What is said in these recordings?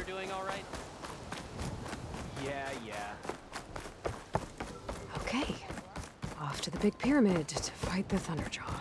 are doing all right? Yeah. Okay. Off to the big pyramid to fight the Thunderjaw.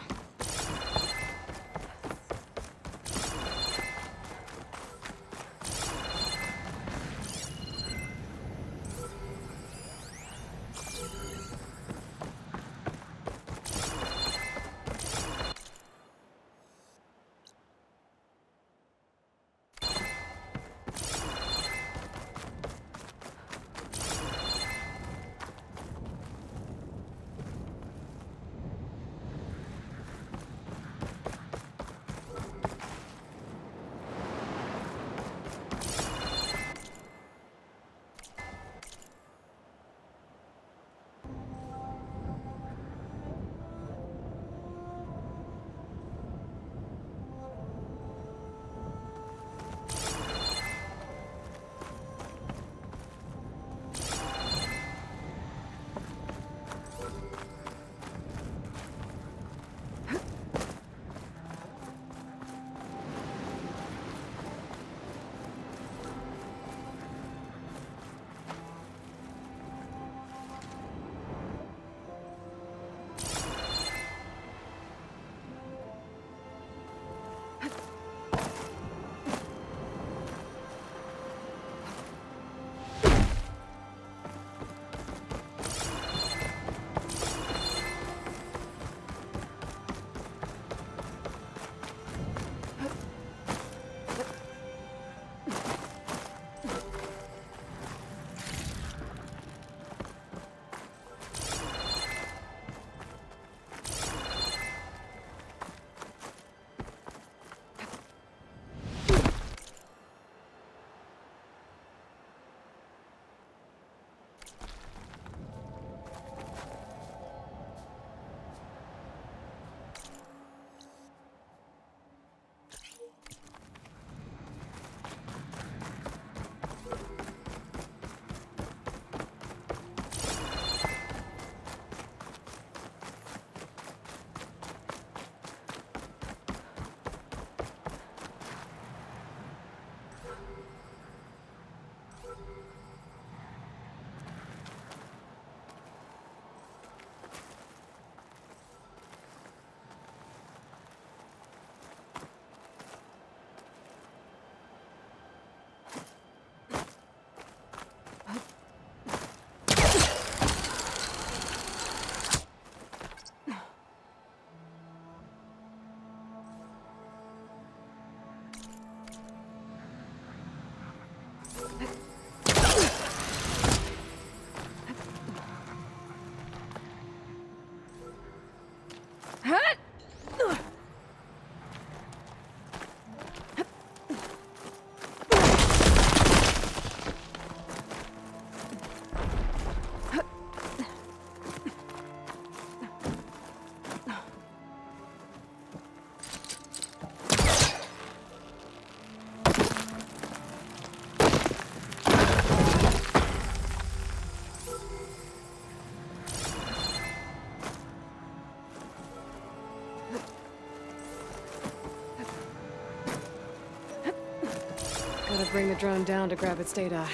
Gotta bring the drone down to grab its data.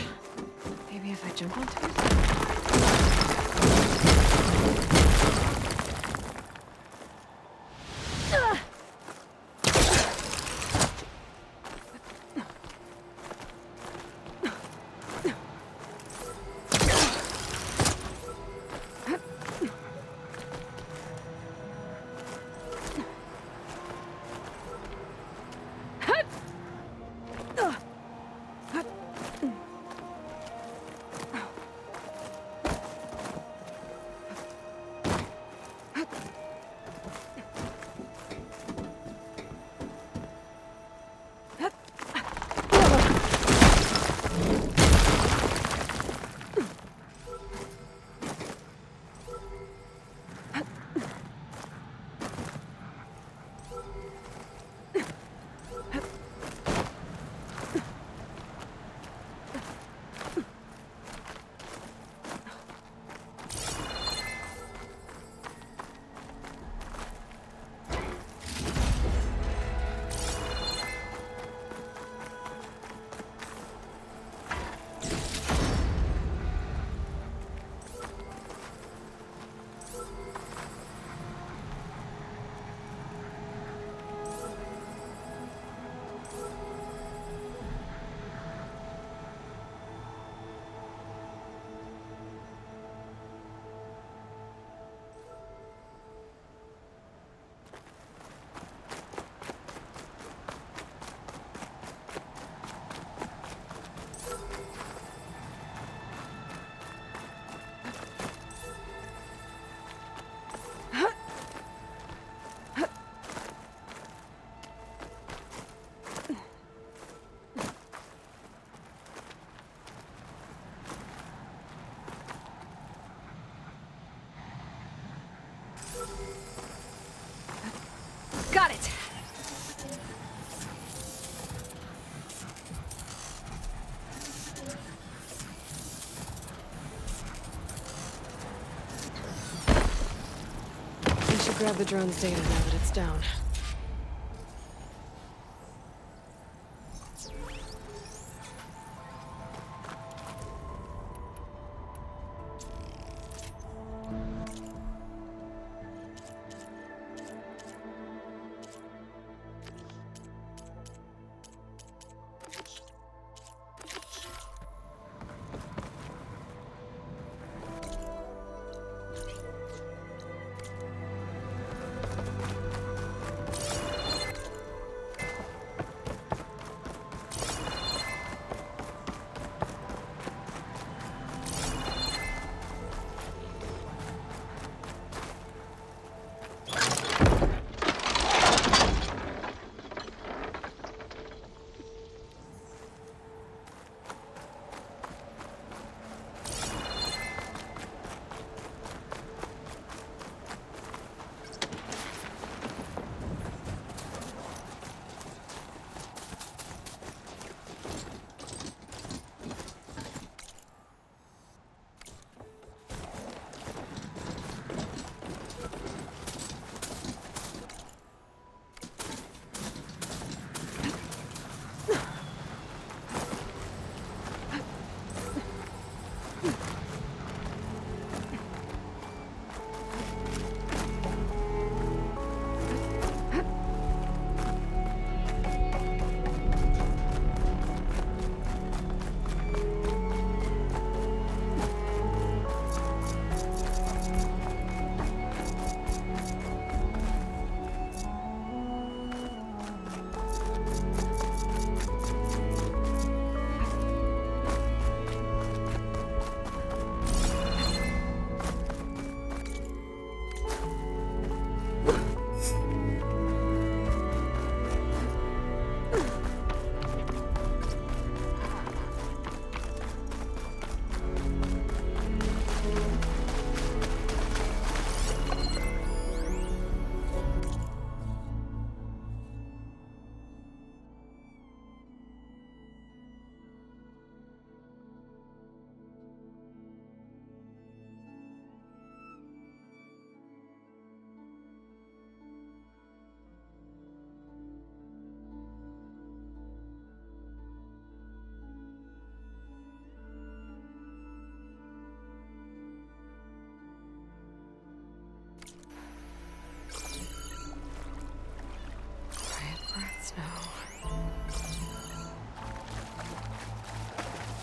Maybe if I jump onto it? Got it. I should grab the drone's data now that it's down.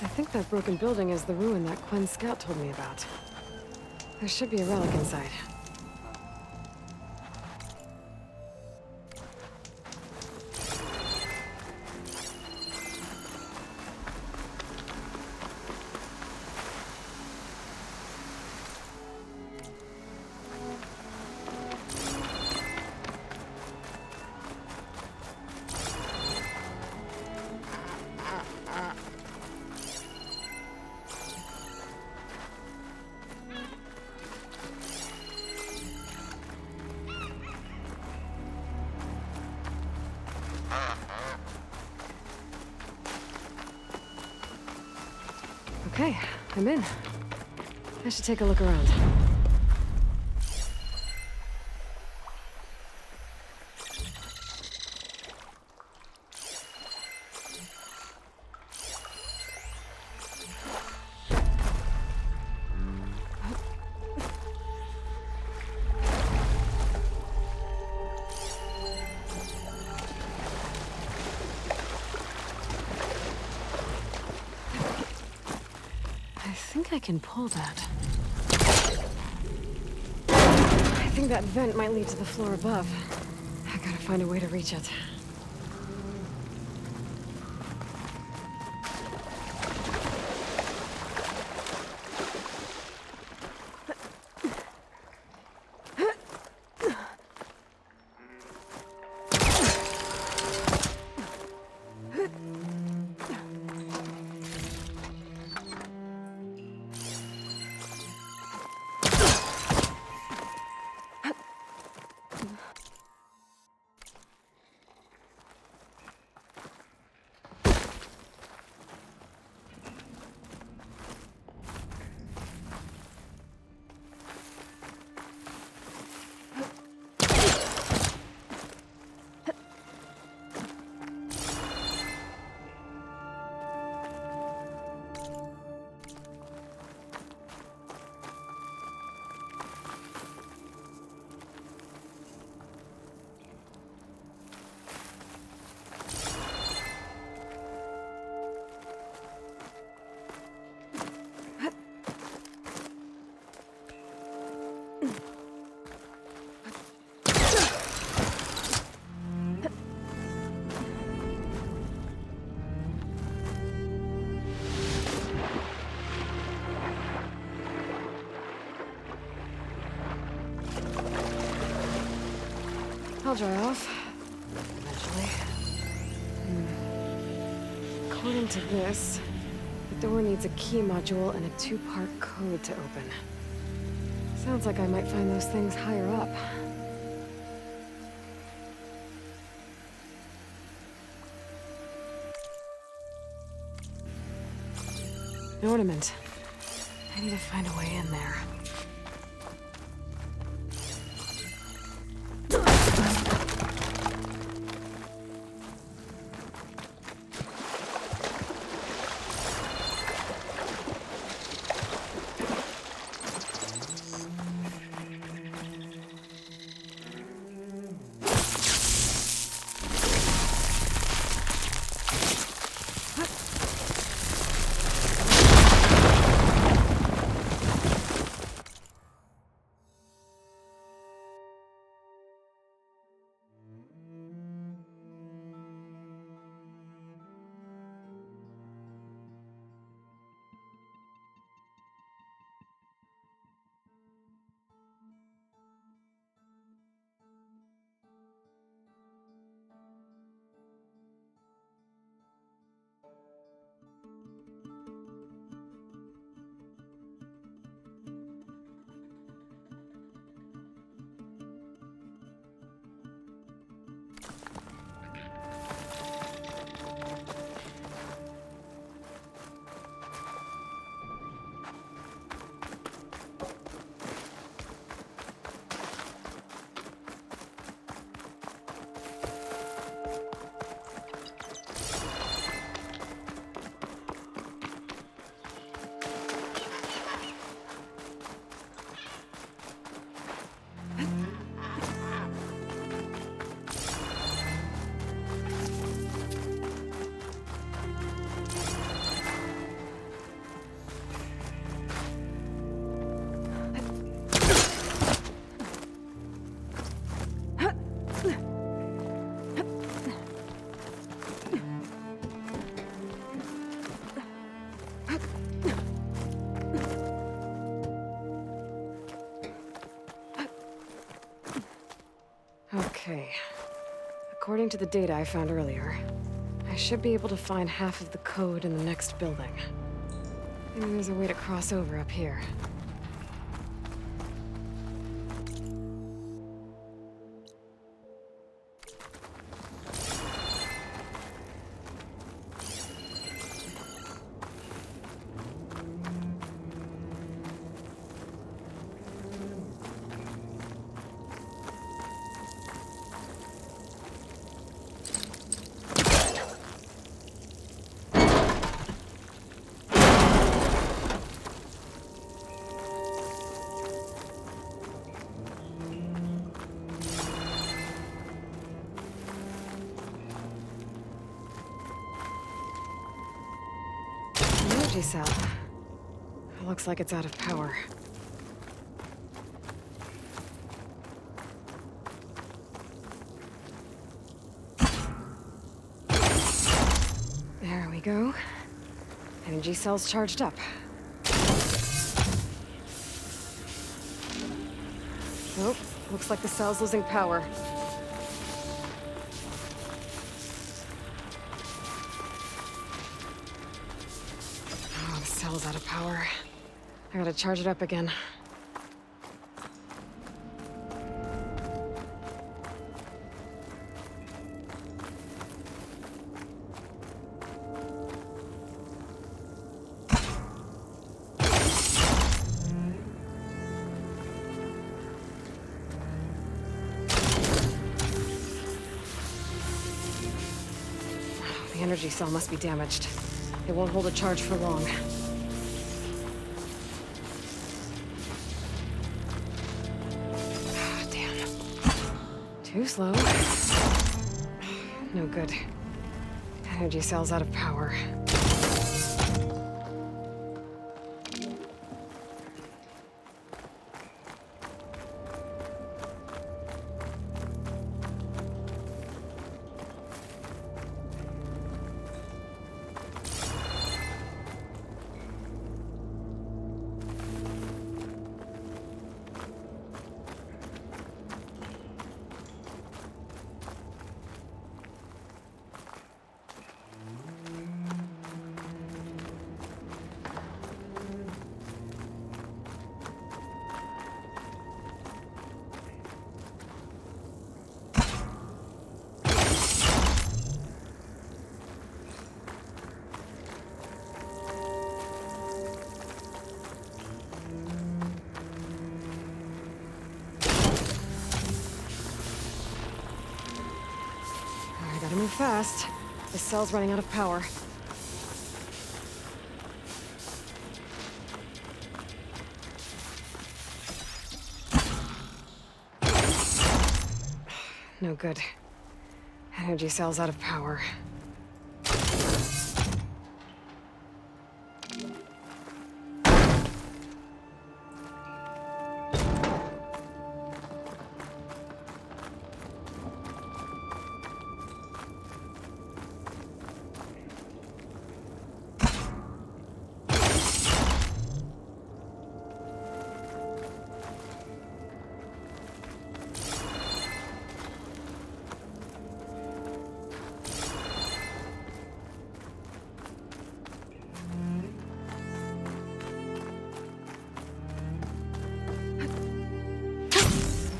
I think that broken building is the ruin that Quinn's scout told me about. There should be a relic inside. Okay, I'm in. I should take a look around. I think I can pull that. I think that vent might lead to the floor above. I gotta find a way to reach it. I'll dry off. Eventually. According to this, the door needs a key module and a 2-part code to open. Sounds like I might find those things higher up. An ornament. I need to find a way in there. Okay. According to the data I found earlier, I should be able to find half of the code in the next building. Maybe there's a way to cross over up here. Cell. It looks like it's out of power. There we go. Energy cell's charged up. Nope, looks like the cell's losing power. Cell's out of power. I gotta charge it up again. The energy cell must be damaged. It won't hold a charge for long. Too slow. No good. Energy cell's out of power. Gotta move fast. This cell's running out of power. No good. Energy cell's out of power.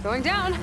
Going down.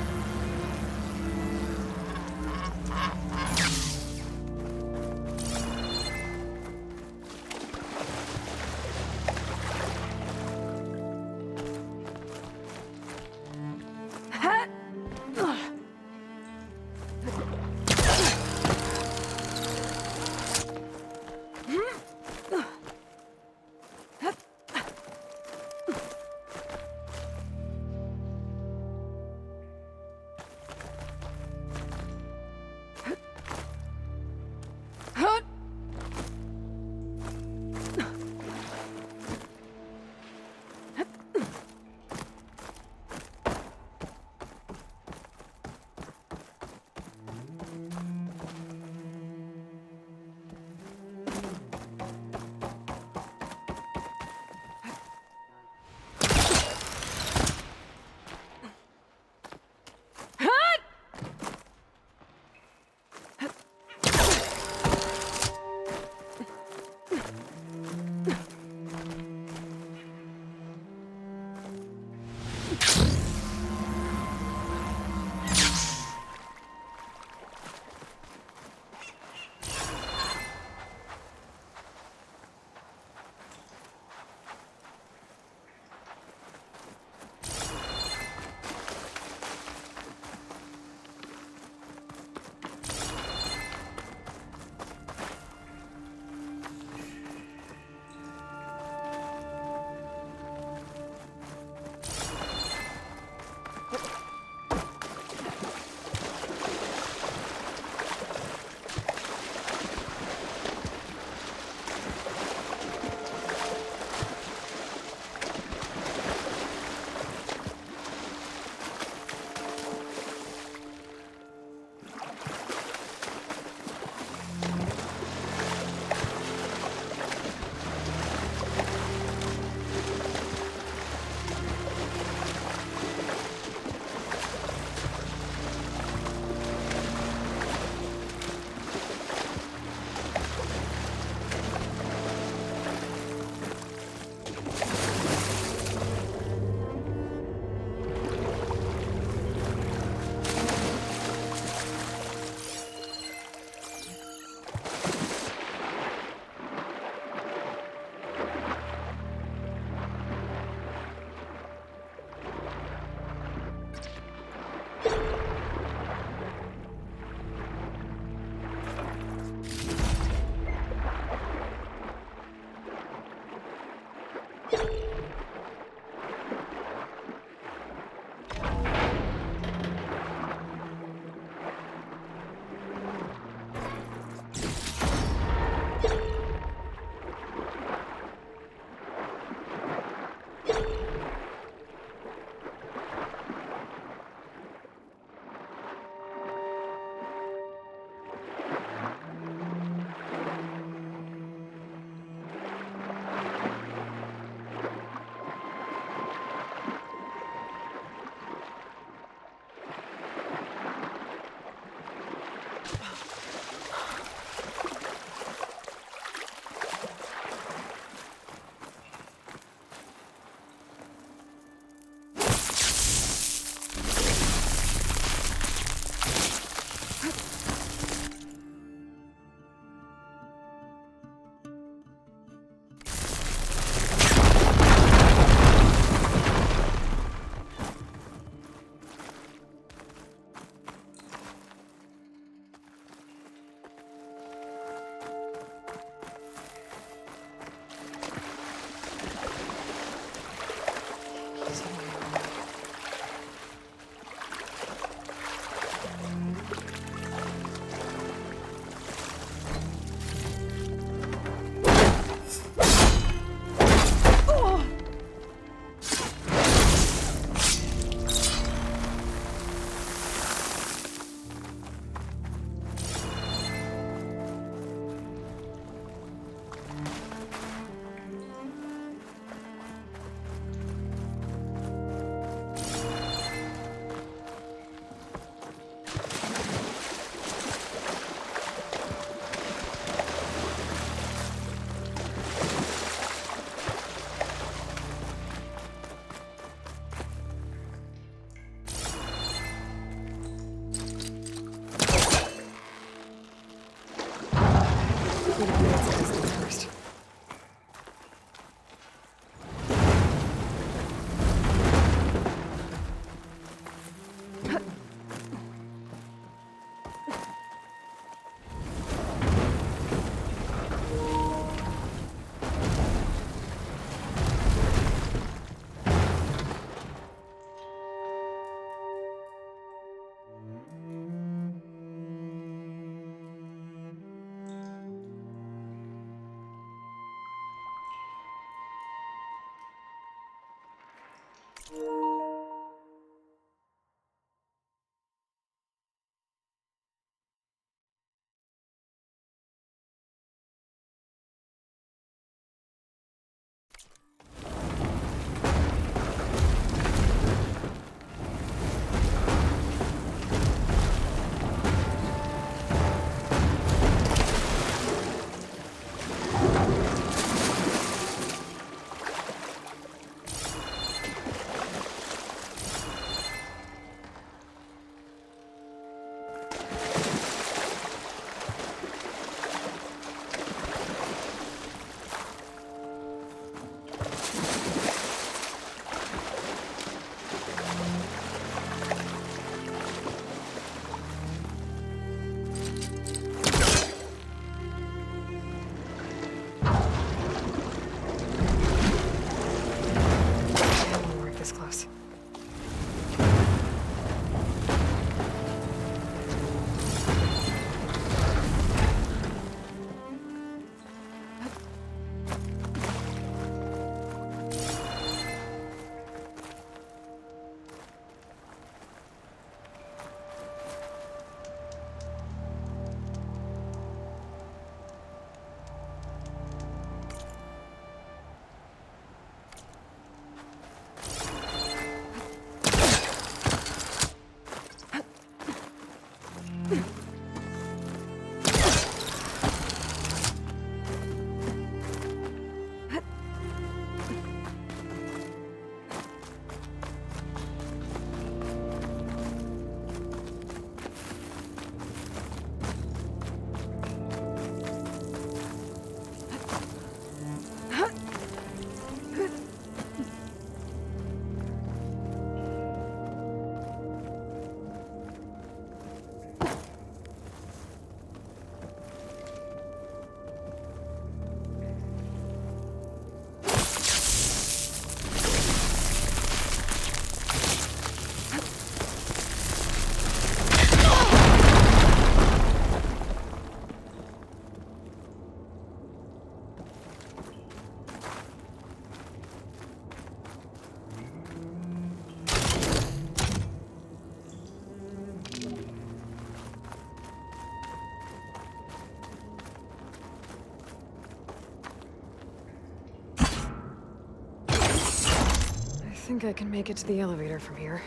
think I can make it to the elevator from here.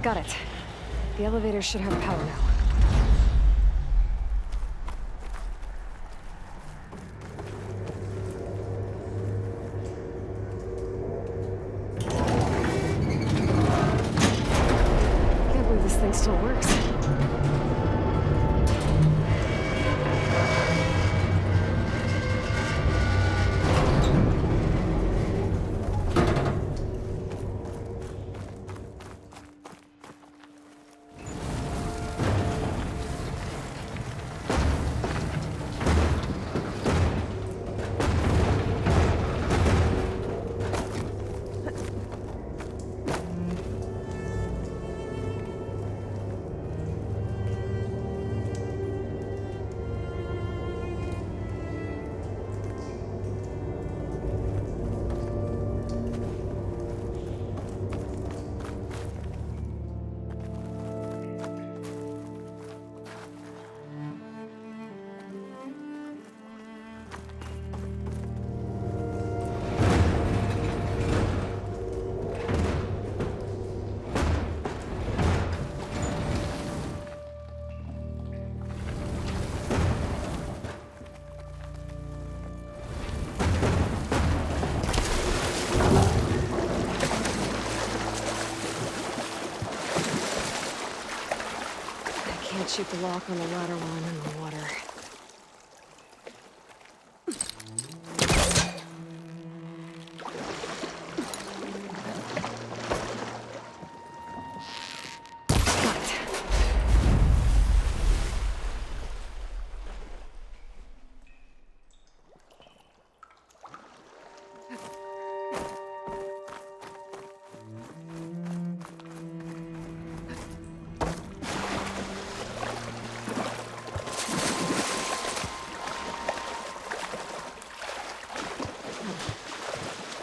Got it. The elevator should have power now. Can't believe this thing still works. Shoot the lock on the ladder while I'm in the water. Got it.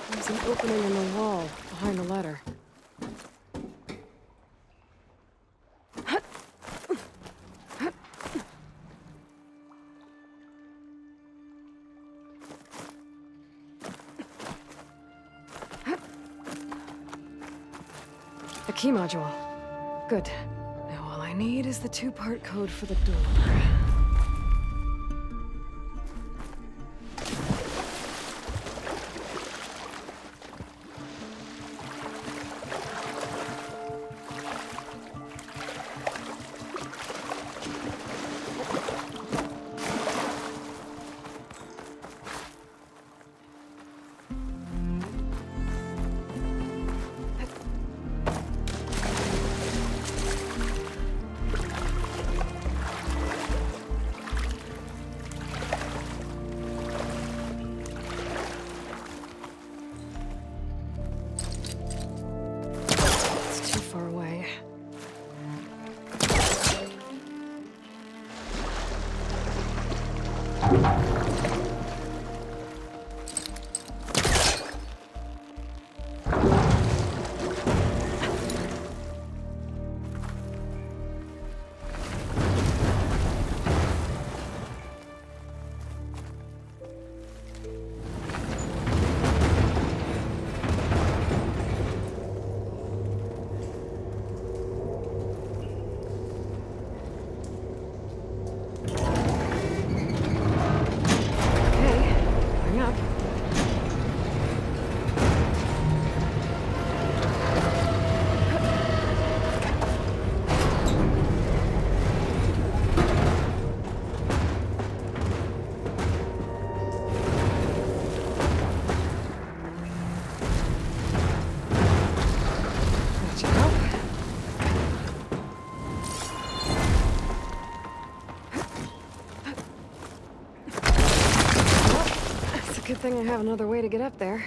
There's an opening in the wall behind the ladder. The key module. Good. Now all I need is the two-part code for the door. Good thing I have another way to get up there.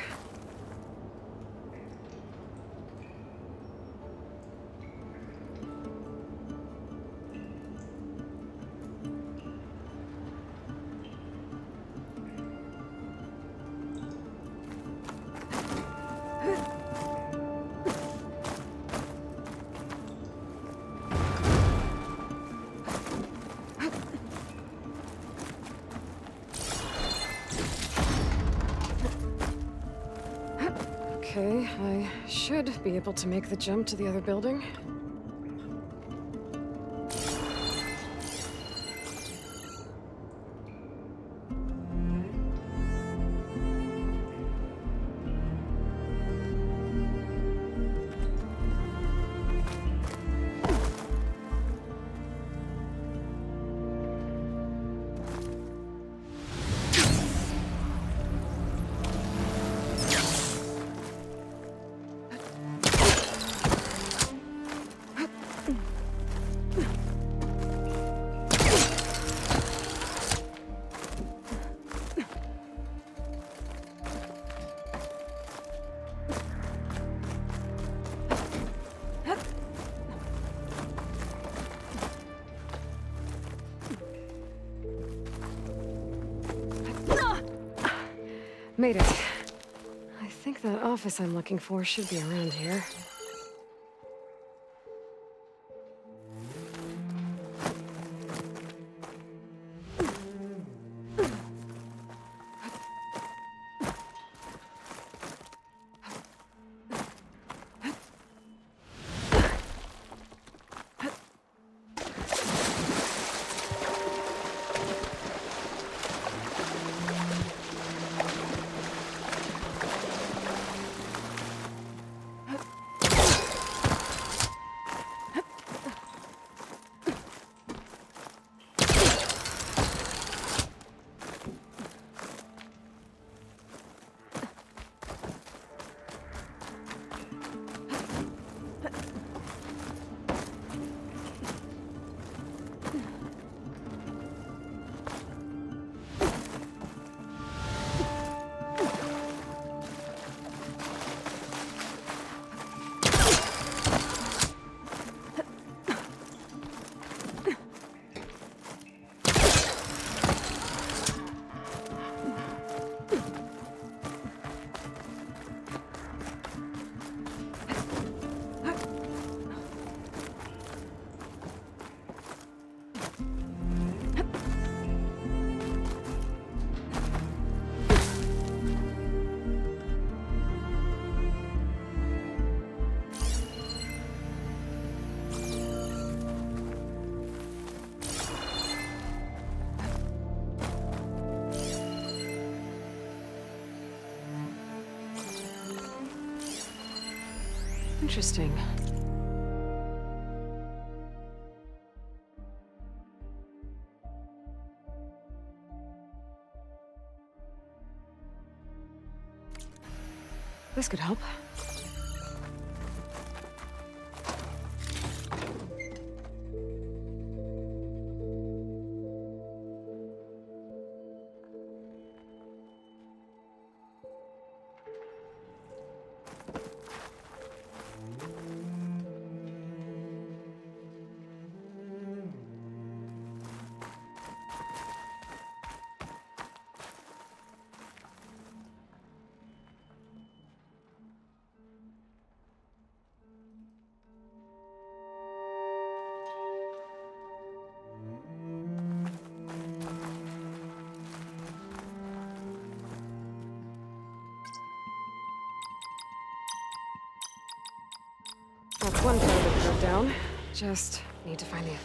Okay, I should be able to make the jump to the other building. Made it. I think that office I'm looking for should be around here. Interesting. This could help. That's one part of the road down. Just need to find the other.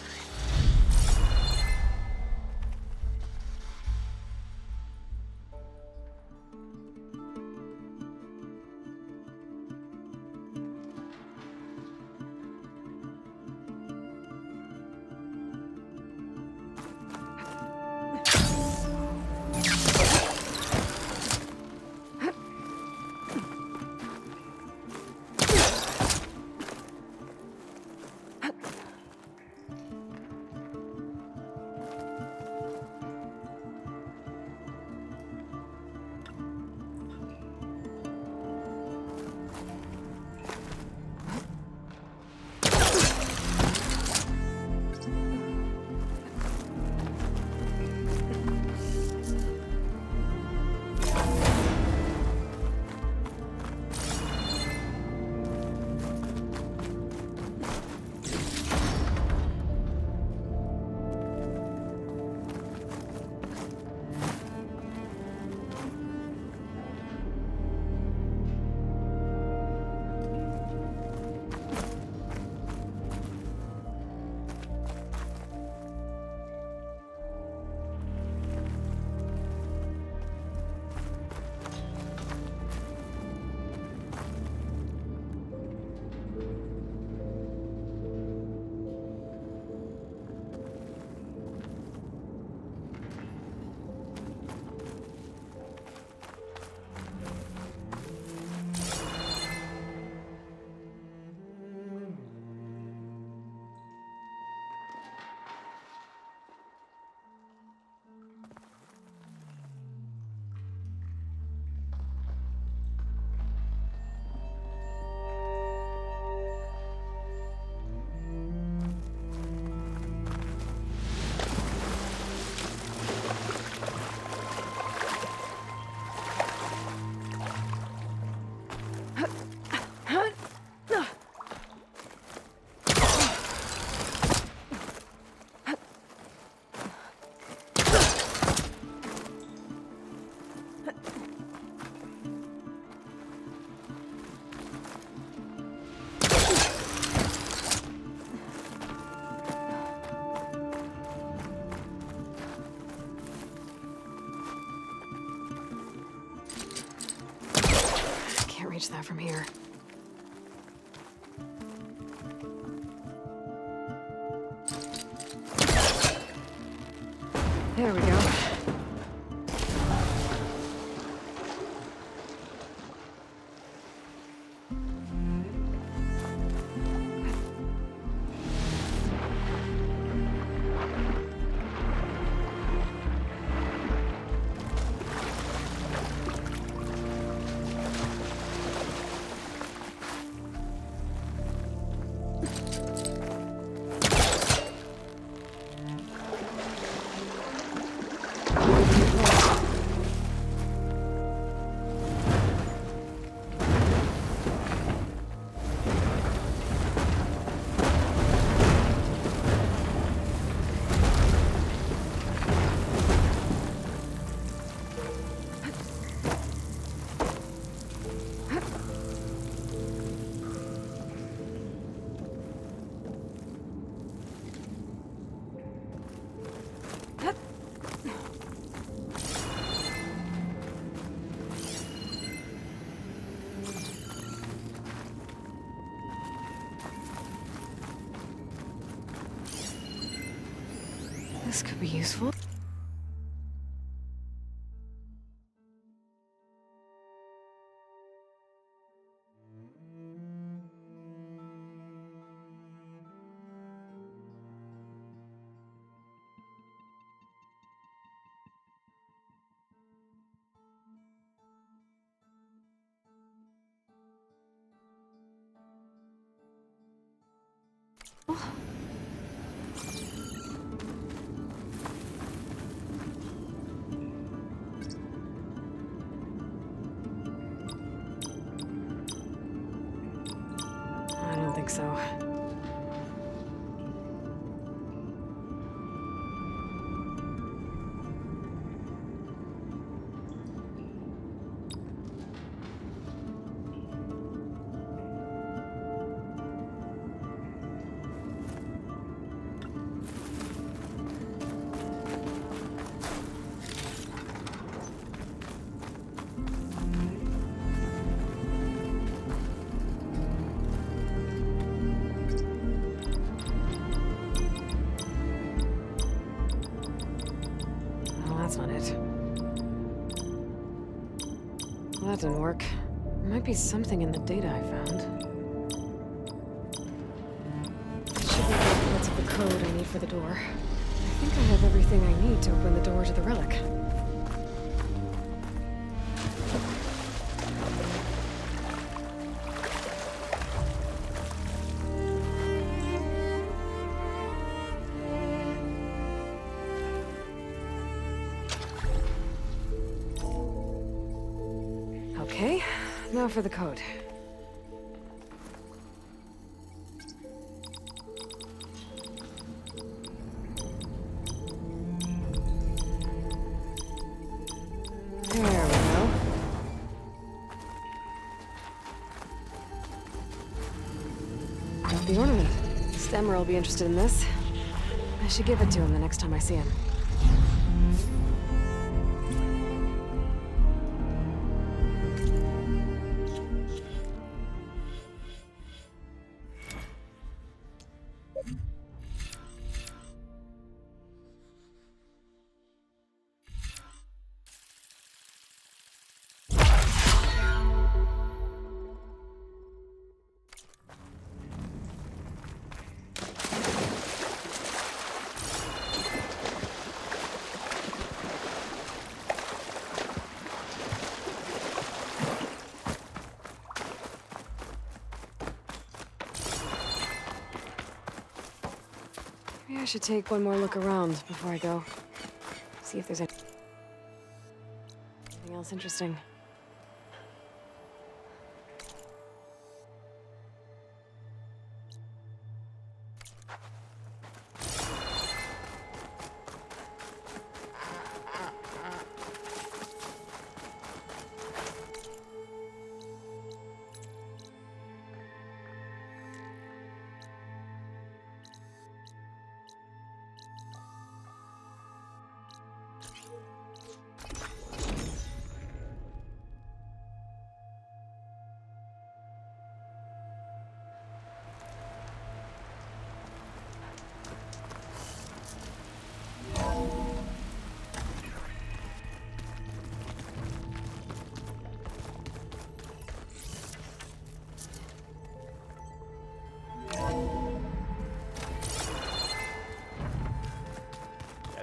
reach that from here. There we go. This could be useful. I don't think so. That's not it. Well, that didn't work. There might be something in the data I found. It should be the parts of the code I need for the door. I think I have everything I need to open the door to the relic. Okay, now for the code. There we go. The ornament. Stemmer will be interested in this. I should give it to him the next time I see him. Maybe I should take one more look around before I go. See if there's anything else interesting.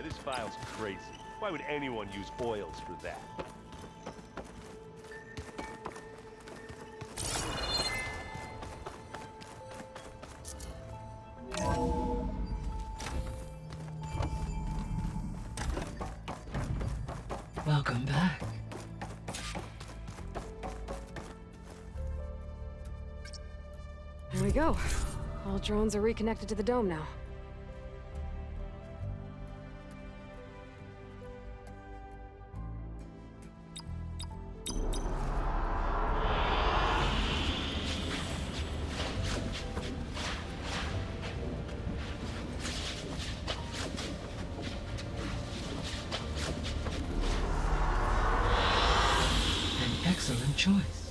This file's crazy. Why would anyone use oils for that? Welcome back. There we go. All drones are reconnected to the dome now. An excellent choice.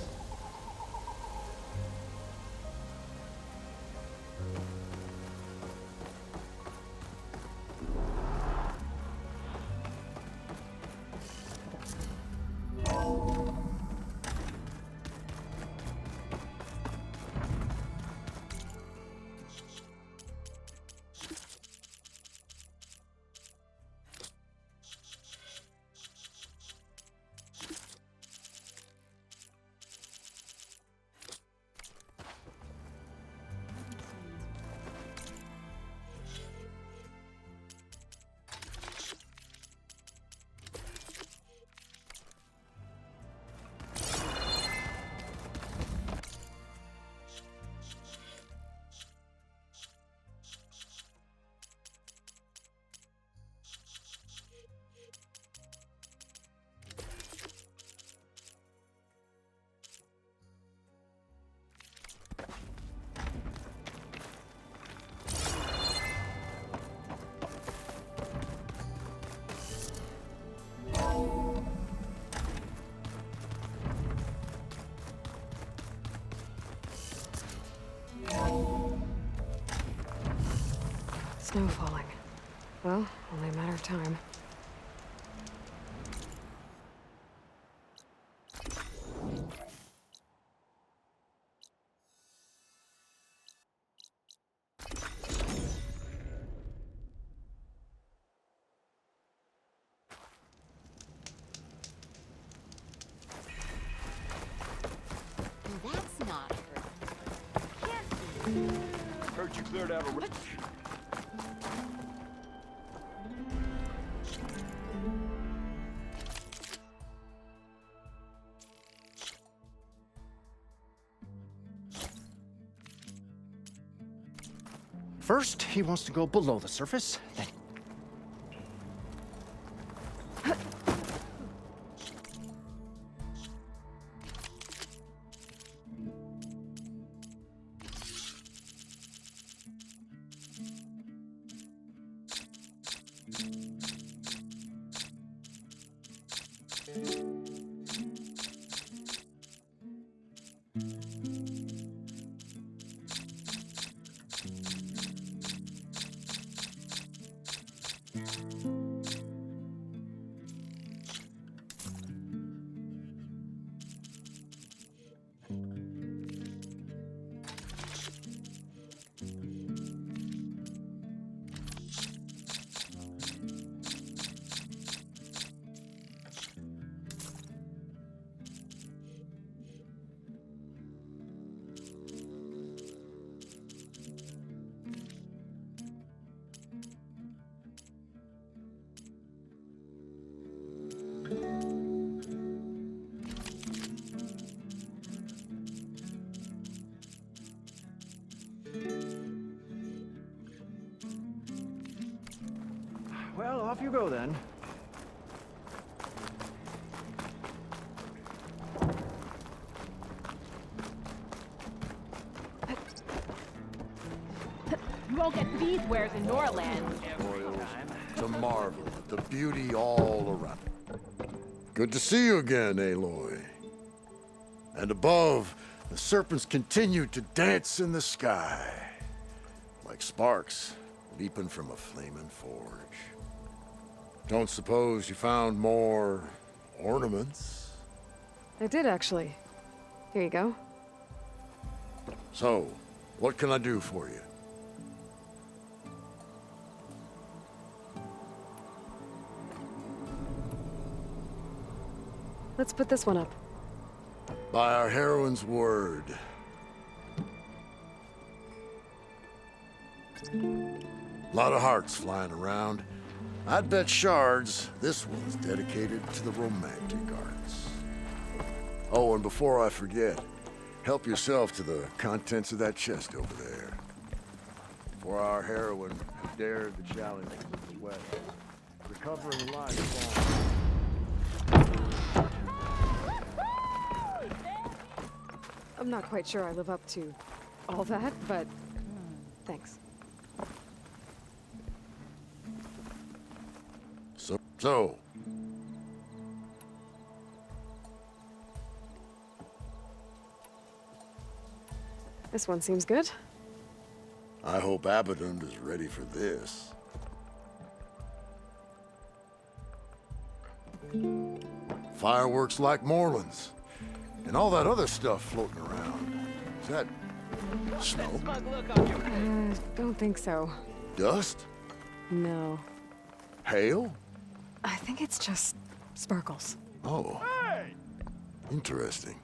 Snow falling. Well, only a matter of time. That's not her. Heard you cleared out a... First, he wants to go below the surface, then... Well, off you go then. You won't get these wares in Norland. To marvel at the beauty all around. Good to see you again, Aloy. And above, the serpents continue to dance in the sky, like sparks leaping from a flaming forge. Don't suppose you found more ornaments? I did, actually. Here you go. So, what can I do for you? Let's put this one up. By our heroine's word. Lot of hearts flying around. I'd bet shards this one's dedicated to the romantic arts. Oh, and before I forget, help yourself to the contents of that chest over there. For our heroine who dared the challenge of the sweat, recovering life long. I'm not quite sure I live up to all that, but thanks. So, This one seems good. I hope Abaddon is ready for this. Fireworks like Moreland's, and all that other stuff floating around. Is that snow? Don't think so. Dust? No. Hail? I think it's just sparkles. Oh. Interesting.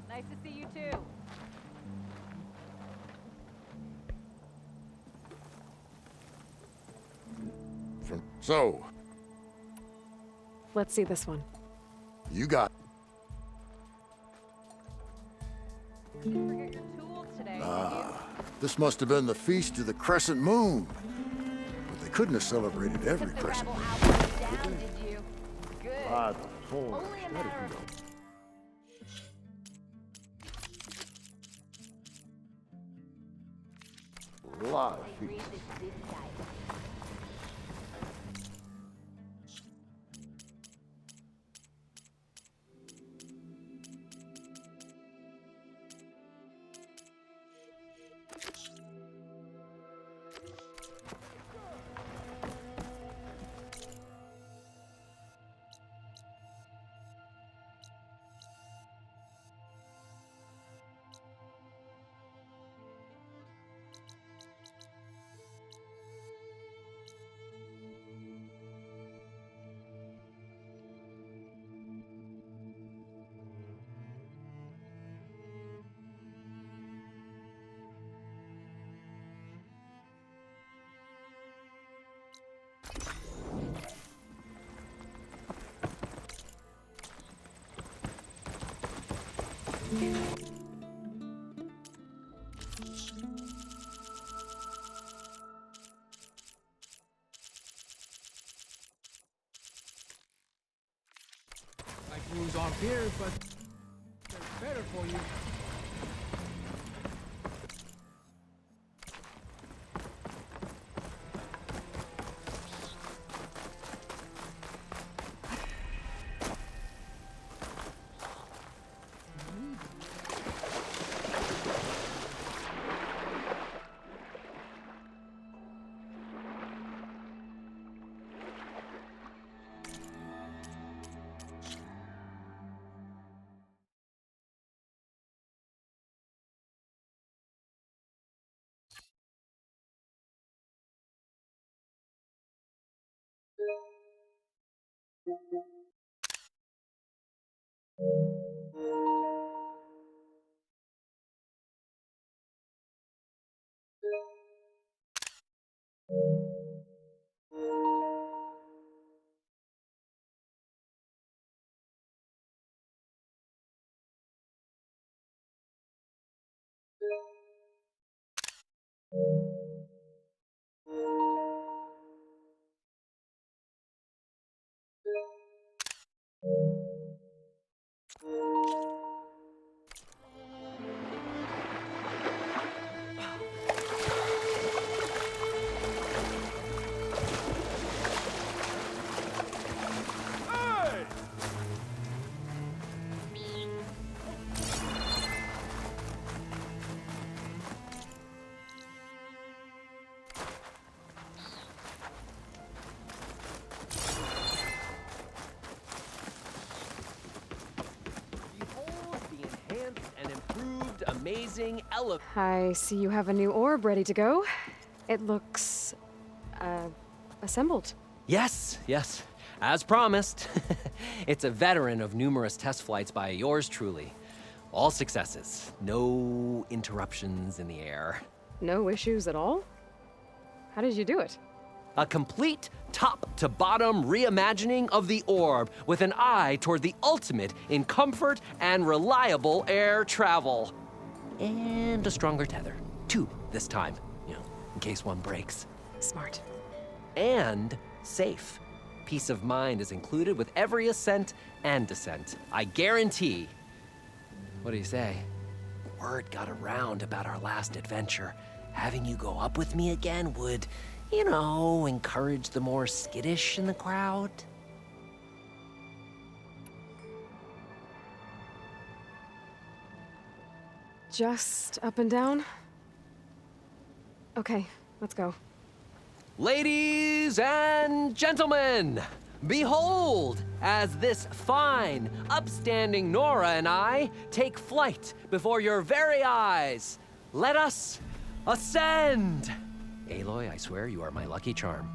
Nice to see you too. So, Let's see this one. you got... Didn't forget your tools today, did you? This must have been the Feast of the Crescent Moon. But they couldn't have celebrated every Took the crescent rebel moon. outfit down, did you? Good. Only a matter of... A lot of feasts. Read this big diet. Like rules on here, but they're better for you. Behold the enhanced and improved amazing elephant. I see you have a new orb ready to go. It looks, assembled. Yes, yes. as promised, it's a veteran of numerous test flights by yours truly. All successes, no interruptions in the air. No issues at all? How did you do it? A complete top-to-bottom reimagining of the orb with an eye toward the ultimate in comfort and reliable air travel. And a stronger tether. 2 this time, in case one breaks. Smart. And safe. Peace of mind is included with every ascent and descent. I guarantee. What do you say? Word got around about our last adventure. Having you go up with me again would, encourage the more skittish in the crowd. Just up and down? Okay, let's go. Ladies and gentlemen, behold, as this fine, upstanding Nora and I take flight before your very eyes, let us ascend! Aloy, I swear you are my lucky charm.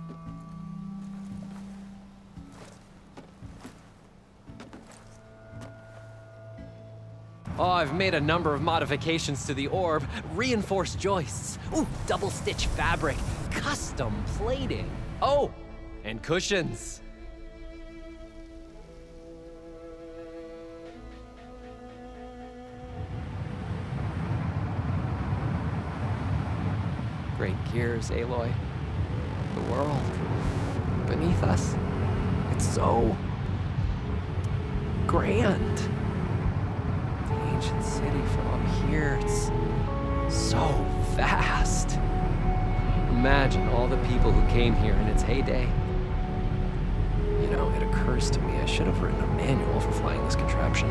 Oh, I've made a number of modifications to the orb. Reinforced joists. Ooh, double stitch fabric. Custom plating. Oh, and cushions. Great gears, Aloy. The world beneath us. It's so grand. Ancient city from up here, it's so vast. Imagine all the people who came here in its heyday. It occurs to me I should have written a manual for flying this contraption.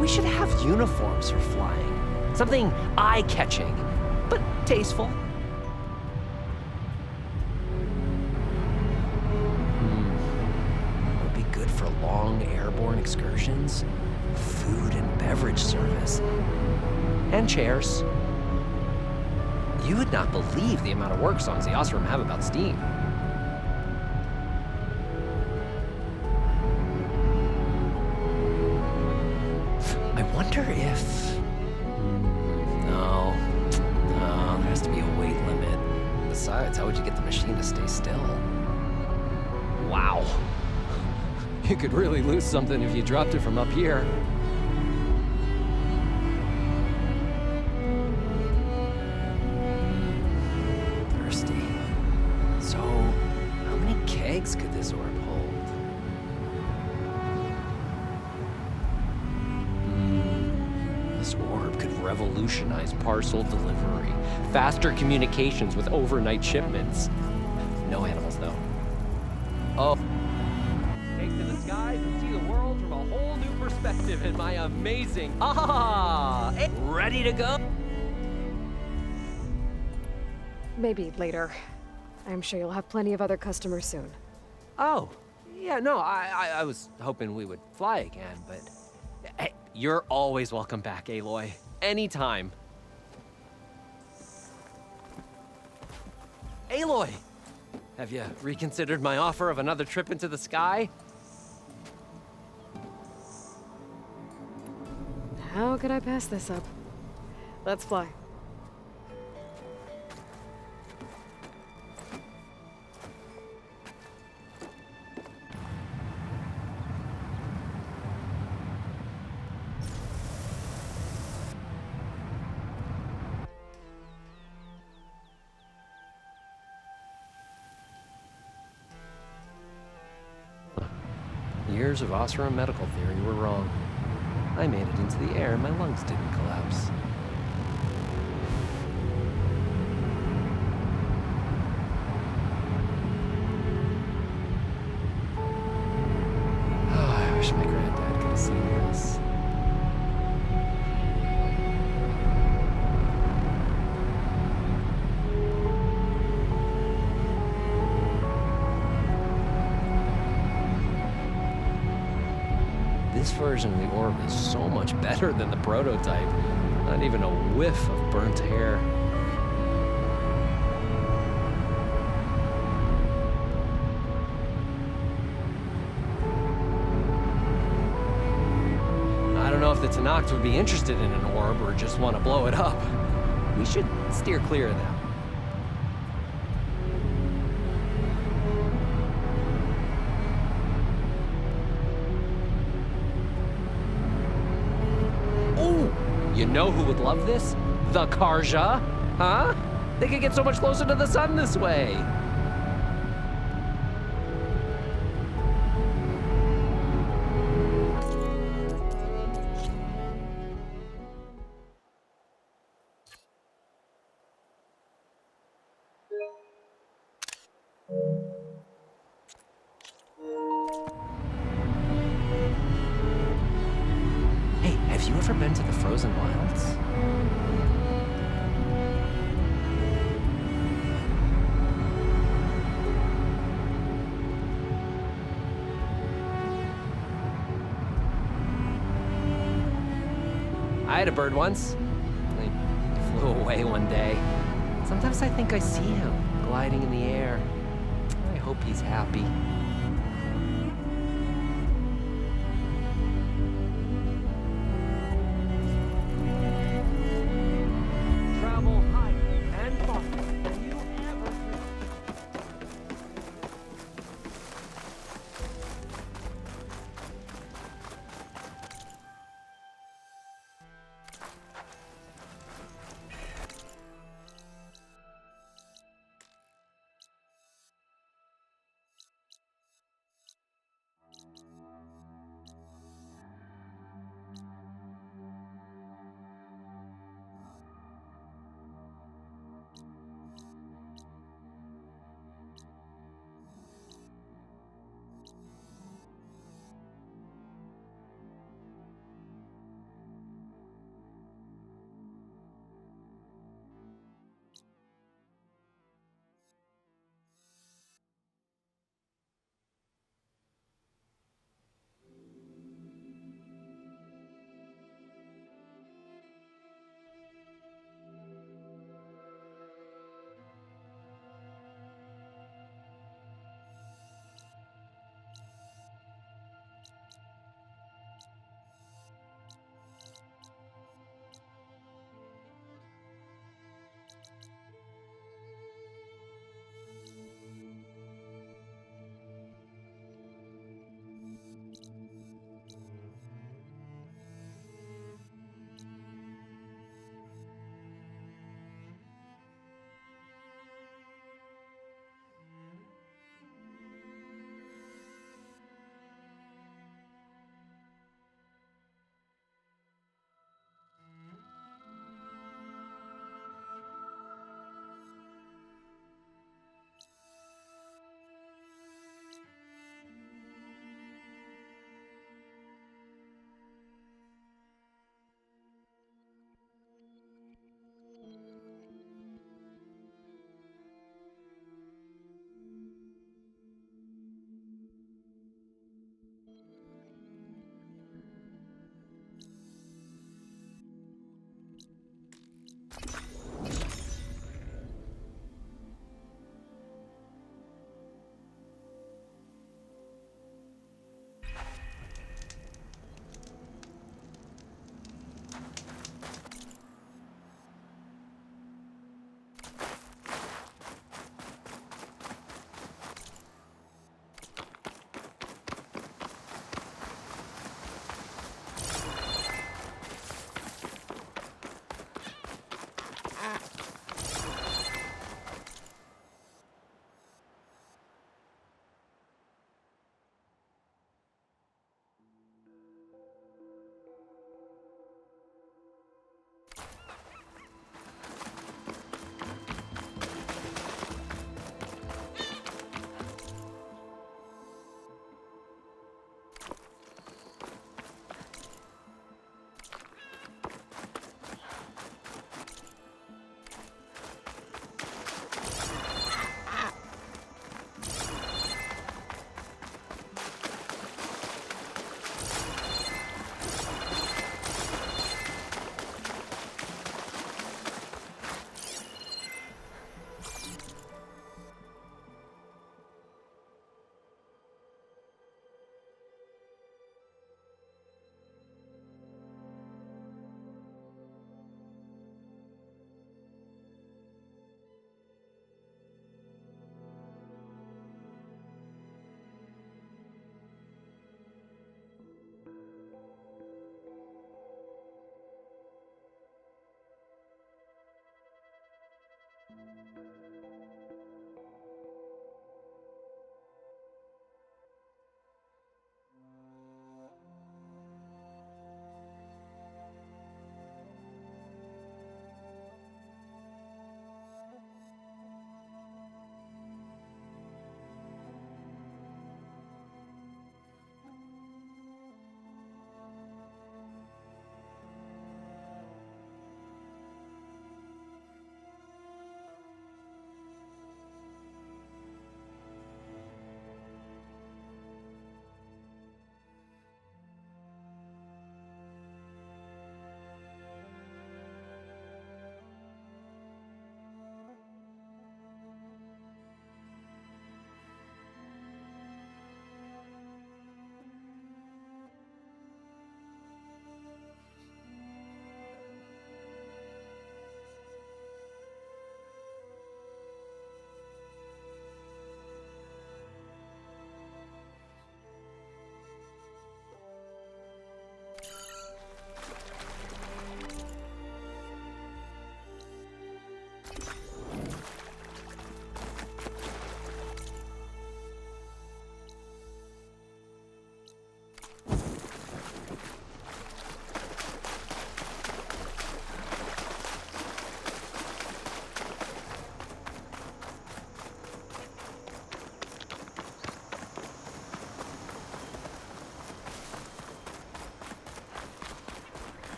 We should have uniforms for flying. Something eye-catching, but tasteful. Would be good for long airborne excursions, food and beverage service, and chairs. You would not believe the amount of work songs the Osram have about steam. I wonder if... No, there has to be a weight limit. Besides, how would you get the machine to stay still? Wow. You could really lose something if you dropped it from up here. Thirsty. So, how many kegs could this orb hold? This orb could revolutionize parcel delivery, faster communications with overnight shipments. No animals, though. Oh. Take to the skies and see the world from a whole new perspective in my amazing... Ready to go? Maybe later. I'm sure you'll have plenty of other customers soon. Oh, yeah, no, I was hoping we would fly again, but... Hey, you're always welcome back, Aloy. Anytime. Aloy! Have you reconsidered my offer of another trip into the sky? How could I pass this up? Let's fly. Years of Osram medical theory were wrong. I made it into the air and my lungs didn't collapse. Oh, I wish my granddad could have seen this. This version of the orb is so much better than the prototype. Not even a whiff of burnt hair. I don't know if the Tanakh would be interested in an orb or just want to blow it up. We should steer clear of them. You know who would love this? The Karja? Huh? They could get so much closer to the sun this way. Hey, have you ever been to the Frozen Wilds? I had a bird once. He flew away one day. Sometimes I think I see him gliding in the air. I hope he's happy. Travel higher and farther than you ever dreamed.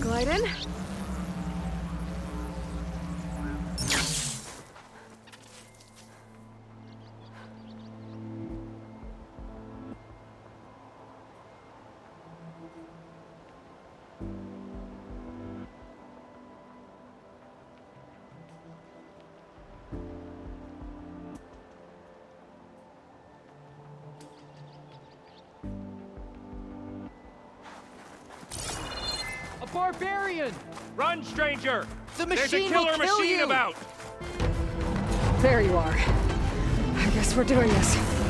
Glide in. Barbarian! Run, stranger! The There's a machine killer will kill machine you! about! There you are. I guess we're doing this.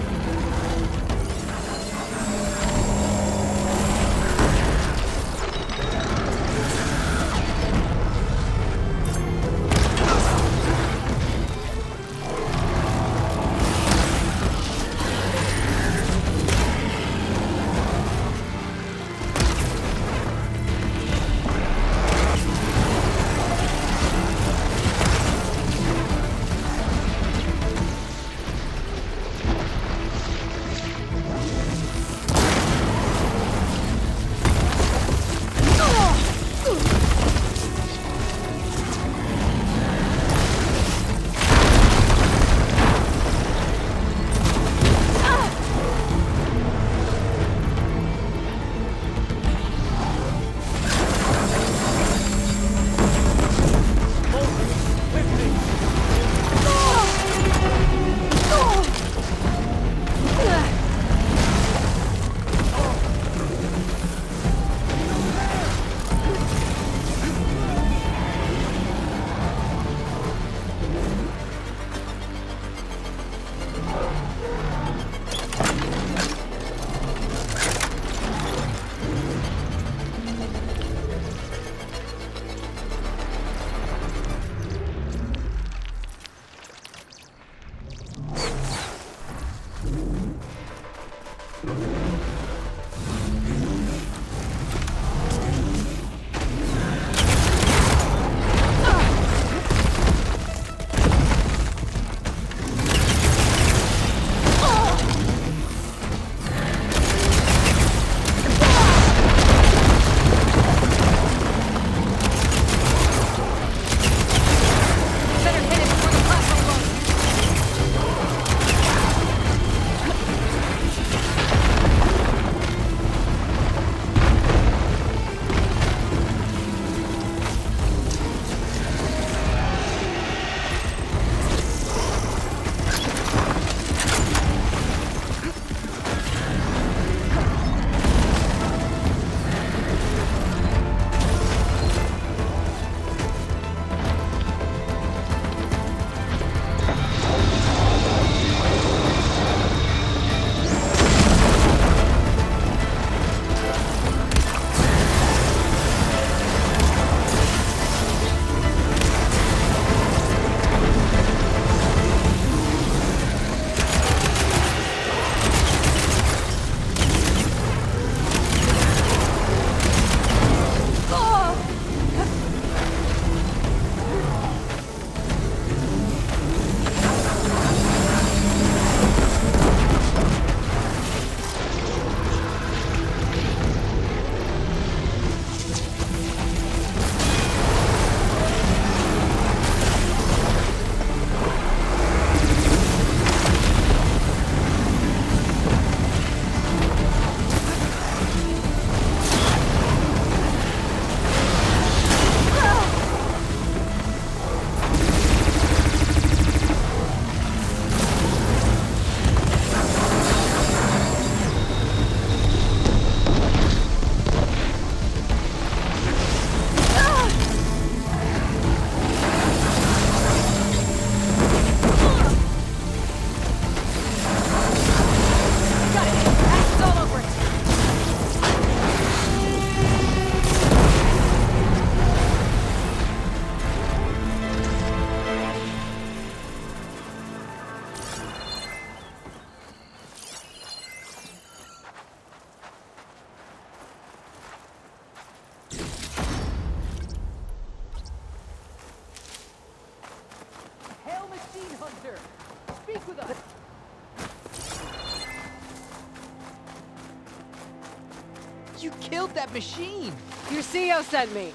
You killed that machine! Your CEO sent me.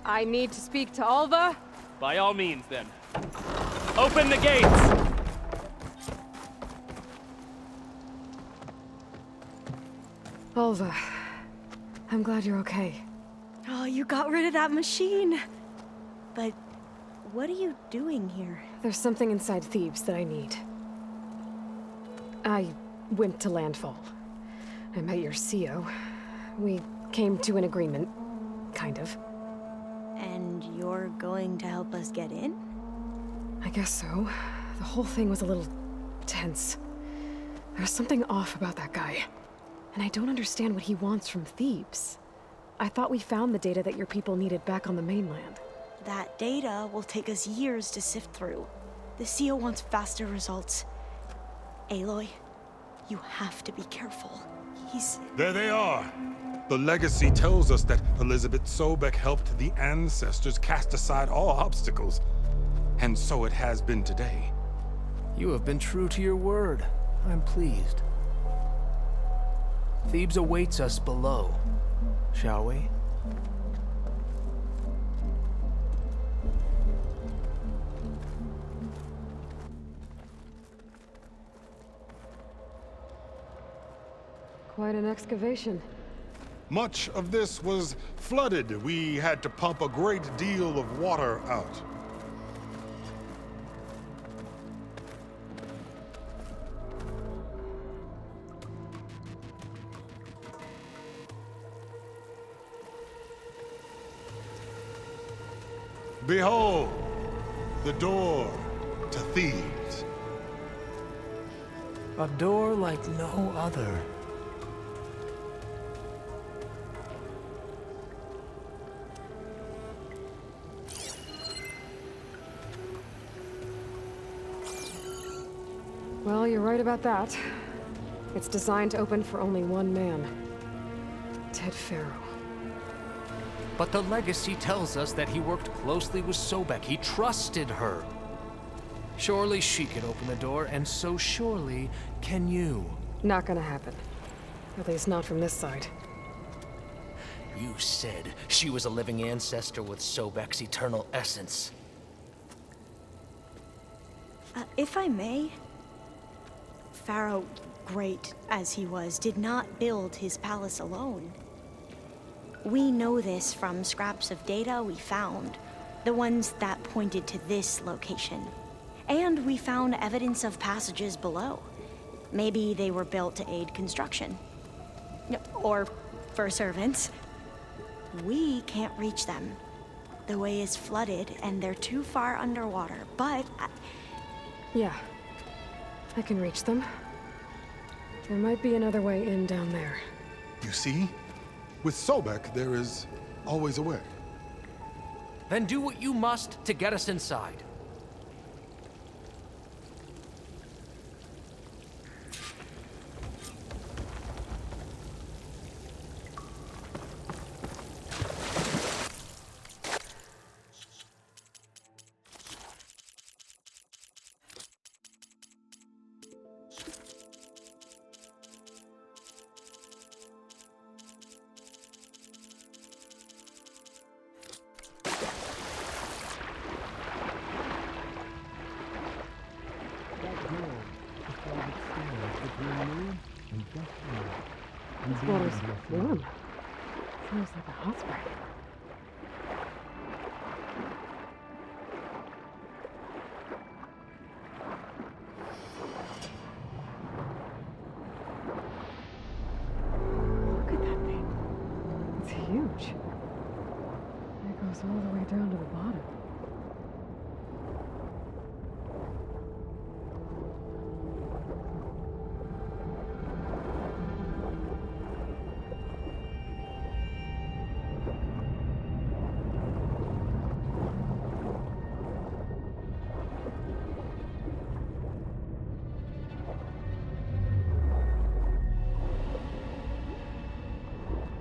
I need to speak to Alva. By all means, then. Open the gates! Alva, I'm glad you're okay. Oh, you got rid of that machine. But what are you doing here? There's something inside Thebes that I need. I went to Landfall. I met your CEO. We came to an agreement, kind of. And you're going to help us get in? I guess so. The whole thing was a little tense. There's something off about that guy. And I don't understand what he wants from Thebes. I thought we found the data that your people needed back on the mainland. That data will take us years to sift through. The CEO wants faster results. Aloy, you have to be careful. He's... There they are. The legacy tells us that Elizabeth Sobek helped the ancestors cast aside all obstacles. And so it has been today. You have been true to your word. I'm pleased. Thebes awaits us below, shall we? Quite an excavation. Much of this was flooded. We had to pump a great deal of water out. Behold, the door to Thebes. A door like no other. Well, you're right about that. It's designed to open for only one man. Ted Faro. But the legacy tells us that he worked closely with Sobek. He trusted her. Surely she can open the door, and so surely can you. Not gonna happen. At least not from this side. You said she was a living ancestor with Sobek's eternal essence. If I may, Pharaoh, great as he was, did not build his palace alone. We know this from scraps of data we found, the ones that pointed to this location. And we found evidence of passages below. Maybe they were built to aid construction. Or for servants. We can't reach them. The way is flooded and they're too far underwater, but... Yeah, I can reach them. There might be another way in down there. You see? With Sobek, there is always a way. Then do what you must to get us inside. This water's warm. Smells like a hot spring. Look at that thing. It's huge. It goes all the way down to the bottom.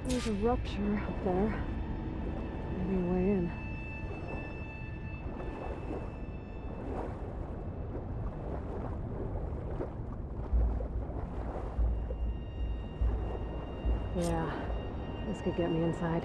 There's a rupture up there. Maybe a way in. Yeah, this could get me inside.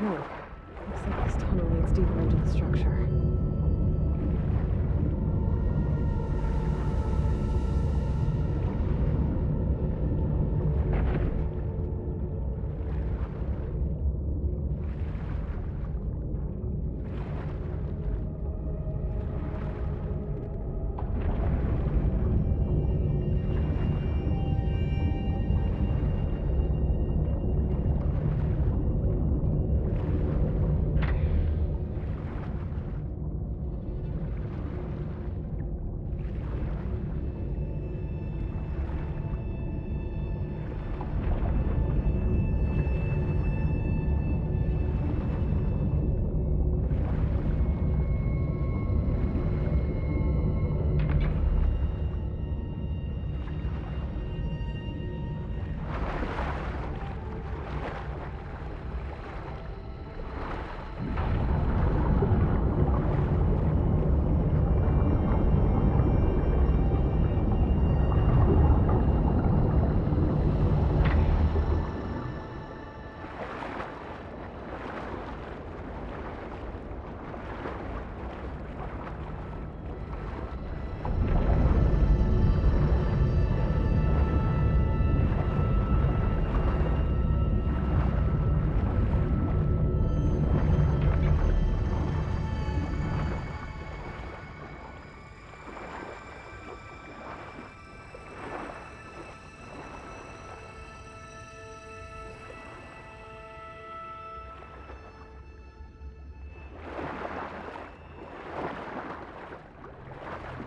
Oh, looks like this tunnel leads deeper into the structure.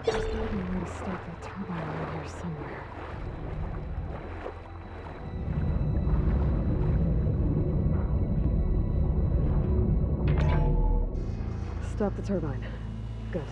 There's gotta be a way to stop that turbine around here somewhere. Stop the turbine. Good.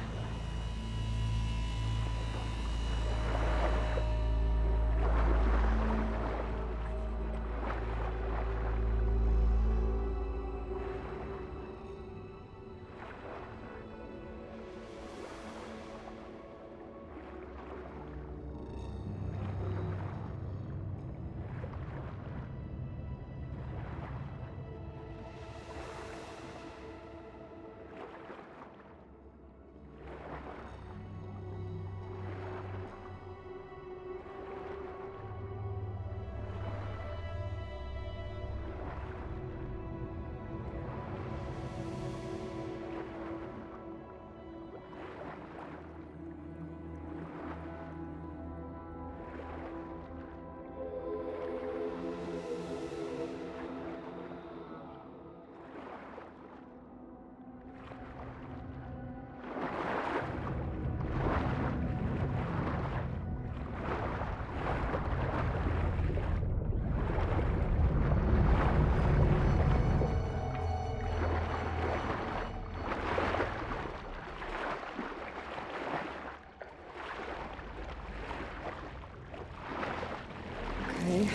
Okay,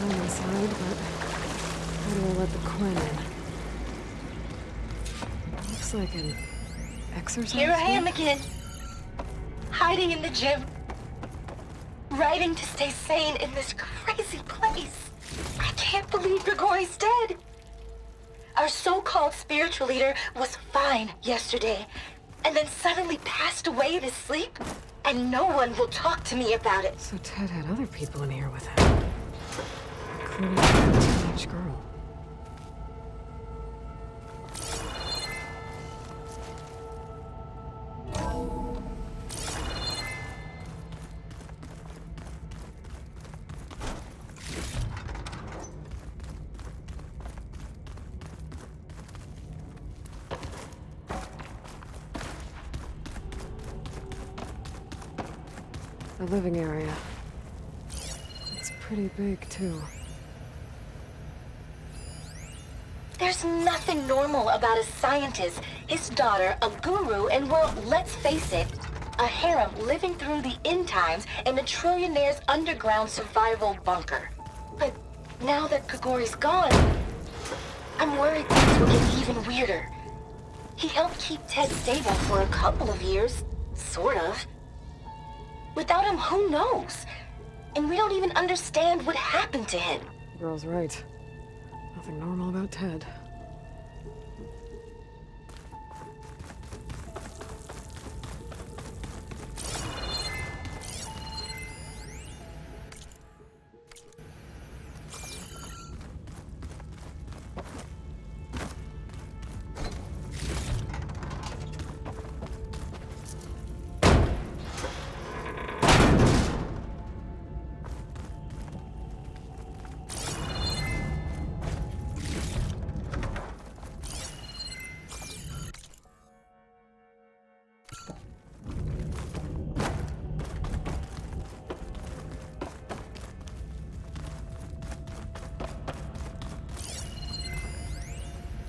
I'm inside, but how do I let the Quinn in? Looks like an exercise. Here I am again, hiding in the gym, writing to stay sane in this crazy place. I can't believe Grigori's dead. Our so-called spiritual leader was fine yesterday, and then suddenly passed away in his sleep, and no one will talk to me about it. So Ted had other people in here with him, including a teenage girl. The living area. It's pretty big, too. There's nothing normal about a scientist, his daughter, a guru, and well, let's face it, a harem living through the end times in a trillionaire's underground survival bunker. But now that Grigori's gone, I'm worried things will get even weirder. He helped keep Ted stable for a couple of years, sort of. Without him, who knows? And we don't even understand what happened to him. Girl's right. Nothing normal about Ted.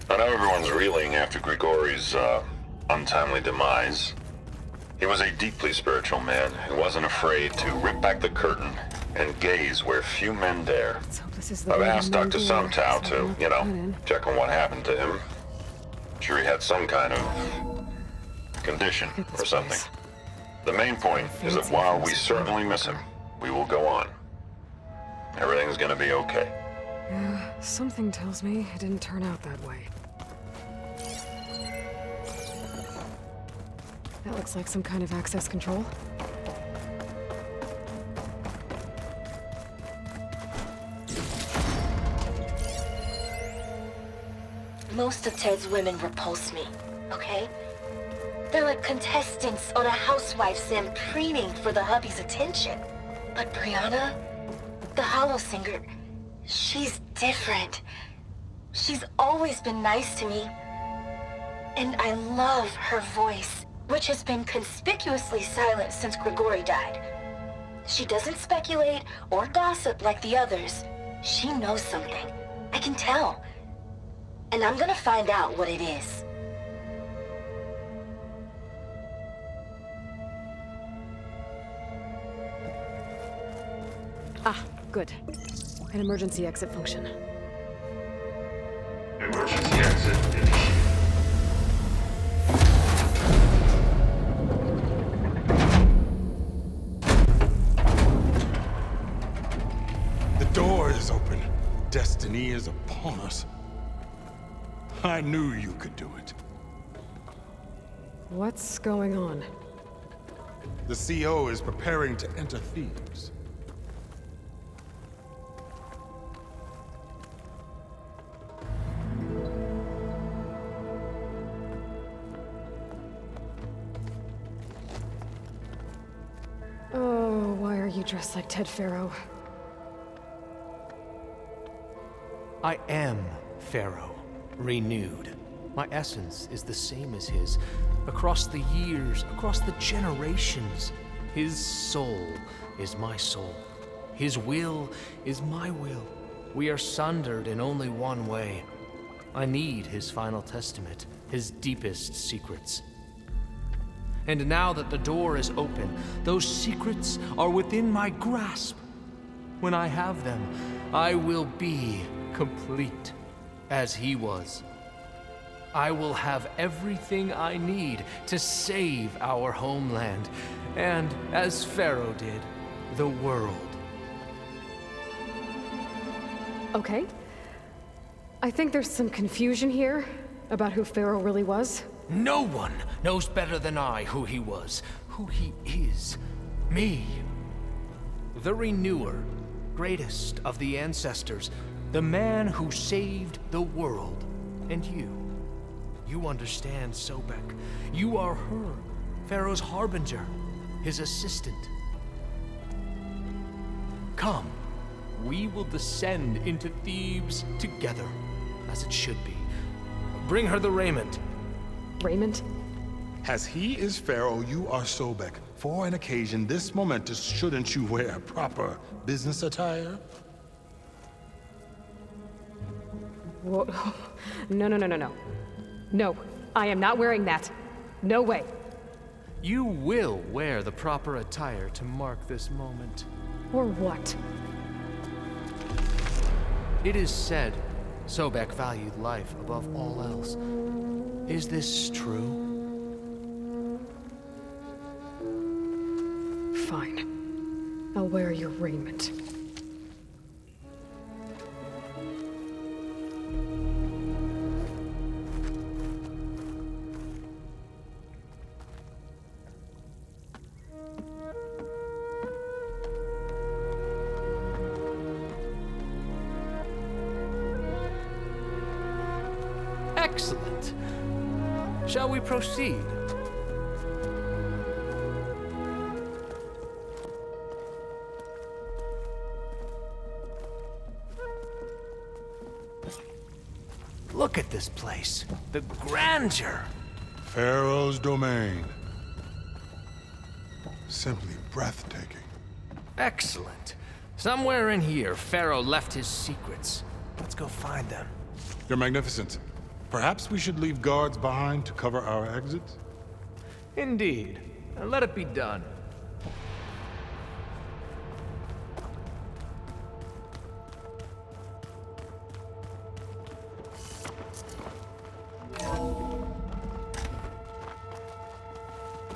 I know everyone's reeling after Grigori's untimely demise. He was a deeply spiritual man who wasn't afraid to rip back the curtain and gaze where few men dare. I've asked Dr. Sumtow to, you know, check on what happened to him. I'm sure he had some kind of condition or something. The main point is that while we certainly miss him, we will go on. Everything's gonna be okay. Yeah, something tells me it didn't turn out that way. That looks like some kind of access control. Most of Ted's women repulse me, okay? They're like contestants on a housewife sim preening for the hubby's attention. But Brianna, the hollow singer, she's different. She's always been nice to me. And I love her voice, which has been conspicuously silent since Grigori died. She doesn't speculate or gossip like the others. She knows something. I can tell. And I'm gonna find out what it is. Ah, good. An emergency exit function. Emergency exit initiated. The door is open. Destiny is upon us. I knew you could do it. What's going on? The CO is preparing to enter Thebes. Oh, why are you dressed like Ted Pharaoh? I am Pharaoh, renewed. My essence is the same as his. Across the years, across the generations, his soul is my soul. His will is my will. We are sundered in only one way. I need his final testament, his deepest secrets. And now that the door is open, those secrets are within my grasp. When I have them, I will be complete, as he was. I will have everything I need to save our homeland, and, as Pharaoh did, the world. Okay. I think there's some confusion here about who Pharaoh really was. No one knows better than I who he was, who he is. Me. The Renewer, greatest of the ancestors, the man who saved the world. And you. You understand, Sobek. You are her, Pharaoh's harbinger, his assistant. Come, we will descend into Thebes together, as it should be. Bring her the raiment. Raiment? As he is Pharaoh, you are Sobek. For an occasion this momentous, shouldn't you wear proper business attire? Whoa. No, no, no, no, no. No, I am not wearing that. No way. You will wear the proper attire to mark this moment. Or what? It is said Sobek valued life above all else. Is this true? Fine. I'll wear your raiment. Excellent. Shall we proceed? Look at this place. The grandeur. Pharaoh's domain. Simply breathtaking. Excellent. Somewhere in here, Pharaoh left his secrets. Let's go find them. Your Magnificence, perhaps we should leave guards behind to cover our exits? Indeed. Let it be done.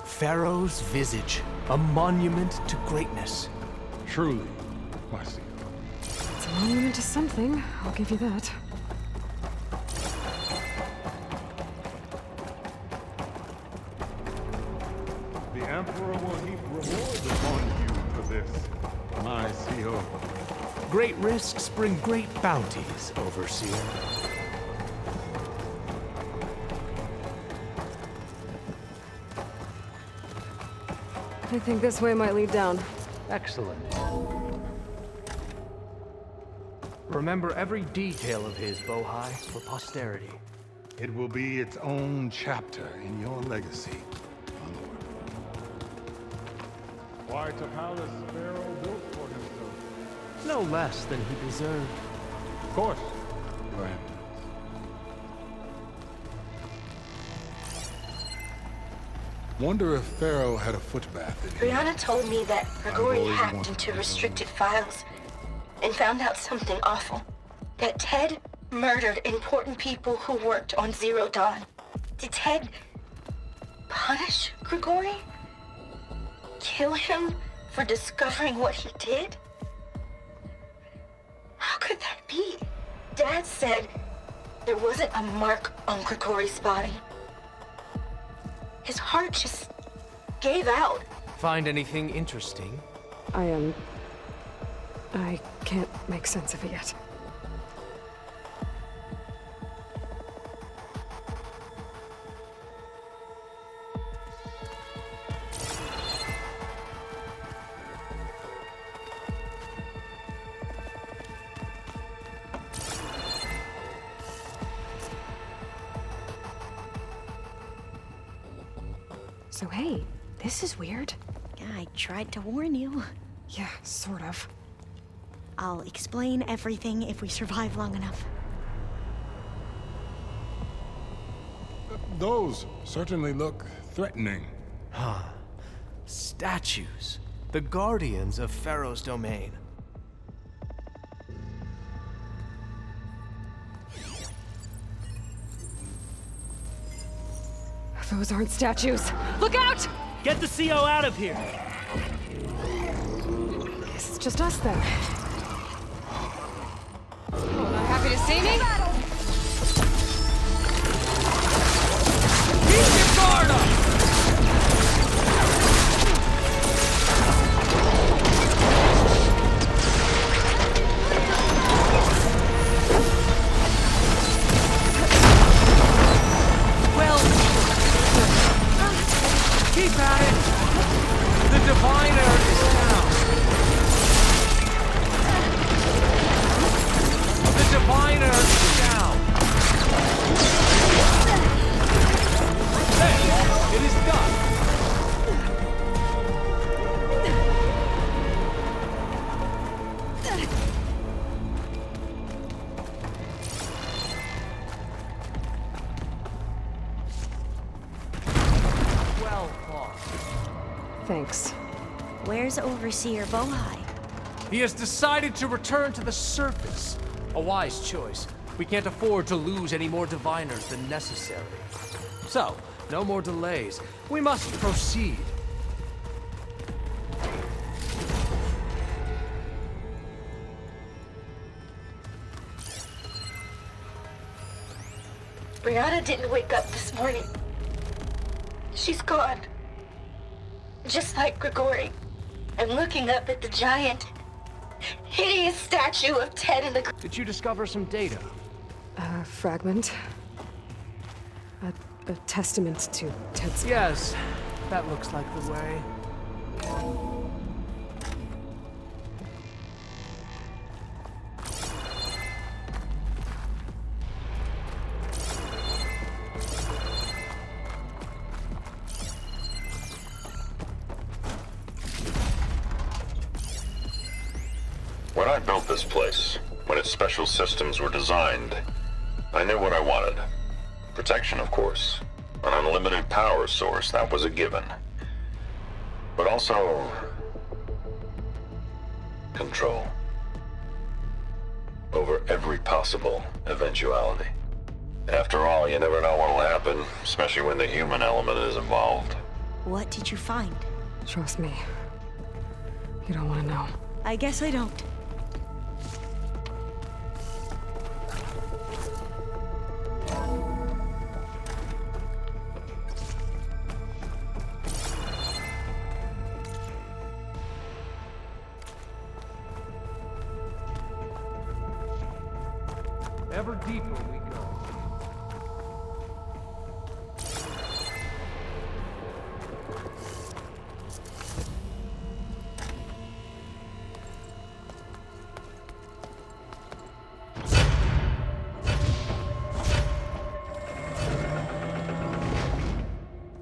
Pharaoh's visage, a monument to greatness. Truly, my seal. It's a monument to something, I'll give you that. The Emperor will heap rewards upon you for this, my seal. Great risks bring great bounties, Overseer. I think this way might lead down. Excellent. Remember every detail of his, Bohai, for posterity. It will be its own chapter in your legacy, my lord. Quite a palace Pharaoh built for himself. No less than he deserved. Of course, Your Eminence. Wonder if Pharaoh had a foot bath in here. Brianna told me that Grigori always hacked wanted into to know. restricted files and found out something awful. That Ted murdered important people who worked on Zero Dawn. Did Ted punish Grigori? Kill him for discovering what he did? How could that be? Dad said there wasn't a mark on Grigori's body. His heart just gave out. Find anything interesting? I can't make sense of it yet. So hey, this is weird. Yeah, I tried to warn you. Yeah, sort of. I'll explain everything if we survive long enough. Those certainly look threatening. Huh. Statues. The guardians of Pharaoh's domain. Those aren't statues. Look out! Get the CO out of here! Guess it's just us then. Not happy to see me? Keep your guard up! Keep at it! The diviner is down! The diviner is down! Hey! Thanks. Where's Overseer Bohai? He has decided to return to the surface. A wise choice. We can't afford to lose any more diviners than necessary. So, no more delays. We must proceed. Brianna didn't wake up this morning. She's gone. Just like Grigori. I'm looking up at the giant, hideous statue of Ted in the... Did you discover some data? A fragment. A testament to Ted's... Yes, that looks like the way. When I built this place, when its special systems were designed, I knew what I wanted. Protection, of course. An unlimited power source, that was a given. But also... control. Over every possible eventuality. After all, you never know what'll happen, especially when the human element is involved. What did you find? Trust me. You don't want to know. I guess I don't. Ever deeper we go.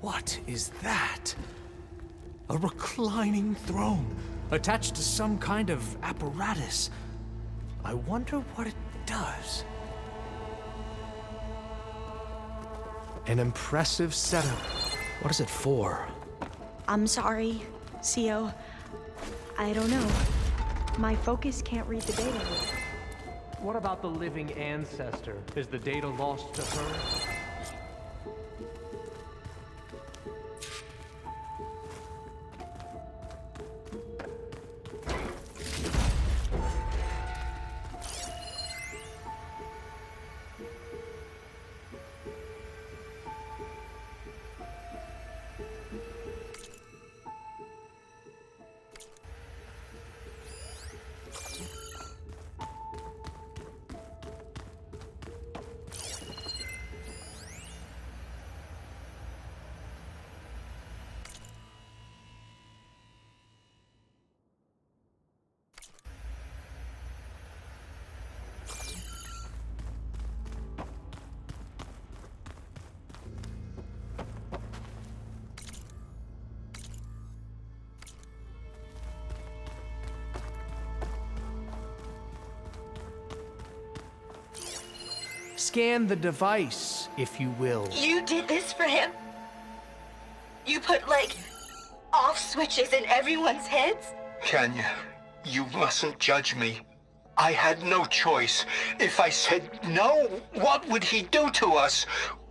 What is that? A reclining throne, attached to some kind of apparatus. I wonder what it does. An impressive setup. What is it for? I'm sorry, CO. I don't know. My focus can't read the data yet. What about the living ancestor? Is the data lost to her? Scan the device, if you will. You did this for him? You put, like, off switches in everyone's heads? Kenya, you mustn't judge me. I had no choice. If I said no, what would he do to us?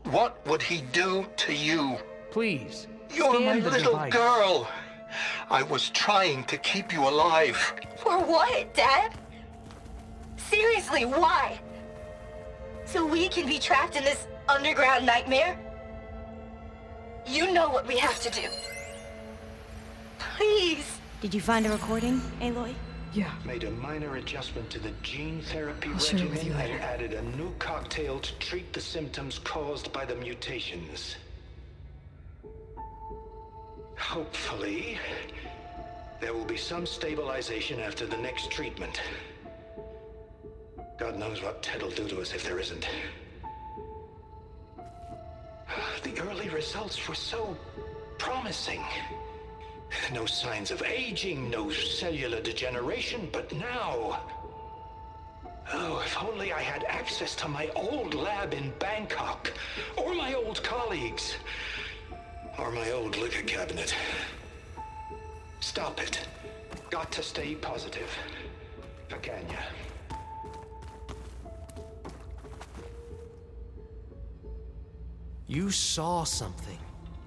What would he do to you? Please, You're scan my the little device. girl. I was trying to keep you alive. For what, Dad? Seriously, why? So we can be trapped in this underground nightmare? You know what we have to do. Please. Did you find a recording, Aloy? Yeah. Made a minor adjustment to the gene therapy I'll share it with regimen you and later. added a new cocktail to treat the symptoms caused by the mutations. Hopefully, there will be some stabilization after the next treatment. God knows what Ted will do to us if there isn't. The early results were so promising. No signs of aging, no cellular degeneration, but now... Oh, if only I had access to my old lab in Bangkok, or my old colleagues, or my old liquor cabinet. Stop it. Got to stay positive. Can ya? You saw something.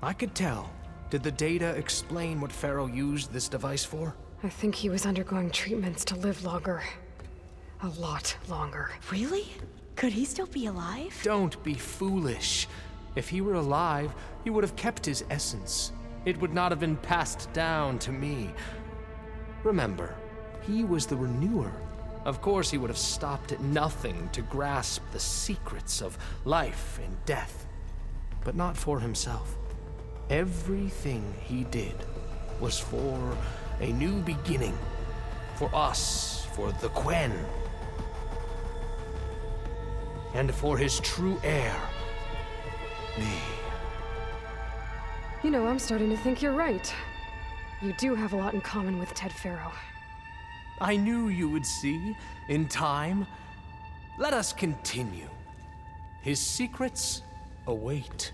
I could tell. Did the data explain what Pharaoh used this device for? I think he was undergoing treatments to live longer. A lot longer. Really? Could he still be alive? Don't be foolish. If he were alive, he would have kept his essence. It would not have been passed down to me. Remember, he was the renewer. Of course, he would have stopped at nothing to grasp the secrets of life and death. But not for himself. Everything he did was for a new beginning. For us, for the Quen. And for his true heir, me. You know, I'm starting to think you're right. You do have a lot in common with Ted Pharaoh. I knew you would see, in time. Let us continue. His secrets await.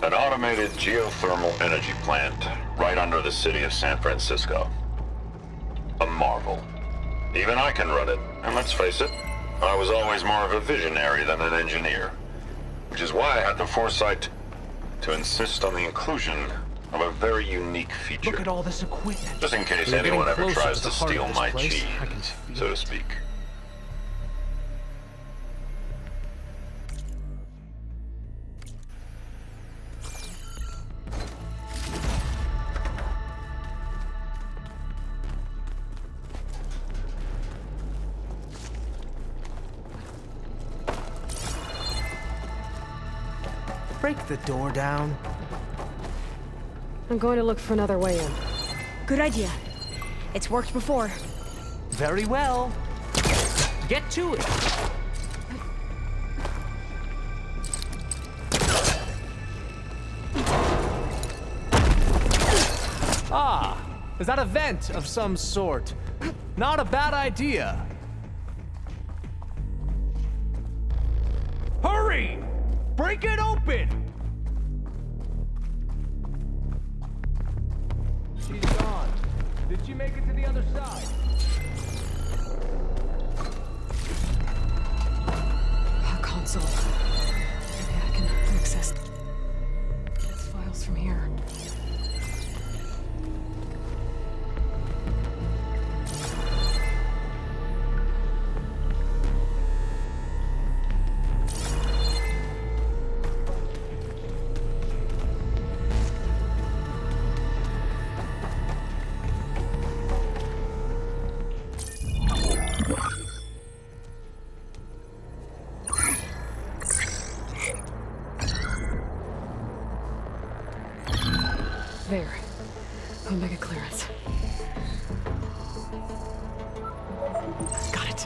An automated geothermal energy plant right under the city of San Francisco. A marvel. Even I can run it, and let's face it, I was always more of a visionary than an engineer. Which is why I had the foresight to insist on the inclusion of a very unique feature. Look at all this equipment. Just in case We're anyone getting ever closer tries to to the heart steal of this my place. cheese, I can feel so to it. speak. Break the door down. I'm going to look for another way in. Good idea. It's worked before. Very well. Get to it. Ah, is that a vent of some sort? Not a bad idea. Hurry! Break it open! She's gone. Did she make it to the other side? A console. Maybe I can access its files from here. There. Omega clearance. Got it.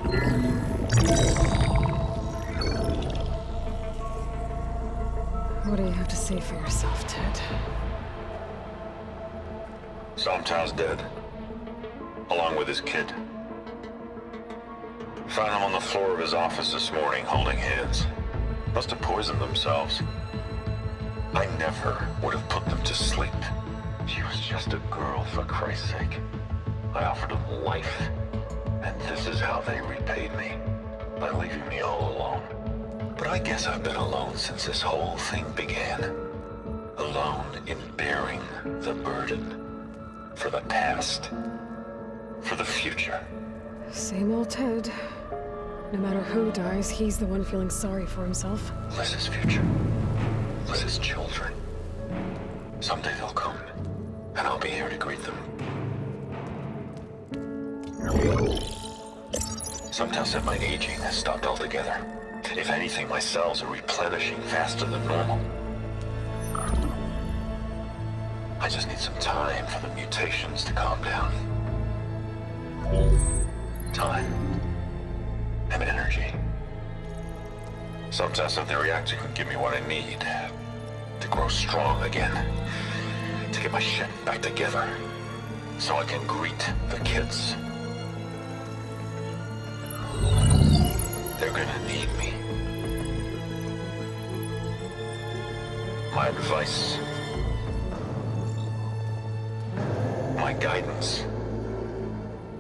What do you have to say for yourself, Ted? Somtow's dead. Along with his kid. Found him on the floor of his office this morning, holding hands. Must have poisoned themselves. I never would have put them to sleep. She was just a girl, for Christ's sake. I offered them life, and this is how they repaid me, by leaving me all alone. But I guess I've been alone since this whole thing began. Alone in bearing the burden. For the past. For the future. Same old Ted. No matter who dies, he's the one feeling sorry for himself. Liz's future. Liz's children. Someday they'll come, and I'll be here to greet them. Some tell said my aging has stopped altogether. If anything, my cells are replenishing faster than normal. I just need some time for the mutations to calm down. Time. And energy. Some test of the reactor could give me what I need to grow strong again. To get my shit back together. So I can greet the kids. They're gonna need me. My advice. My guidance.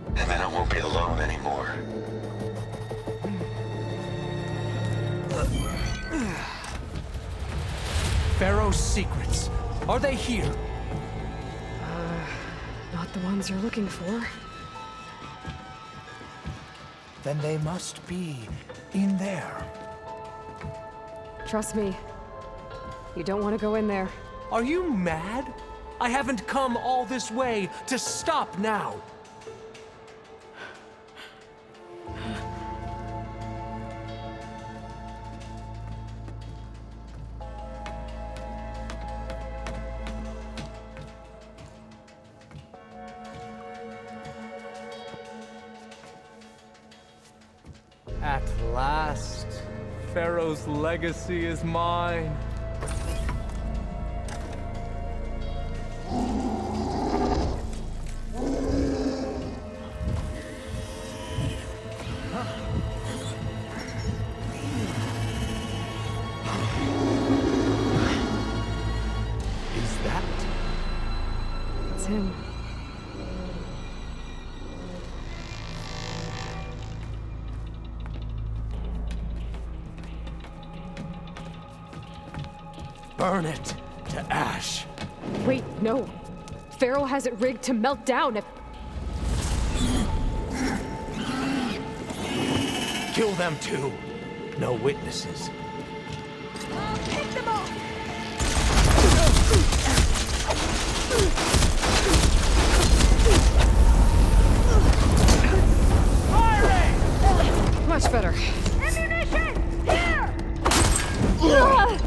And then I won't be alone anymore. Pharaoh's secrets. Are they here? Not the ones you're looking for. Then they must be in there. Trust me. You don't want to go in there. Are you mad? I haven't come all this way to stop now. At last, Pharaoh's legacy is mine. Is that? It's him. Burn it to ash. Wait, no. Pharaoh has it rigged to melt down if... Kill them too. No witnesses. Pick them off! Firing! Much better. Ammunition! Here!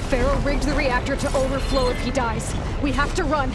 Pharaoh rigged the reactor to overflow if he dies. We have to run.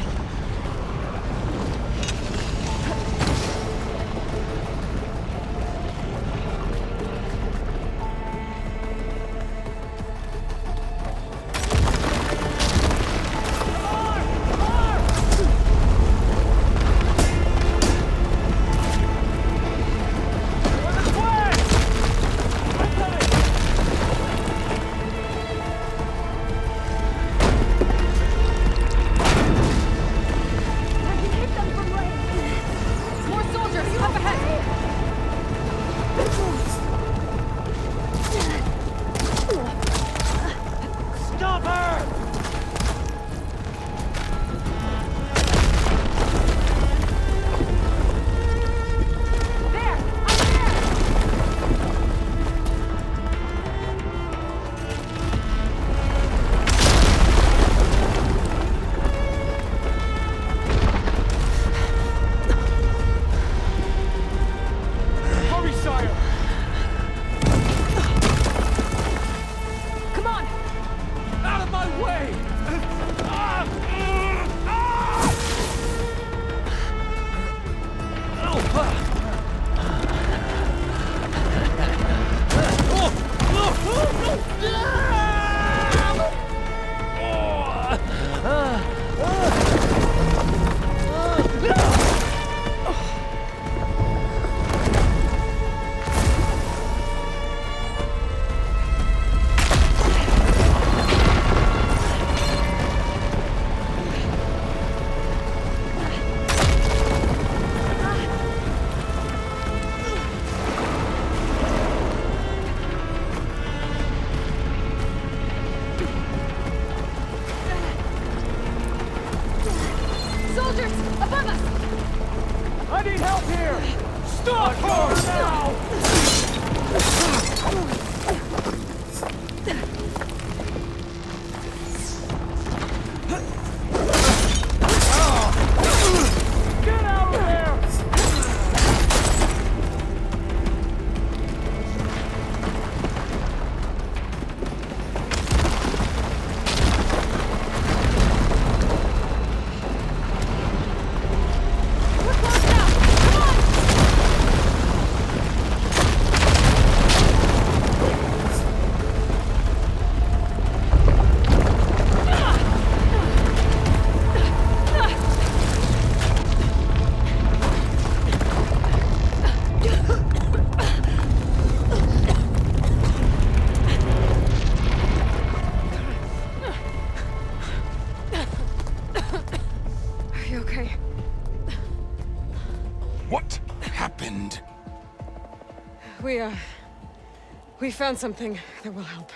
Soldiers! Above us! I need help here! Stop her now! Get out of there! We found something that will help.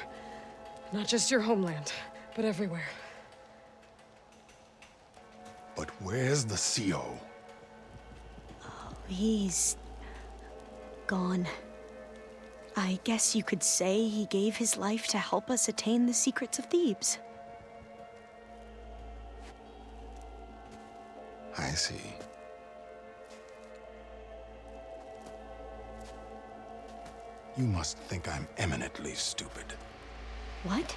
Not just your homeland, but everywhere. But where's the CO? He's gone. I guess you could say he gave his life to help us attain the secrets of Thebes. I see. You must think I'm eminently stupid. What?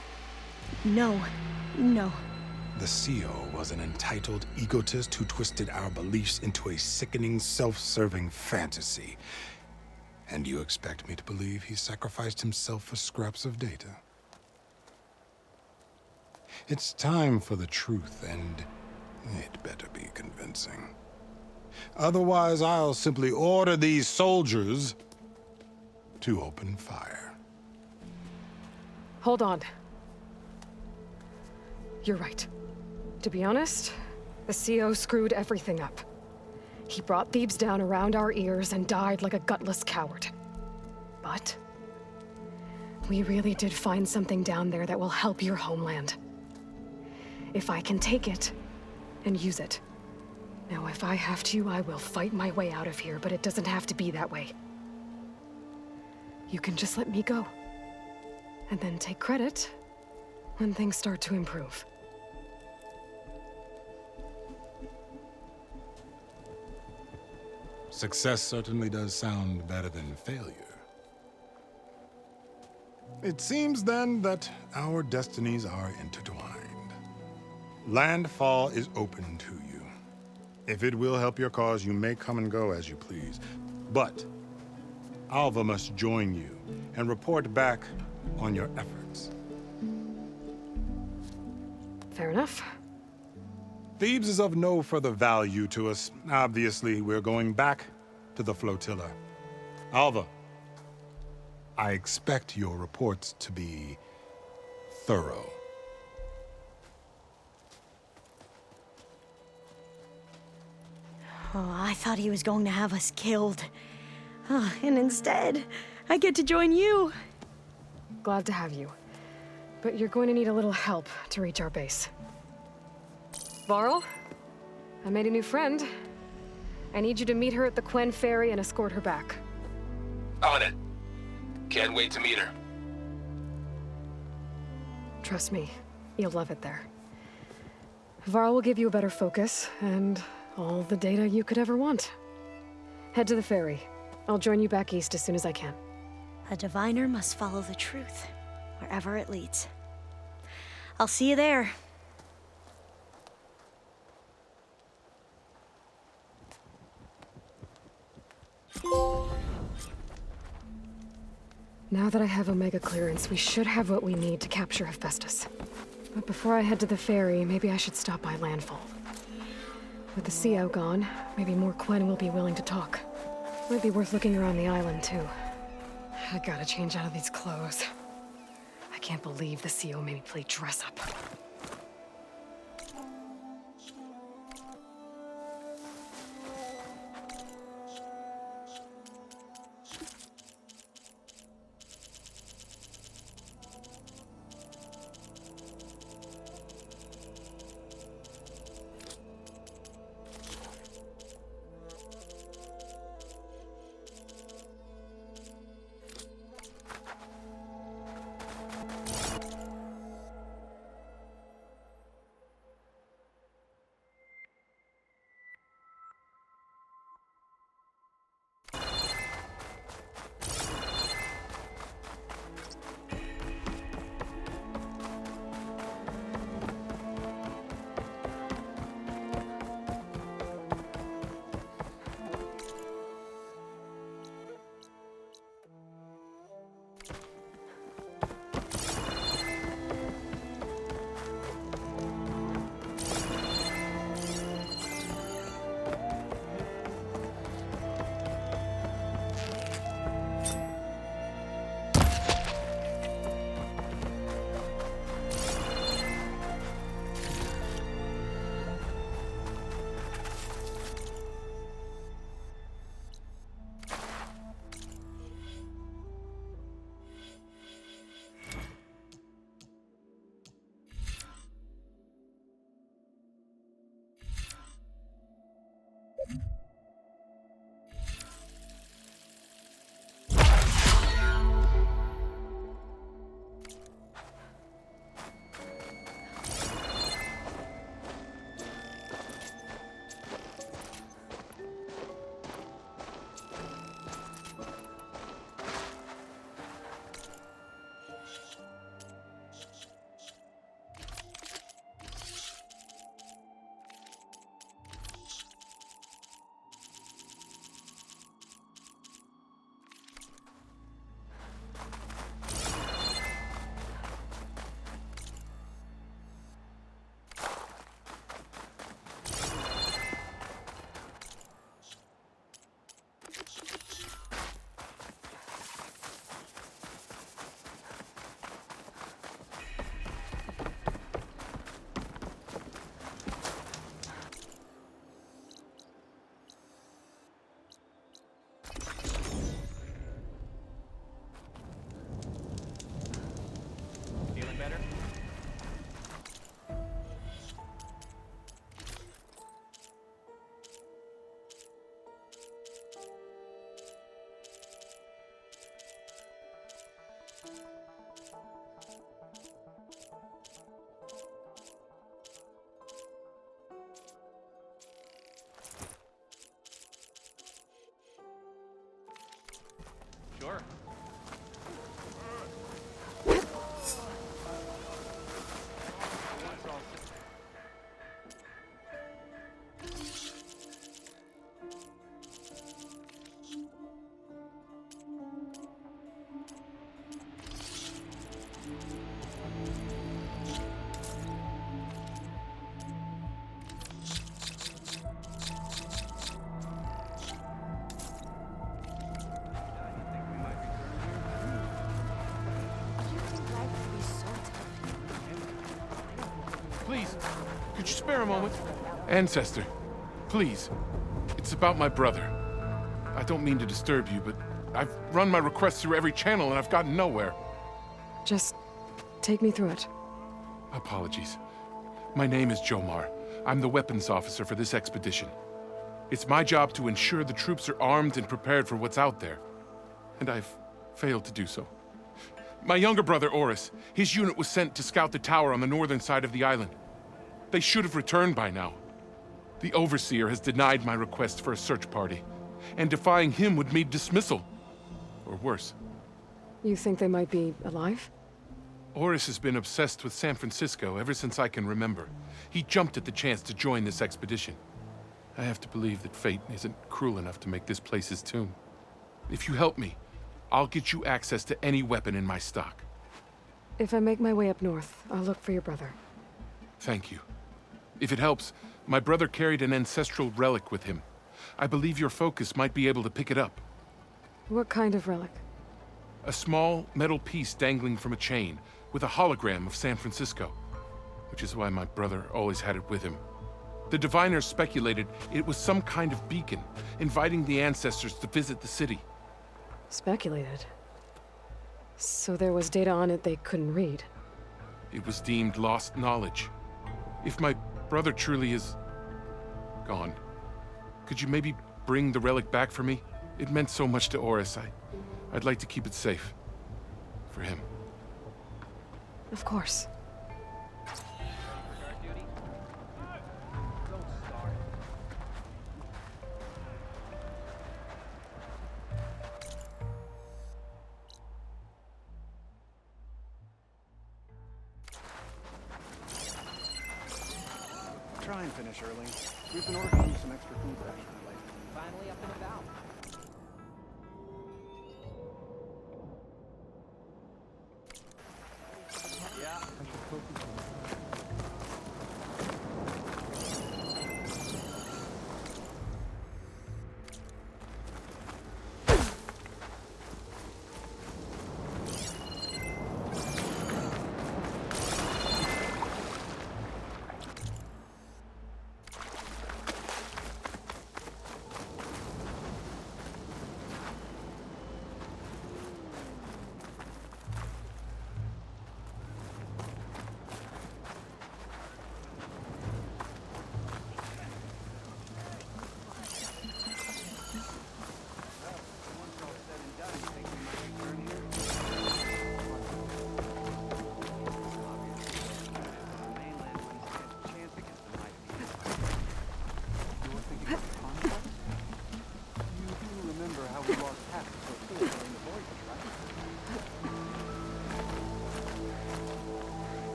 No. No. The CO was an entitled egotist who twisted our beliefs into a sickening, self-serving fantasy. And you expect me to believe he sacrificed himself for scraps of data? It's time for the truth, and it better be convincing. Otherwise, I'll simply order these soldiers to open fire. Hold on. You're right. To be honest, the CO screwed everything up. He brought Thebes down around our ears and died like a gutless coward. But we really did find something down there that will help your homeland. If I can take it and use it. Now, if I have to, I will fight my way out of here, but it doesn't have to be that way. You can just let me go. And then take credit when things start to improve. Success certainly does sound better than failure. It seems then that our destinies are intertwined. Landfall is open to you. If it will help your cause, you may come and go as you please. But Alva must join you and report back on your efforts. Fair enough. Thebes is of no further value to us. Obviously, we're going back to the flotilla. Alva, I expect your reports to be thorough. Oh, I thought he was going to have us killed. And instead, I get to join you. Glad to have you. But you're going to need a little help to reach our base. Varl, I made a new friend. I need you to meet her at the Quen Ferry and escort her back. On it. Can't wait to meet her. Trust me, you'll love it there. Varl will give you a better focus and all the data you could ever want. Head to the ferry. I'll join you back east as soon as I can. A diviner must follow the truth, wherever it leads. I'll see you there. Now that I have Omega clearance, we should have what we need to capture Hephaestus. But before I head to the ferry, maybe I should stop by Landfall. With the CO gone, maybe more Quen will be willing to talk. Might be worth looking around the island, too. I gotta change out of these clothes. I can't believe the CO made me play dress up. Sure. Please, could you spare a moment? Ancestor, please. It's about my brother. I don't mean to disturb you, but I've run my requests through every channel and I've gotten nowhere. Just take me through it. Apologies. My name is Jomar. I'm the weapons officer for this expedition. It's my job to ensure the troops are armed and prepared for what's out there. And I've failed to do so. My younger brother, Oris, his unit was sent to scout the tower on the northern side of the island. They should have returned by now. The Overseer has denied my request for a search party, and defying him would mean dismissal. Or worse. You think they might be alive? Oris has been obsessed with San Francisco ever since I can remember. He jumped at the chance to join this expedition. I have to believe that fate isn't cruel enough to make this place his tomb. If you help me, I'll get you access to any weapon in my stock. If I make my way up north, I'll look for your brother. Thank you. If it helps, my brother carried an ancestral relic with him. I believe your focus might be able to pick it up. What kind of relic? A small metal piece dangling from a chain, with a hologram of San Francisco. Which is why my brother always had it with him. The diviners speculated it was some kind of beacon, inviting the ancestors to visit the city. Speculated? So there was data on it they couldn't read? It was deemed lost knowledge. If my brother truly is gone, could you maybe bring the relic back for me? It meant so much to Oris. I'd like to keep it safe. For him. Of course. Try and finish early. We've been ordering some extra food rations lately. Finally up and about.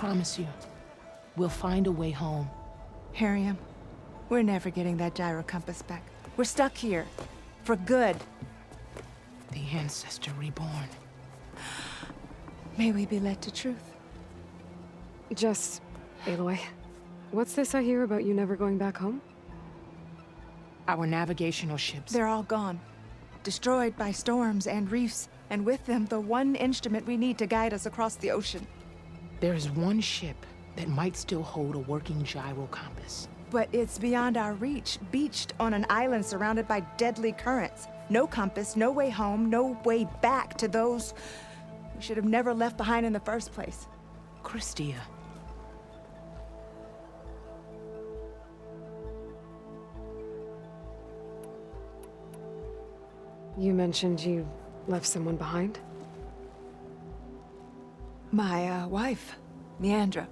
promise you, we'll find a way home. Harriam, we're never getting that gyro compass back. We're stuck here. For good. The ancestor reborn. May we be led to truth. Just, Aloy, what's this I hear about you never going back home? Our navigational ships. They're all gone. Destroyed by storms and reefs, and with them, the one instrument we need to guide us across the ocean. There is one ship that might still hold a working gyro compass. But it's beyond our reach, beached on an island surrounded by deadly currents. No compass, no way home, no way back to those we should have never left behind in the first place. Christia. You mentioned you left someone behind? My, wife, Neandra.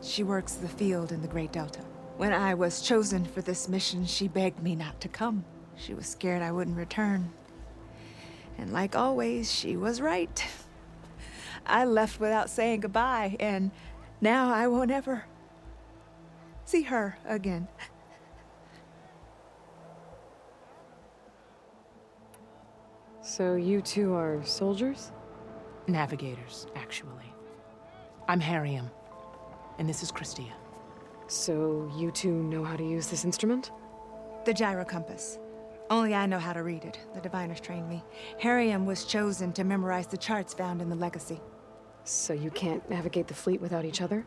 She works the field in the Great Delta. When I was chosen for this mission, she begged me not to come. She was scared I wouldn't return. And like always, she was right. I left without saying goodbye, and now I won't ever see her again. So you two are soldiers? Navigators, actually. I'm Harriam, and this is Christia. So you two know how to use this instrument? The gyro compass. Only I know how to read it. The diviners trained me. Harriam was chosen to memorize the charts found in the legacy. So you can't navigate the fleet without each other?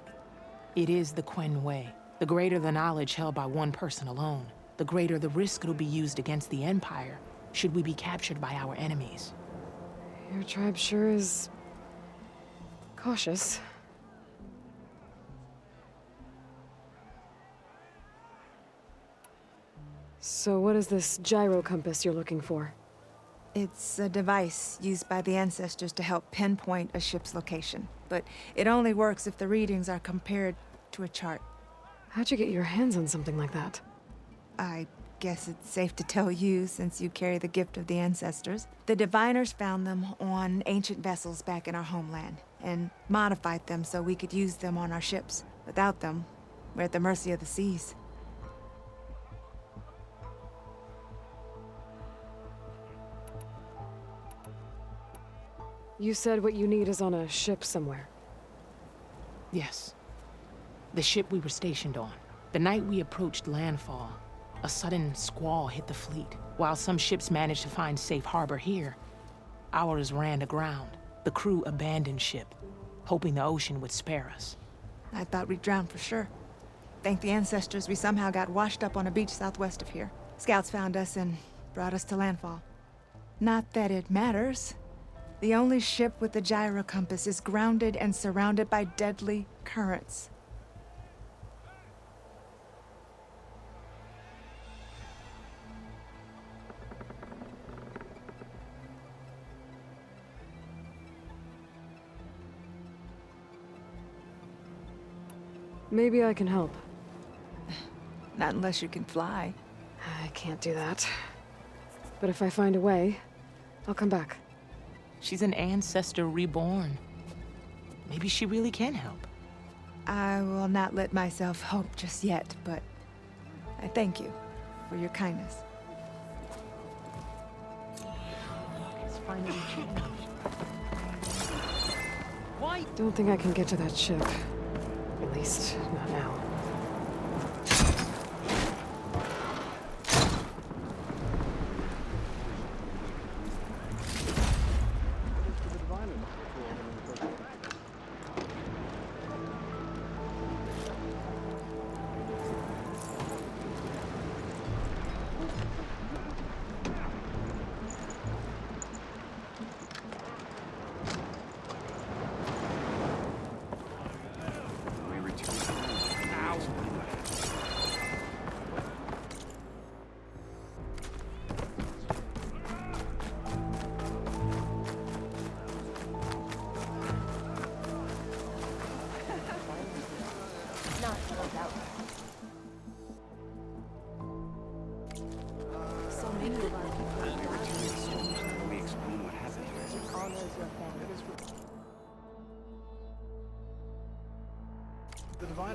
It is the Quen way. The greater the knowledge held by one person alone, the greater the risk it'll be used against the Empire, should we be captured by our enemies. Your tribe sure is cautious. So what is this gyro compass you're looking for? It's a device used by the ancestors to help pinpoint a ship's location. But it only works if the readings are compared to a chart. How'd you get your hands on something like that? I guess it's safe to tell you, since you carry the gift of the ancestors. The diviners found them on ancient vessels back in our homeland, and modified them so we could use them on our ships. Without them, we're at the mercy of the seas. You said what you need is on a ship somewhere. Yes. The ship we were stationed on. The night we approached landfall, a sudden squall hit the fleet. While some ships managed to find safe harbor here, ours ran aground. The crew abandoned ship, hoping the ocean would spare us. I thought we'd drown for sure. Thank the ancestors, we somehow got washed up on a beach southwest of here. Scouts found us and brought us to landfall. Not that it matters. The only ship with the gyro compass is grounded and surrounded by deadly currents. Maybe I can help. Not unless you can fly. I can't do that. But if I find a way, I'll come back. She's an ancestor reborn. Maybe she really can help. I will not let myself hope just yet, but I thank you for your kindness. It's finally changed. Why? Don't think I can get to that ship. At least, not now.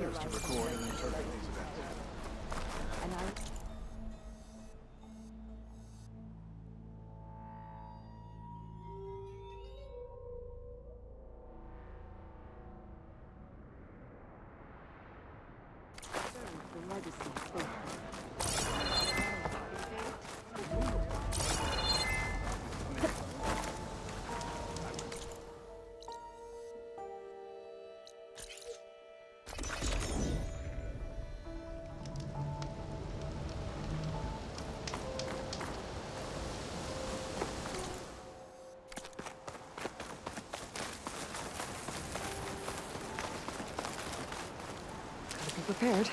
printers to record and interpret these events. And I... Be prepared.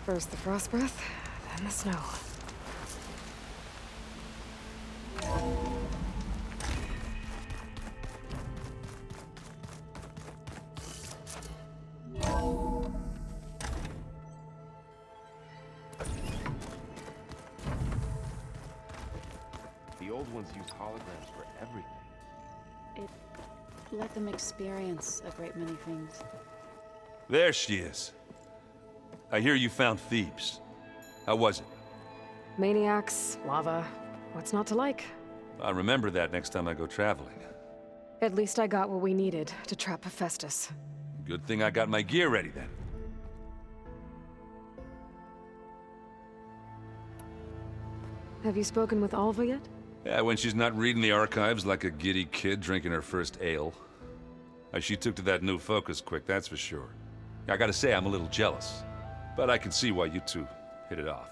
First the frost breath, then the snow. The old ones used holograms for everything. let them experience a great many things. There she is. I hear you found Thebes. How was it? Maniacs, lava. What's not to like? I'll remember that next time I go traveling. At least I got what we needed to trap Hephaestus. Good thing I got my gear ready then. Have you spoken with Alva yet? Yeah, when she's not reading the archives like a giddy kid drinking her first ale. She took to that new focus quick, that's for sure. I gotta say, I'm a little jealous. But I can see why you two hit it off.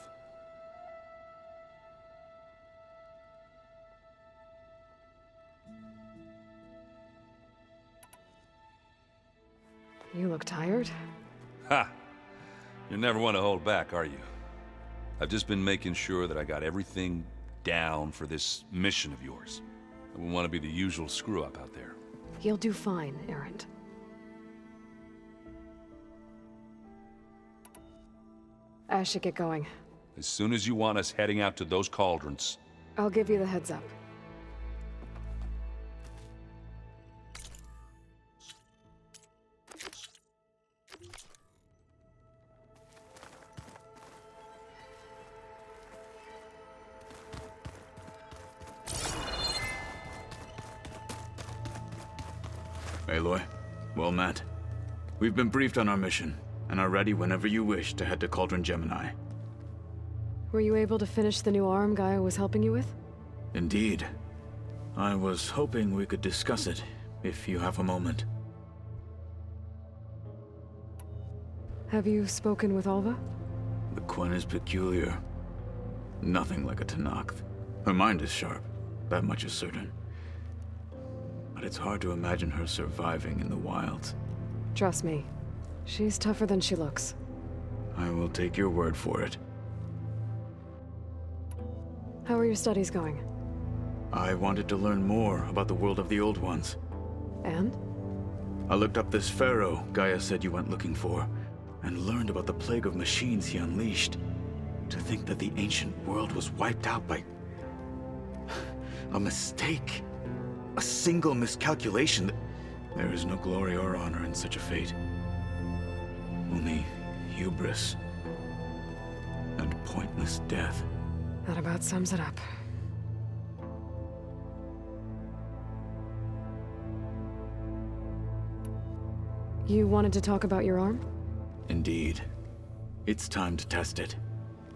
You look tired. Ha! You never want to hold back, are you? I've just been making sure that I got everything down for this mission of yours. I wouldn't want to be the usual screw-up out there. You'll do fine, Errant. I should get going. As soon as you want us heading out to those cauldrons. I'll give you the heads up. Aloy, well met. We've been briefed on our mission, and are ready whenever you wish to head to Cauldron Gemini. Were you able to finish the new arm Gaia was helping you with? Indeed. I was hoping we could discuss it, if you have a moment. Have you spoken with Alva? The Quen is peculiar. Nothing like a Tenakth. Her mind is sharp, that much is certain. But it's hard to imagine her surviving in the wilds. Trust me, she's tougher than she looks. I will take your word for it. How are your studies going? I wanted to learn more about the world of the Old Ones. And? I looked up this pharaoh Gaia said you went looking for, and learned about the plague of machines he unleashed. To think that the ancient world was wiped out by a mistake. A single miscalculation. There is no glory or honor in such a fate. Only hubris and pointless death. That about sums it up. You wanted to talk about your arm? Indeed. It's time to test it.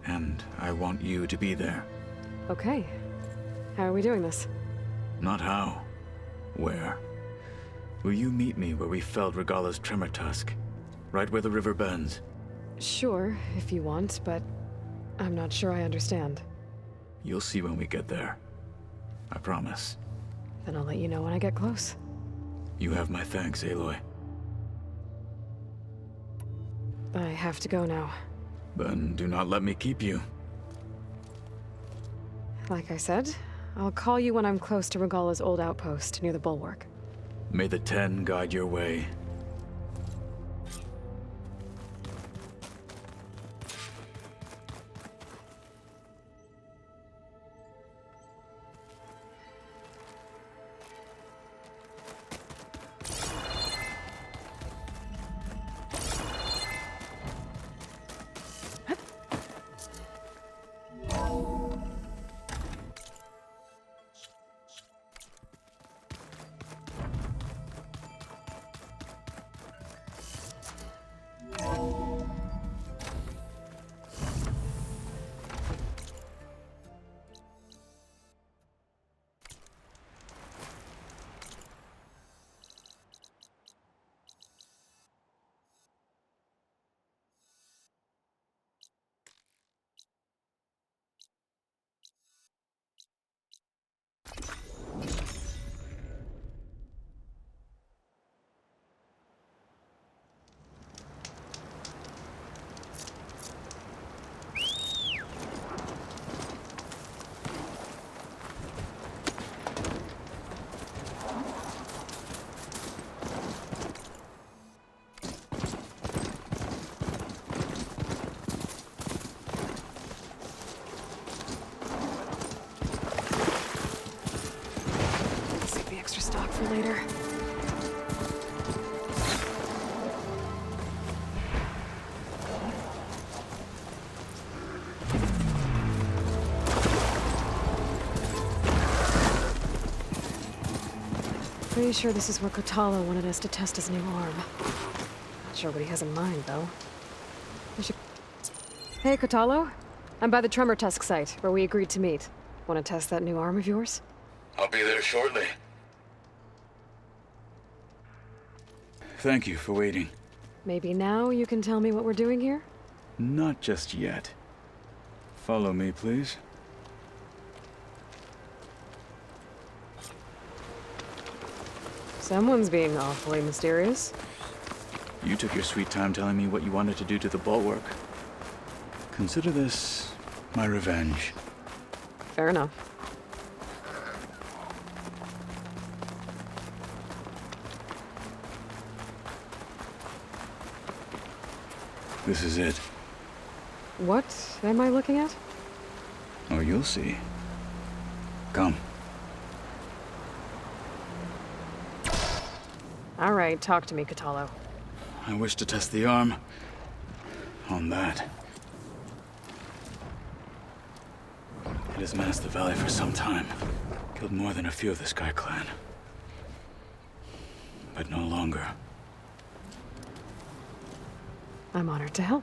And I want you to be there. Okay. How are we doing this? Not how. Where? Will you meet me where we felled Regala's tremor tusk? Right where the river bends? Sure, if you want, but I'm not sure I understand. You'll see when we get there. I promise. Then I'll let you know when I get close. You have my thanks, Aloy. I have to go now. Then do not let me keep you. Like I said, I'll call you when I'm close to Regala's old outpost near the bulwark. May the 10 guide your way. Save the extra stock for later. Pretty sure this is where Kotalo wanted us to test his new arm. Not sure what he has in mind, though. I should... Hey, Kotalo. I'm by the Tremor Tusk site, where we agreed to meet. Want to test that new arm of yours? I'll be there shortly. Thank you for waiting. Maybe now you can tell me what we're doing here? Not just yet. Follow me, please. Someone's being awfully mysterious. You took your sweet time telling me what you wanted to do to the bulwark. Consider this my revenge. Fair enough. This is it. What am I looking at? Oh, you'll see. Come. All right, talk to me, Kotalo. I wish to test the arm on that. It has menaced the valley for some time. Killed more than a few of the Sky Clan. But no longer. I'm honored to help.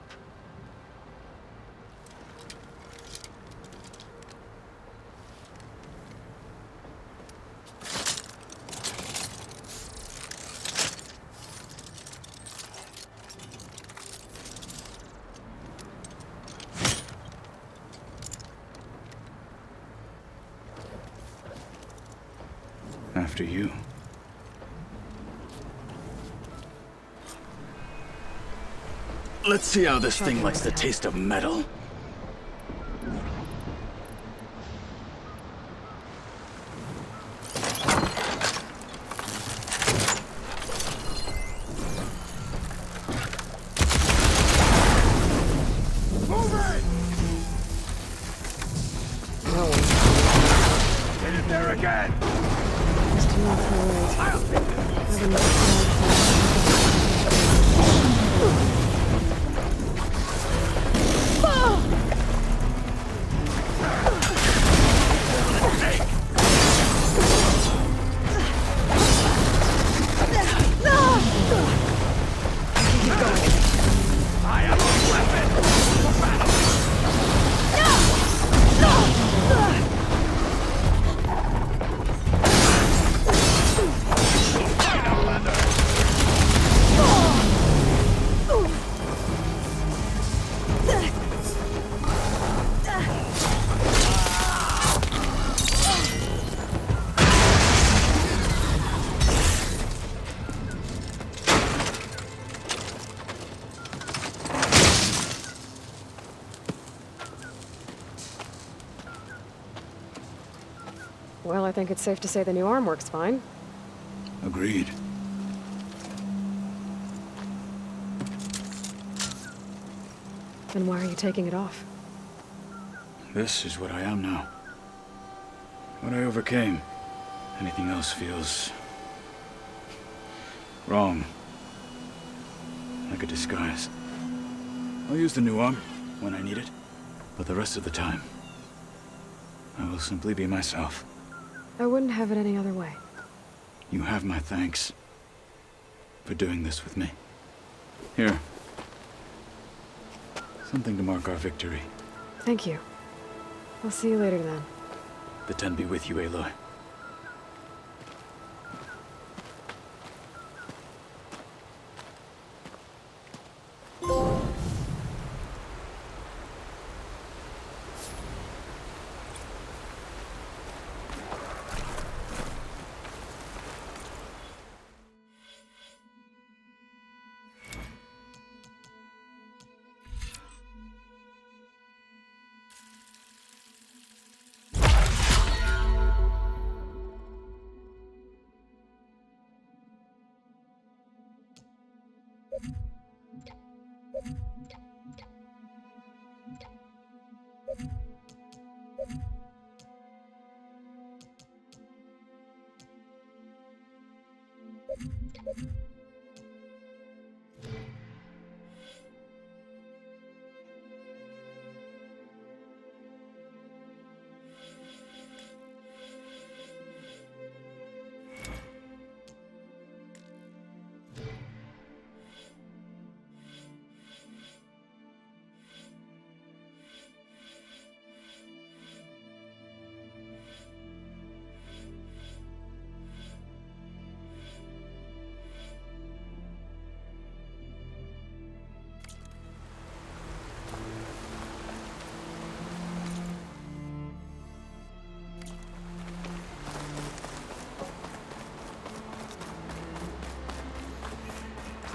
After you. Let's see how this thing likes the taste of metal. Move it! No one. Get in there again! It's too Well, I think it's safe to say the new arm works fine. Agreed. Then why are you taking it off? This is what I am now. What I overcame. Anything else feels wrong. Like a disguise. I'll use the new arm when I need it, but the rest of the time, I will simply be myself. I wouldn't have it any other way. You have my thanks for doing this with me. Here. Something to mark our victory. Thank you. I'll see you later then. The Ten be with you, Aloy.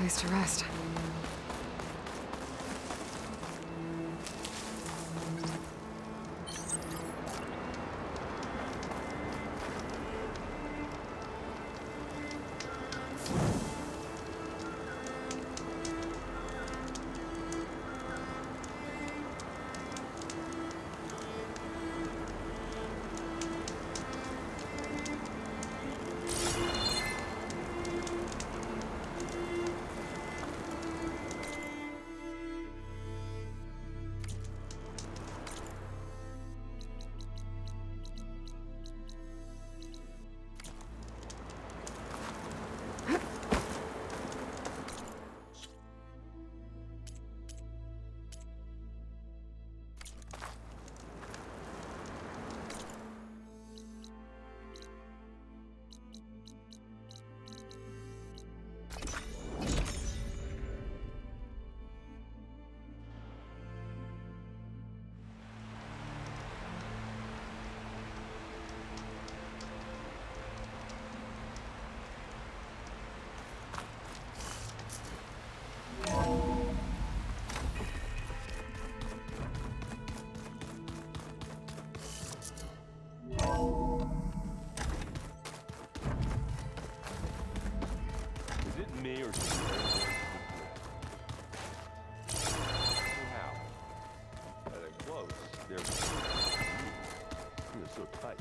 place to rest.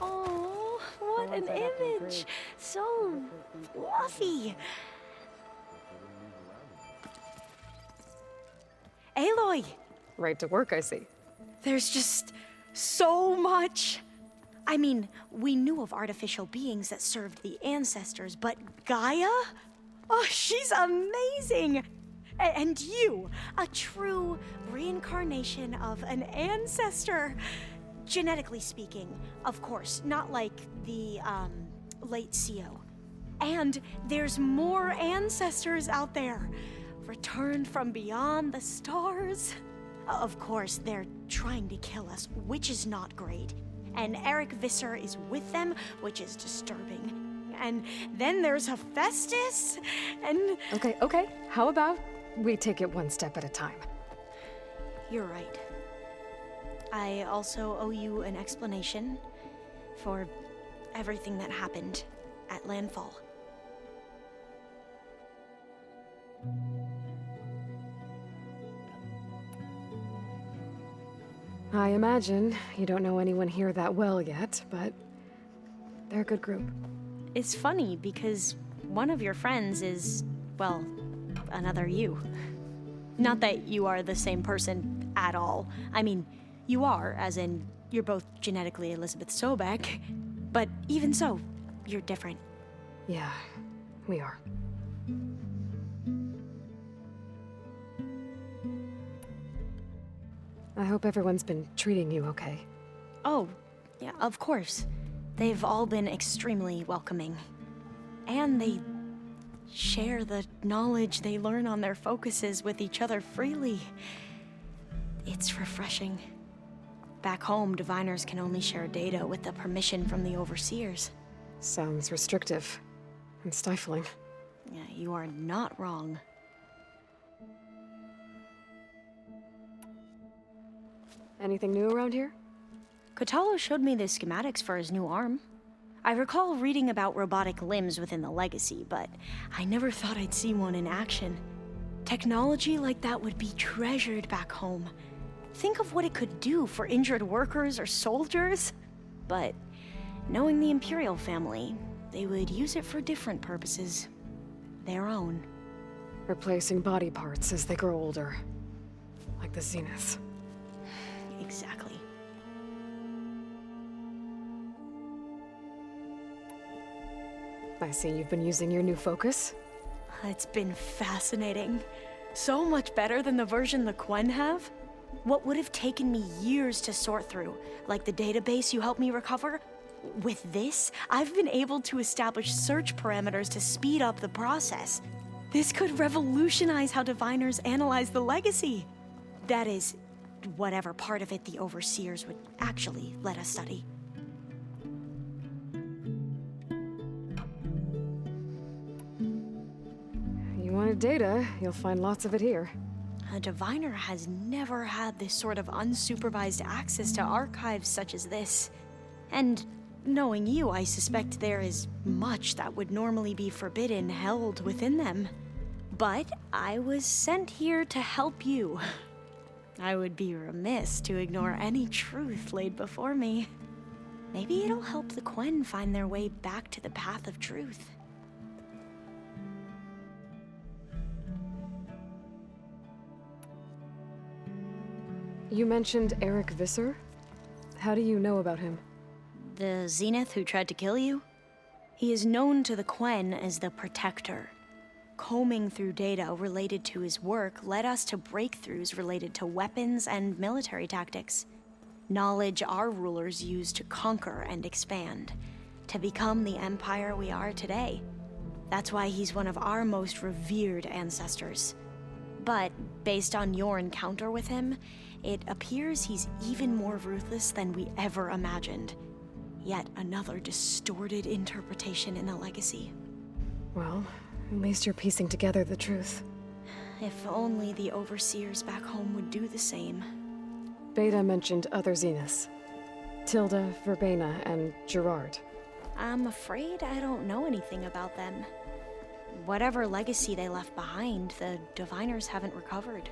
Oh, what an image! So fluffy. Aloy! Right to work, I see. There's just so much. I mean, we knew of artificial beings that served the ancestors, but Gaia? Oh, she's amazing! And you, a true reincarnation of an ancestor. Genetically speaking, of course, not like the, late CO. And there's more ancestors out there, returned from beyond the stars. Of course, they're trying to kill us, which is not great. And Eric Visser is with them, which is disturbing. And then there's Hephaestus, and... Okay. How about we take it one step at a time? You're right. I also owe you an explanation for everything that happened at Landfall. I imagine you don't know anyone here that well yet, but they're a good group. It's funny because one of your friends is, well, another you. Not that you are the same person at all. I mean, you are, as in, you're both genetically Elizabeth Sobek, but even so, you're different. Yeah, we are. I hope everyone's been treating you okay. Oh, yeah, of course. They've all been extremely welcoming. And they share the knowledge they learn on their focuses with each other freely. It's refreshing. Back home, diviners can only share data with the permission from the overseers. Sounds restrictive and stifling. Yeah, you are not wrong. Anything new around here? Kotalo showed me the schematics for his new arm. I recall reading about robotic limbs within the Legacy, but I never thought I'd see one in action. Technology like that would be treasured back home. Think of what it could do for injured workers or soldiers. But knowing the Imperial family, they would use it for different purposes. Their own. Replacing body parts as they grow older. Like the Zeniths. Exactly. I see you've been using your new focus. It's been fascinating. So much better than the version the Quen have. What would have taken me years to sort through, like the database you helped me recover, with this, I've been able to establish search parameters to speed up the process. This could revolutionize how diviners analyze the Legacy. That is, whatever part of it the Overseers would actually let us study. You want to data, you'll find lots of it here. A diviner has never had this sort of unsupervised access to archives such as this. And knowing you, I suspect there is much that would normally be forbidden held within them. But I was sent here to help you. I would be remiss to ignore any truth laid before me. Maybe it'll help the Quen find their way back to the path of truth. You mentioned Eric Visser? How do you know about him? The Zenith who tried to kill you? He is known to the Quen as the Protector. Combing through data related to his work led us to breakthroughs related to weapons and military tactics. Knowledge our rulers used to conquer and expand, to become the empire we are today. That's why he's one of our most revered ancestors. But based on your encounter with him, it appears he's even more ruthless than we ever imagined. Yet another distorted interpretation in the legacy. Well, at least you're piecing together the truth. If only the overseers back home would do the same. Beta mentioned other Zeniths. Tilda, Verbena, and Gerard. I'm afraid I don't know anything about them. Whatever legacy they left behind, the diviners haven't recovered.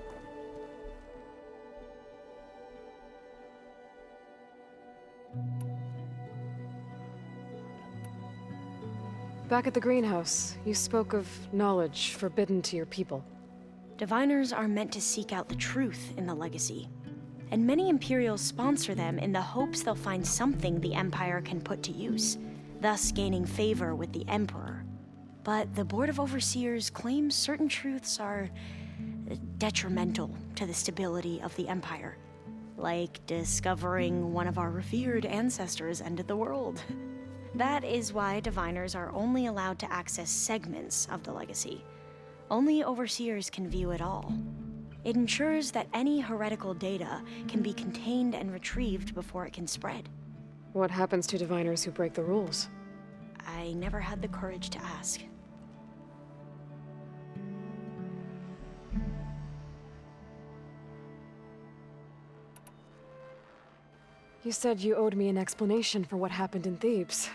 Back at the greenhouse, you spoke of knowledge forbidden to your people. Diviners are meant to seek out the truth in the legacy, and many Imperials sponsor them in the hopes they'll find something the Empire can put to use, thus gaining favor with the Emperor. But the Board of Overseers claims certain truths are detrimental to the stability of the Empire, like discovering one of our revered ancestors ended the world. That is why diviners are only allowed to access segments of the legacy. Only overseers can view it all. It ensures that any heretical data can be contained and retrieved before it can spread. What happens to diviners who break the rules? I never had the courage to ask. You said you owed me an explanation for what happened in Thebes.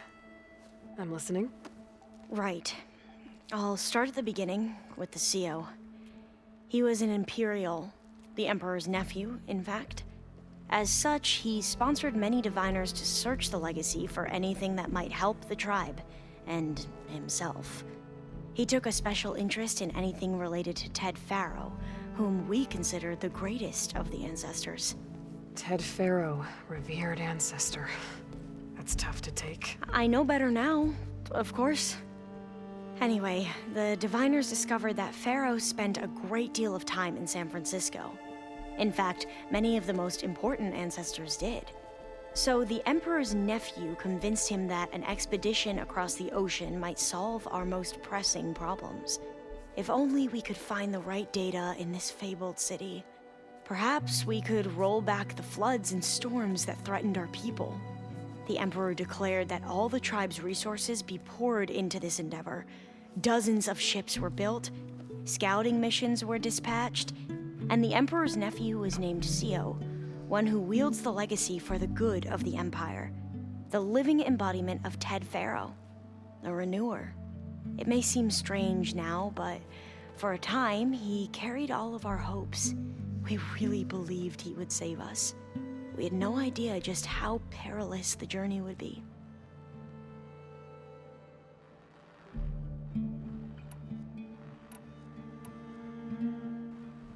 I'm listening. Right. I'll start at the beginning with the CEO. He was an Imperial, the Emperor's nephew, in fact. As such, he sponsored many diviners to search the legacy for anything that might help the tribe, and himself. He took a special interest in anything related to Ted Faro, whom we consider the greatest of the ancestors. Ted Faro, revered ancestor. That's tough to take. I know better now, of course. Anyway, the diviners discovered that Faro spent a great deal of time in San Francisco. In fact, many of the most important ancestors did. So the Emperor's nephew convinced him that an expedition across the ocean might solve our most pressing problems. If only we could find the right data in this fabled city. Perhaps we could roll back the floods and storms that threatened our people. The Emperor declared that all the tribe's resources be poured into this endeavor. Dozens of ships were built, scouting missions were dispatched, and the Emperor's nephew was named CEO, one who wields the legacy for the good of the Empire. The living embodiment of Ted Faro, the Renewer. It may seem strange now, but for a time, he carried all of our hopes. We really believed he would save us. We had no idea just how perilous the journey would be.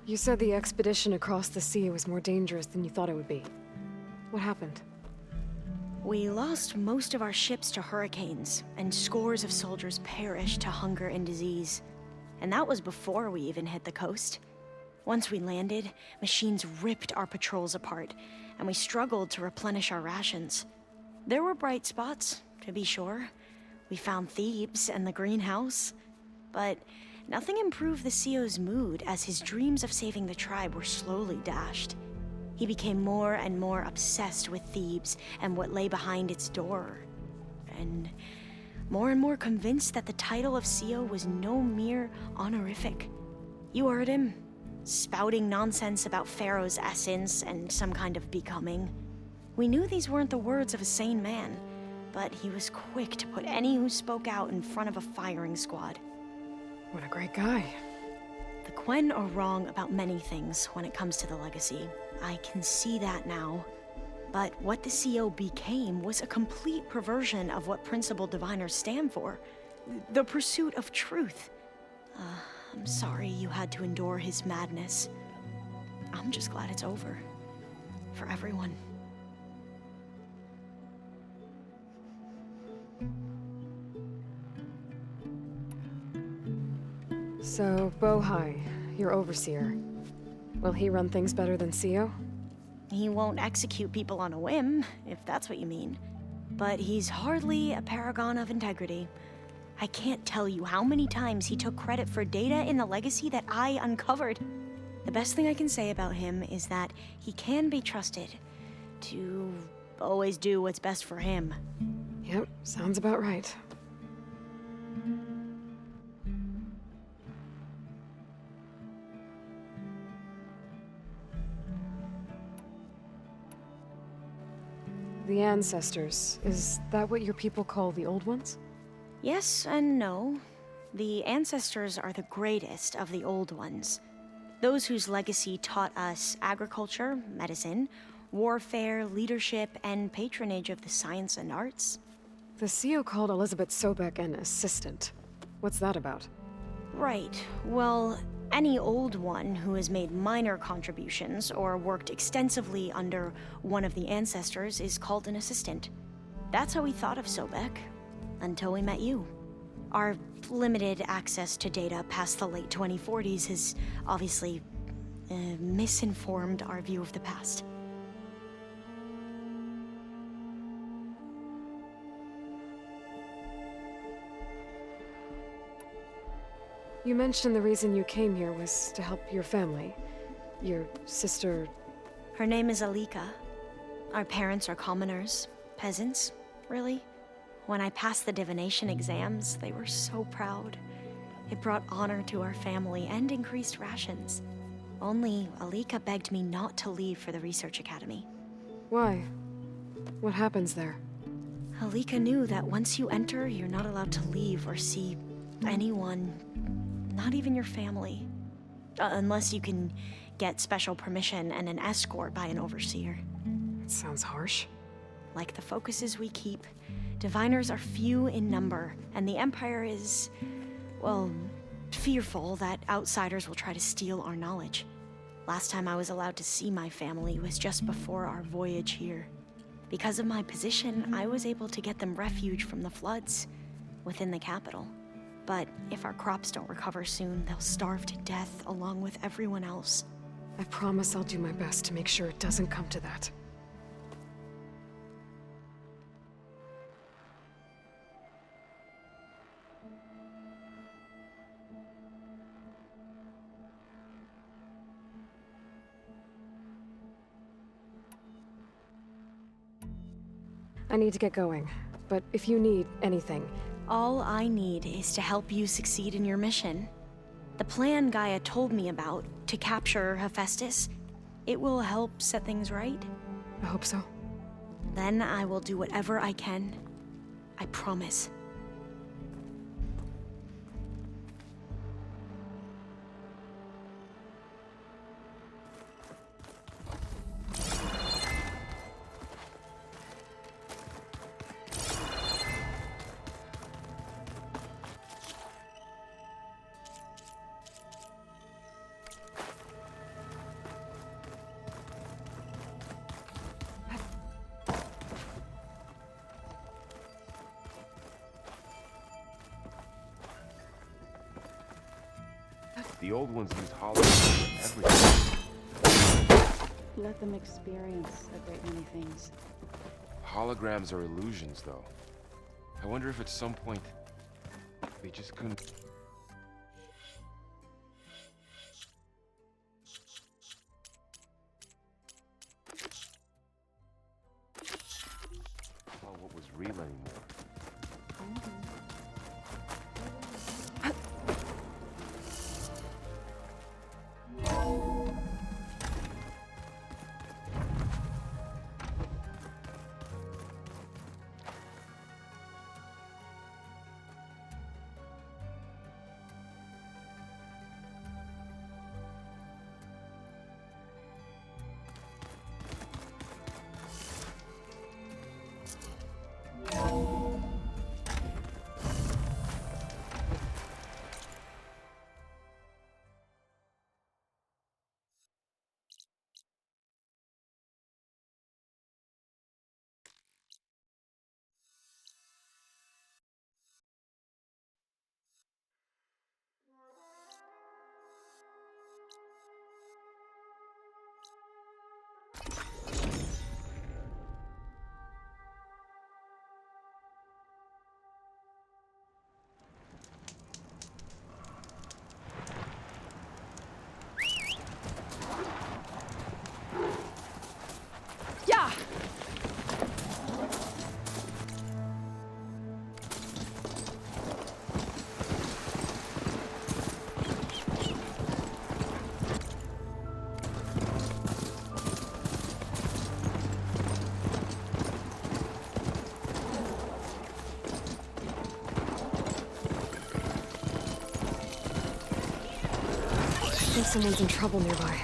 You said the expedition across the sea was more dangerous than you thought it would be. What happened? We lost most of our ships to hurricanes, and scores of soldiers perished to hunger and disease. And that was before we even hit the coast. Once we landed, machines ripped our patrols apart, and we struggled to replenish our rations. There were bright spots, to be sure. We found Thebes and the greenhouse. But nothing improved the CEO's mood as his dreams of saving the tribe were slowly dashed. He became more and more obsessed with Thebes and what lay behind its door. And more convinced that the title of CEO was no mere honorific, You heard him. Spouting nonsense about Pharaoh's essence and some kind of becoming. We knew these weren't the words of a sane man, but he was quick to put any who spoke out in front of a firing squad. What a great guy. The Quen are wrong about many things when it comes to the legacy. I can see that now. But what the CO became was a complete perversion of what principal diviners stand for. The pursuit of truth. I'm sorry you had to endure his madness. I'm just glad it's over. For everyone. So, Bohai, your overseer. Will he run things better than CO? He won't execute people on a whim, if that's what you mean. But he's hardly a paragon of integrity. I can't tell you how many times he took credit for data in the legacy that I uncovered. The best thing I can say about him is that he can be trusted to always do what's best for him. Yep, sounds about right. The ancestors, is that what your people call the old ones? Yes and no. The ancestors are the greatest of the old ones. Those whose legacy taught us agriculture, medicine, warfare, leadership, and patronage of the science and arts. The CO called Elizabeth Sobek an assistant. What's that about? Right. Well, any old one who has made minor contributions or worked extensively under one of the ancestors is called an assistant. That's how we thought of Sobek. Until we met you. Our limited access to data past the late 2040s has obviously misinformed our view of the past. You mentioned the reason you came here was to help your family. Your sister... Her name is Alika. Our parents are commoners. Peasants, really. When I passed the divination exams, they were so proud. It brought honor to our family and increased rations. Only Alika begged me not to leave for the research academy. Why? What happens there? Alika knew that once you enter, you're not allowed to leave or see anyone, not even your family. Unless you can get special permission and an escort by an overseer. That sounds harsh. Like the focuses we keep, diviners are few in number, and the Empire is, well, fearful that outsiders will try to steal our knowledge. Last time I was allowed to see my family was just before our voyage here. Because of my position, I was able to get them refuge from the floods within the capital. But if our crops don't recover soon, they'll starve to death along with everyone else. I promise I'll do my best to make sure it doesn't come to that. I need to get going, but if you need anything... All I need is to help you succeed in your mission. The plan Gaia told me about, to capture Hephaestus, it will help set things right. I hope so. Then I will do whatever I can. I promise. The old ones used holograms for everything. Let them experience a great many things. Holograms are illusions, though. I wonder if at some point they just couldn't... tell what was real anymore. I think someone's in trouble nearby.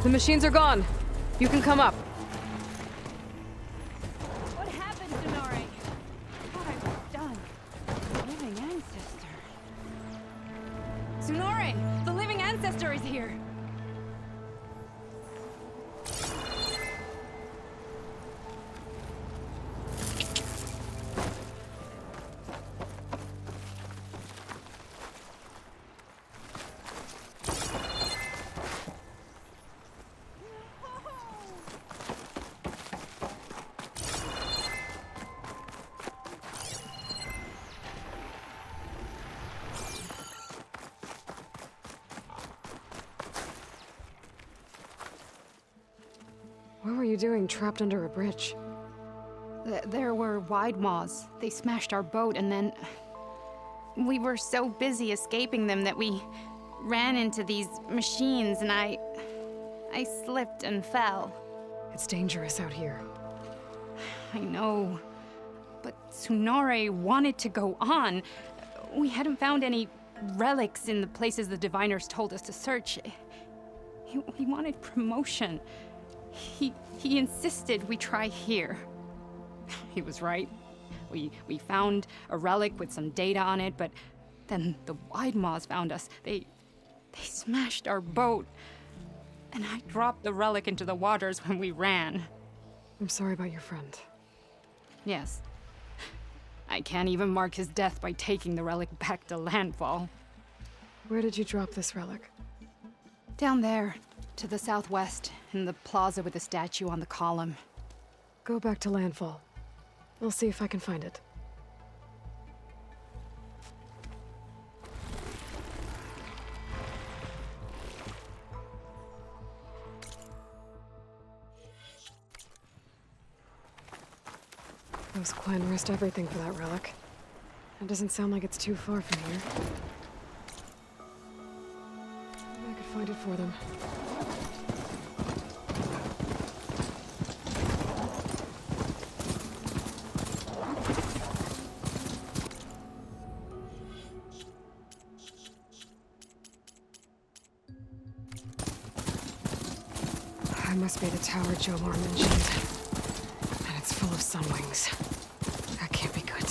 The machines are gone. You can come up. What happened, Denare? I thought I was done. Living ancestor. Tsunore! The living ancestor is here! What were you doing trapped under a bridge? There were wide maws. They smashed our boat, and then we were so busy escaping them that we ran into these machines, and I slipped and fell. It's dangerous out here. I know, but Tsunore wanted to go on. We hadn't found any relics in the places the diviners told us to search. He wanted promotion. He insisted we try here. He was right. We found a relic with some data on it, but then the wide maws found us. They smashed our boat, and I dropped the relic into the waters when we ran. I'm sorry about your friend. Yes. I can't even mark his death by taking the relic back to landfall. Where did you drop this relic? Down there, to the southwest, in the plaza with the statue on the column. Go back to landfall. I'll see if I can find it. Those Quen risked everything for that relic. It doesn't sound like it's too far from here. Maybe I could find it for them. That must be the tower Jomar mentioned. And it's full of sun wings. That can't be good.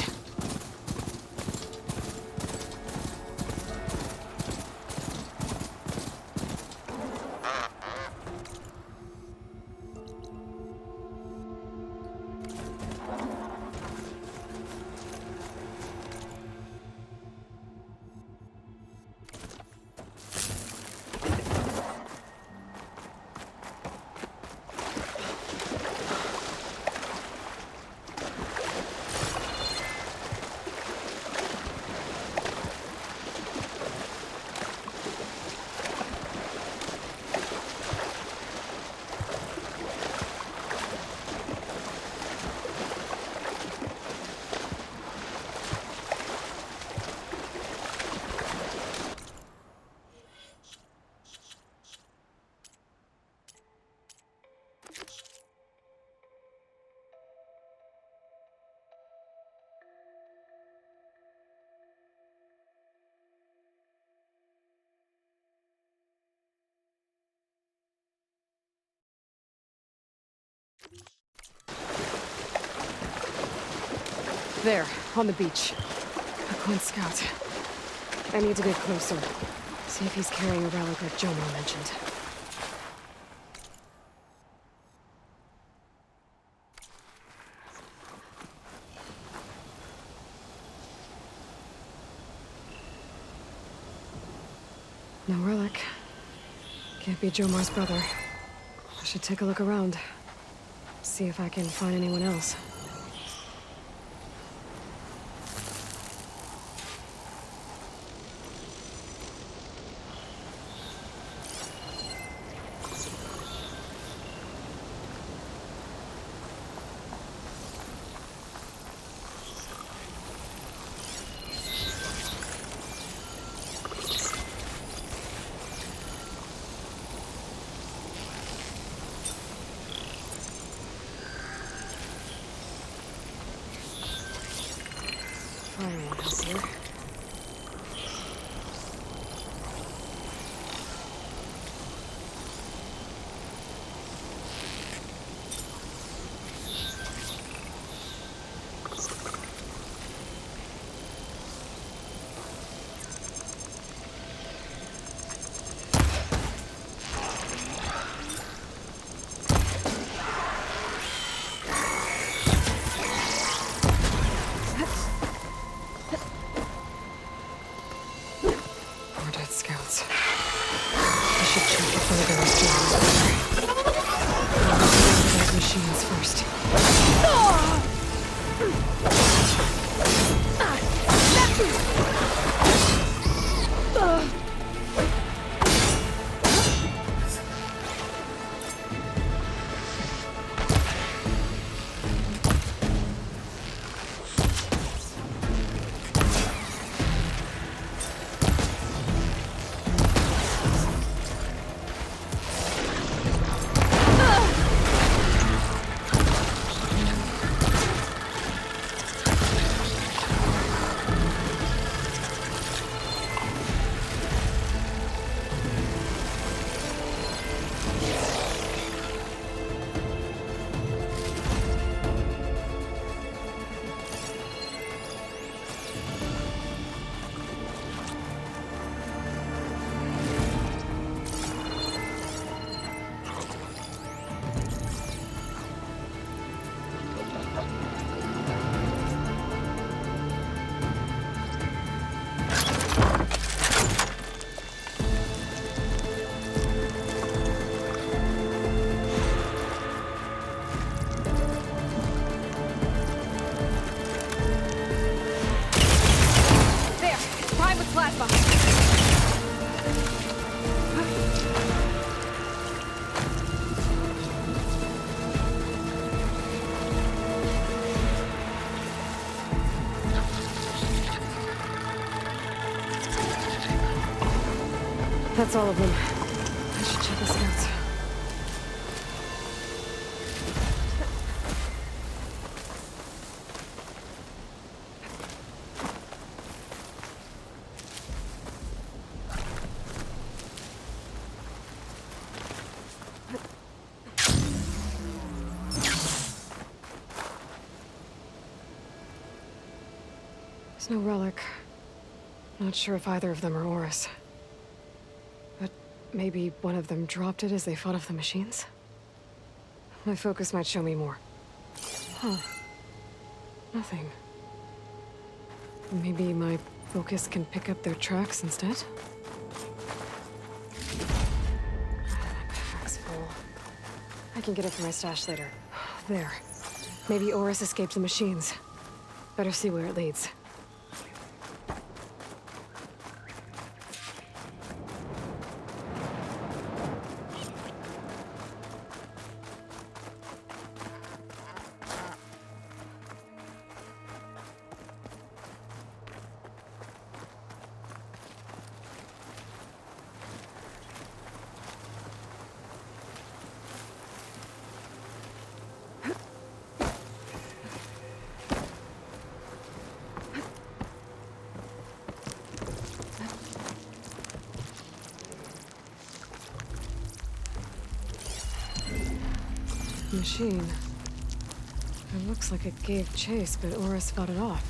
There, on the beach. A Quen scout. I need to get closer. See if he's carrying a relic like Jomar mentioned. No relic. Can't be Jomar's brother. I should take a look around. See if I can find anyone else. That's all of them. I should check this out. There's no relic. Not sure if either of them are Oris. Maybe one of them dropped it as they fought off the machines? My focus might show me more. Huh. Nothing. Maybe my focus can pick up their tracks instead? My pack's full. I can get it from my stash later. There. Maybe Oris escaped the machines. Better see where it leads. Machine. It looks like it gave chase, but Oris fought it off.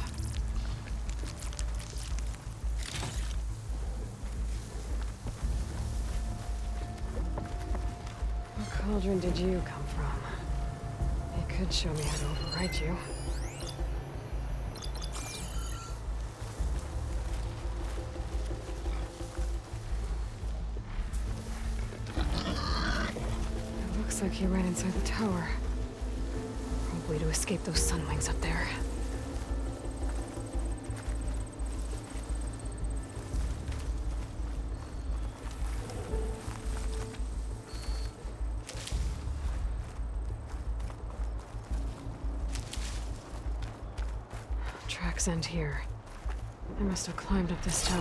cauldron did you come from? It could show me how to override you. It looks like he ran inside the tower. Probably to escape those sunwings up there. Tracks end here. I must have climbed up this tower.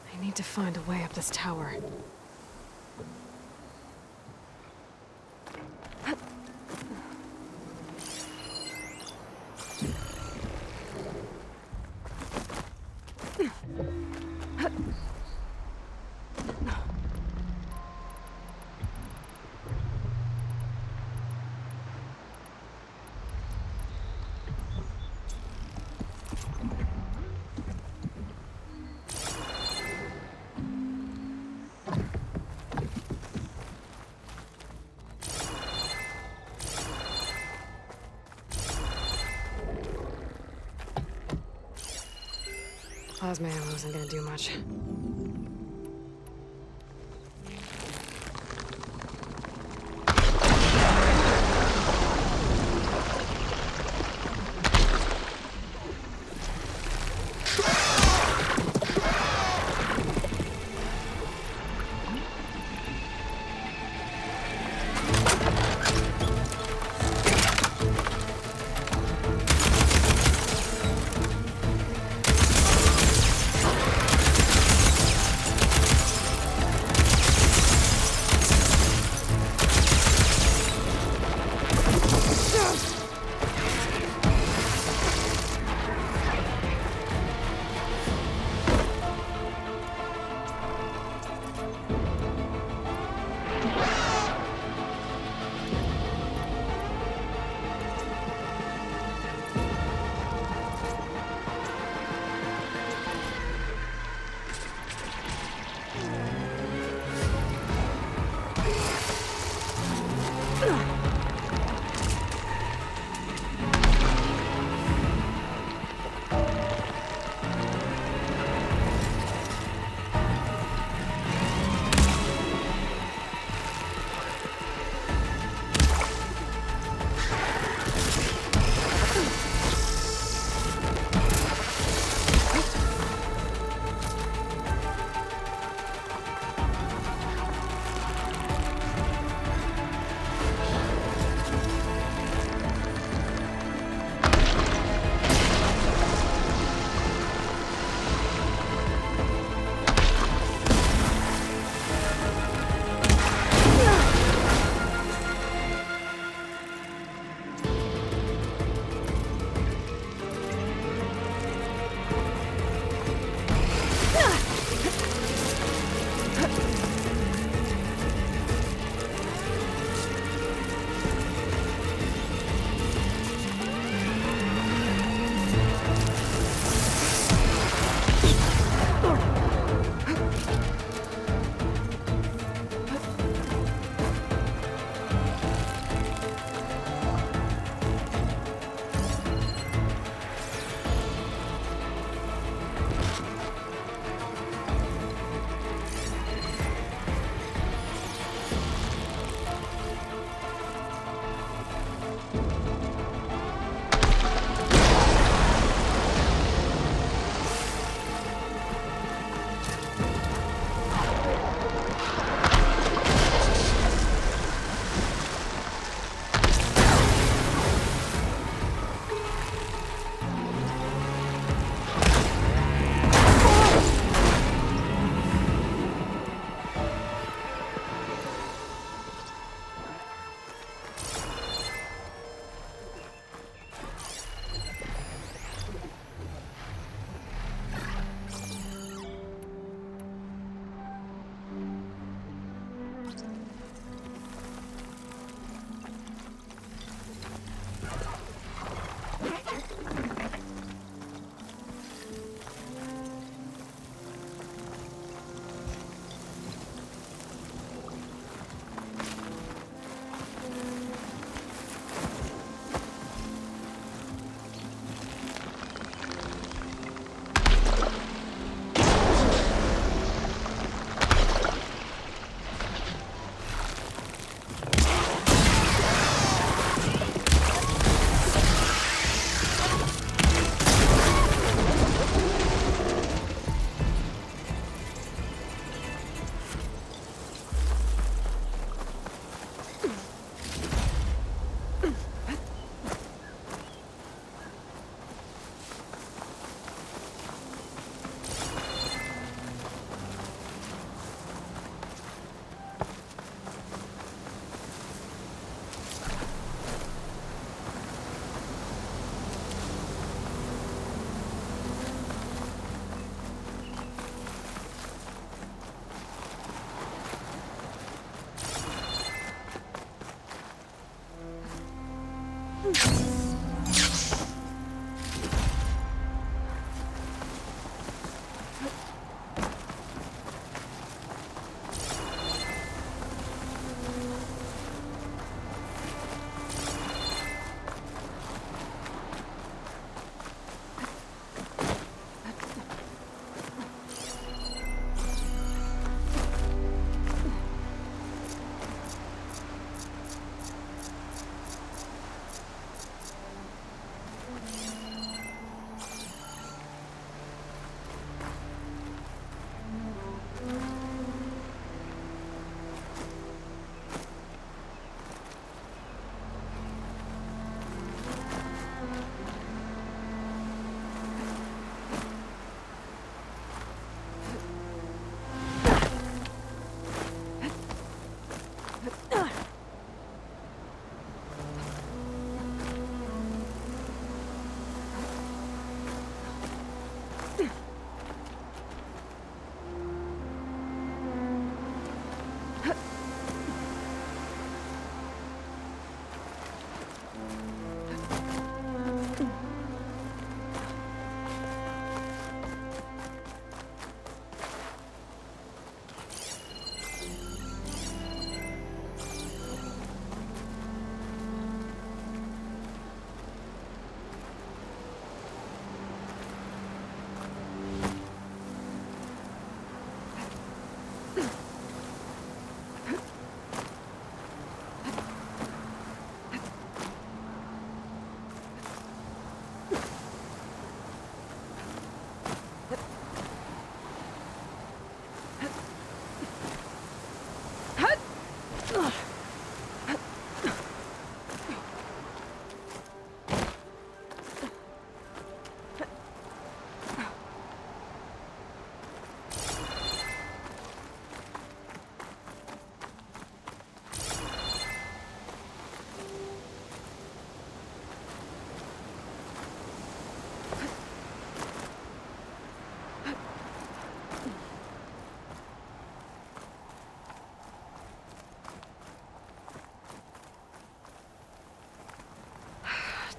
I need to find a way up this tower. Plasma ammo isn't gonna do much.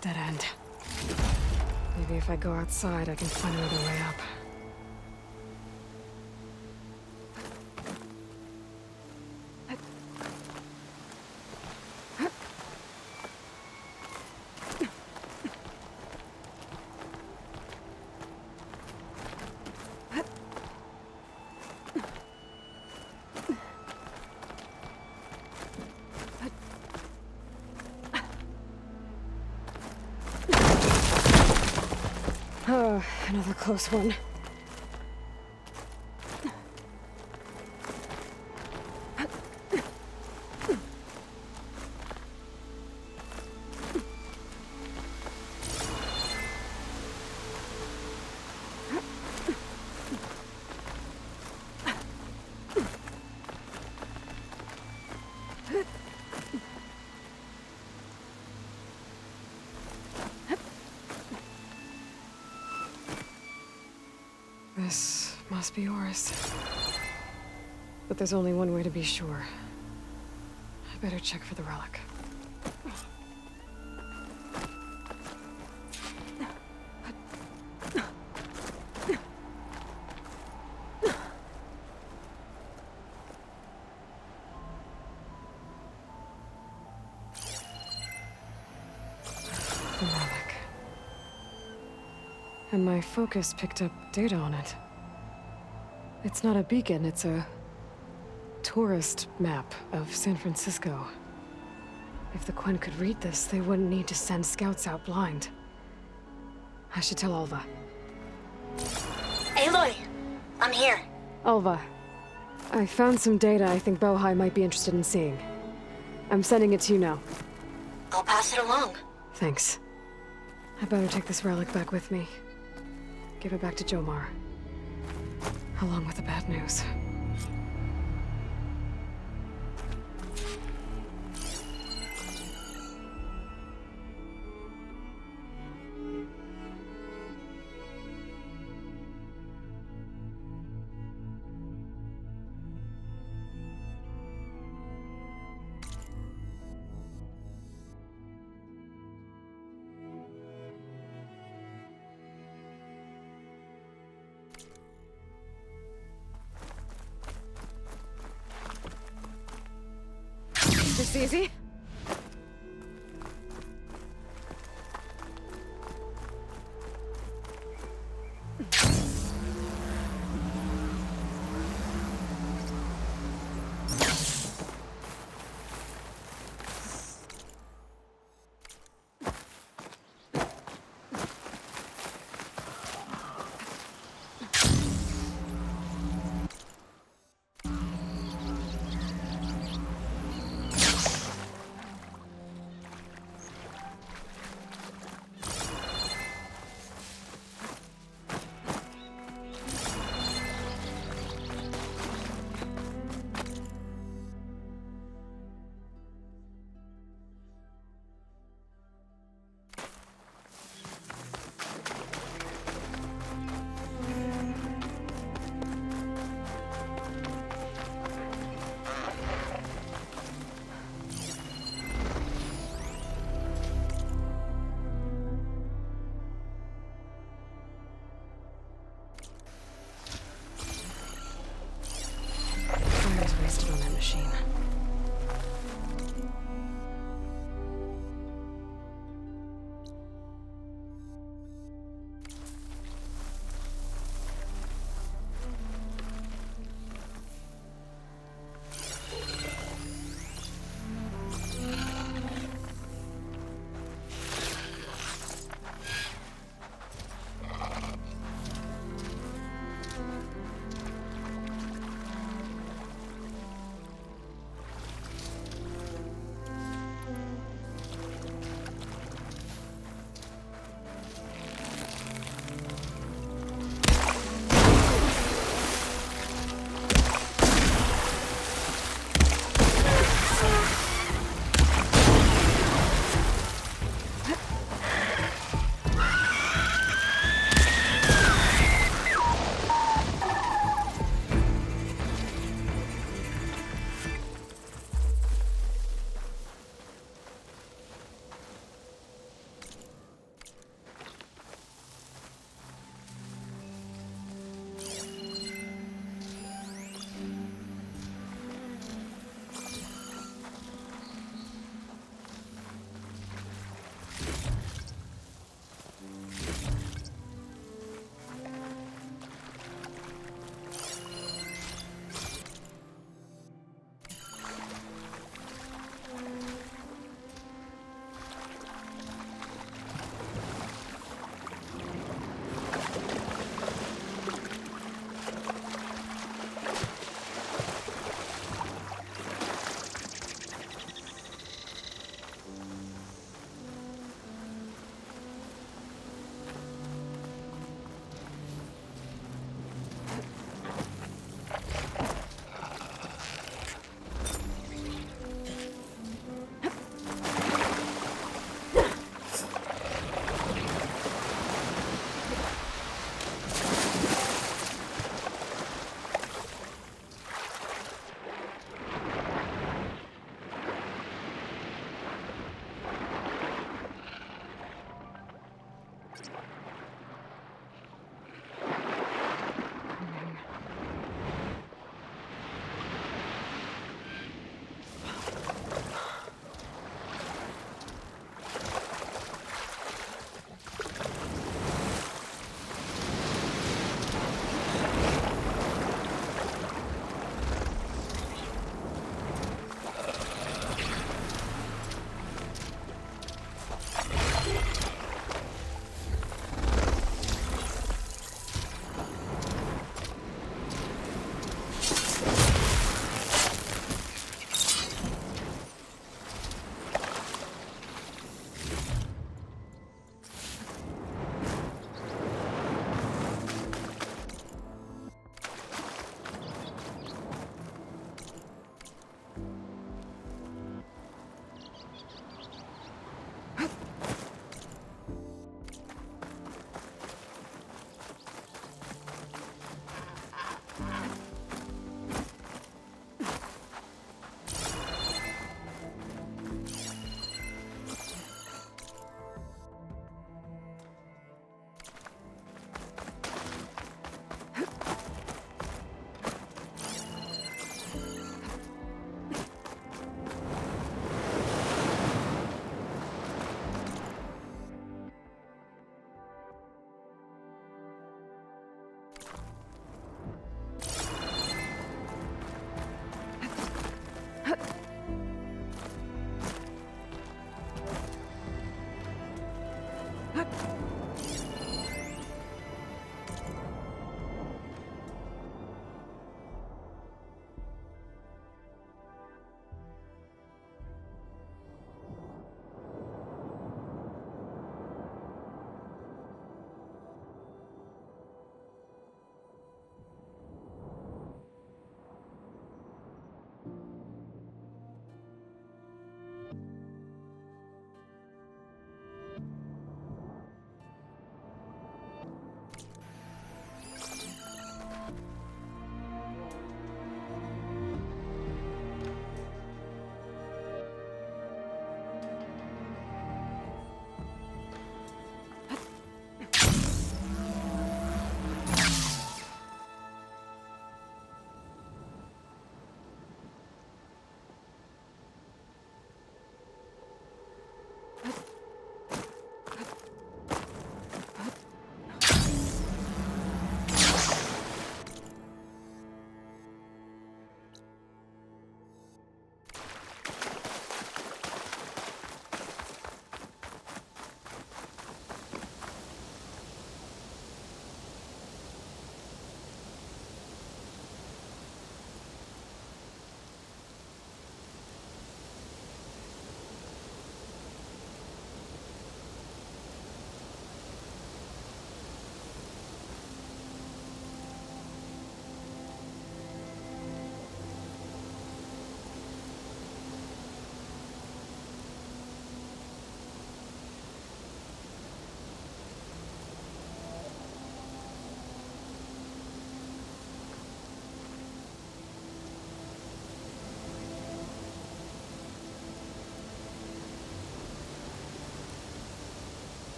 Dead end. Maybe if I go outside, I can find another way up. Oh, another close one. This must be yours. But there's only one way to be sure. I better check for the relic. The relic. And my focus picked up data on it. It's not a beacon, it's a tourist map of San Francisco. If the Quen could read this, they wouldn't need to send scouts out blind. I should tell Alva. Aloy! I'm here. Alva, I found some data I think Bohai might be interested in seeing. I'm sending it to you now. I'll pass it along. Thanks. I better take this relic back with me. Give it back to Jomar. Along with the bad news. this easy.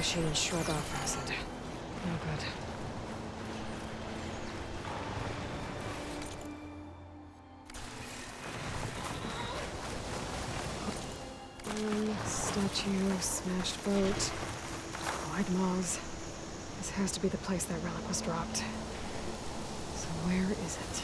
Machine shrug off acid. No good. Statue, smashed boat, wide maws. This has to be the place that relic was dropped. So where is it?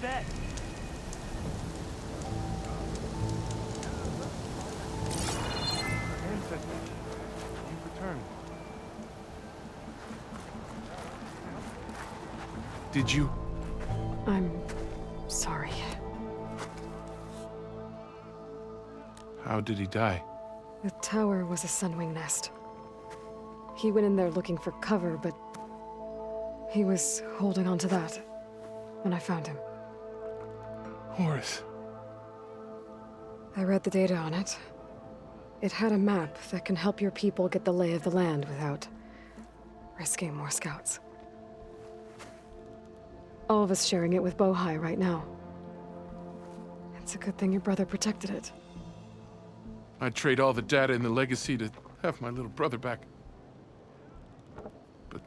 bet. Ancestors, you've returned. Did you? I'm sorry. How did he die? The tower was a sunwing nest. He went in there looking for cover, but he was holding on to that when I found him. Horace. I read the data on it. It had a map that can help your people get the lay of the land without risking more scouts. All of us sharing it with Bohai right now. It's a good thing your brother protected it. I'd trade all the data and the legacy to have my little brother back. But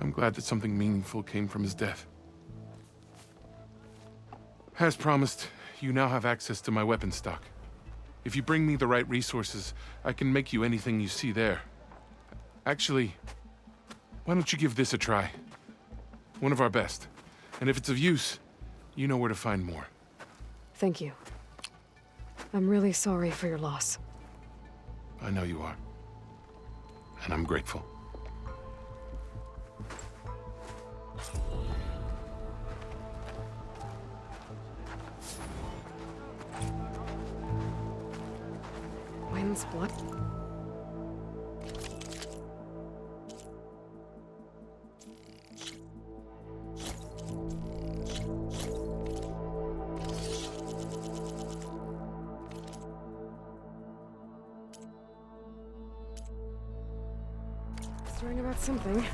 I'm glad that something meaningful came from his death. As promised, you now have access to my weapon stock. If you bring me the right resources, I can make you anything you see there. Actually, why don't you give this a try? One of our best. And if it's of use, you know where to find more. Thank you. I'm really sorry for your loss. I know you are. And I'm grateful. Wind's blood. Swearing about something.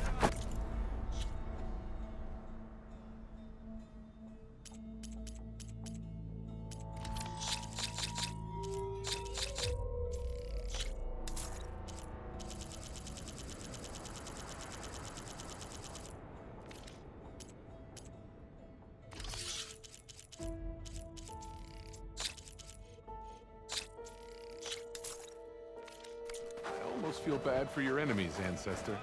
I almost feel bad for your enemies, ancestor.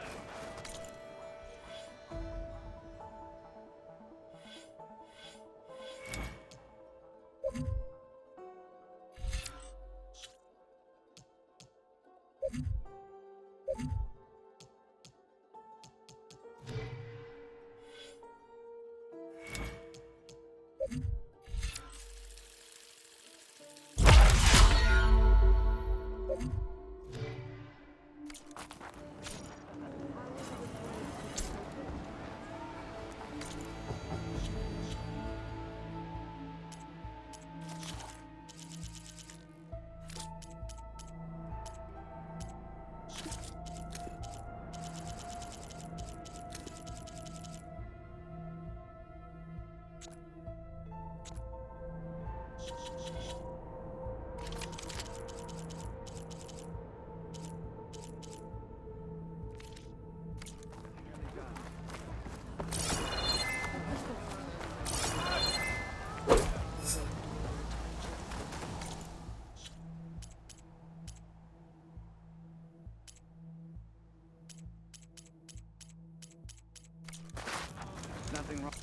Nothing wrong.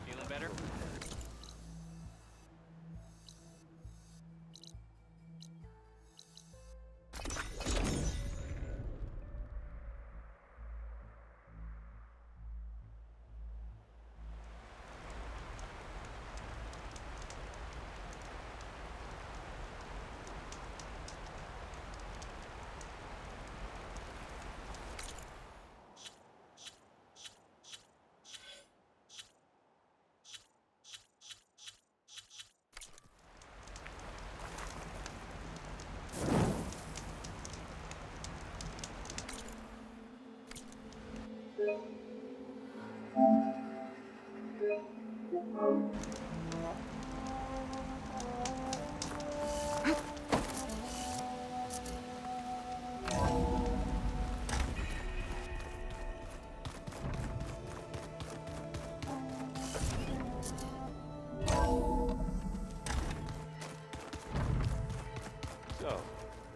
Feeling better? So,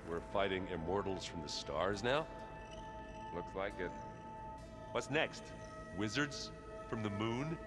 we're fighting immortals from the stars now? Looks like it. What's next? Wizards from the moon?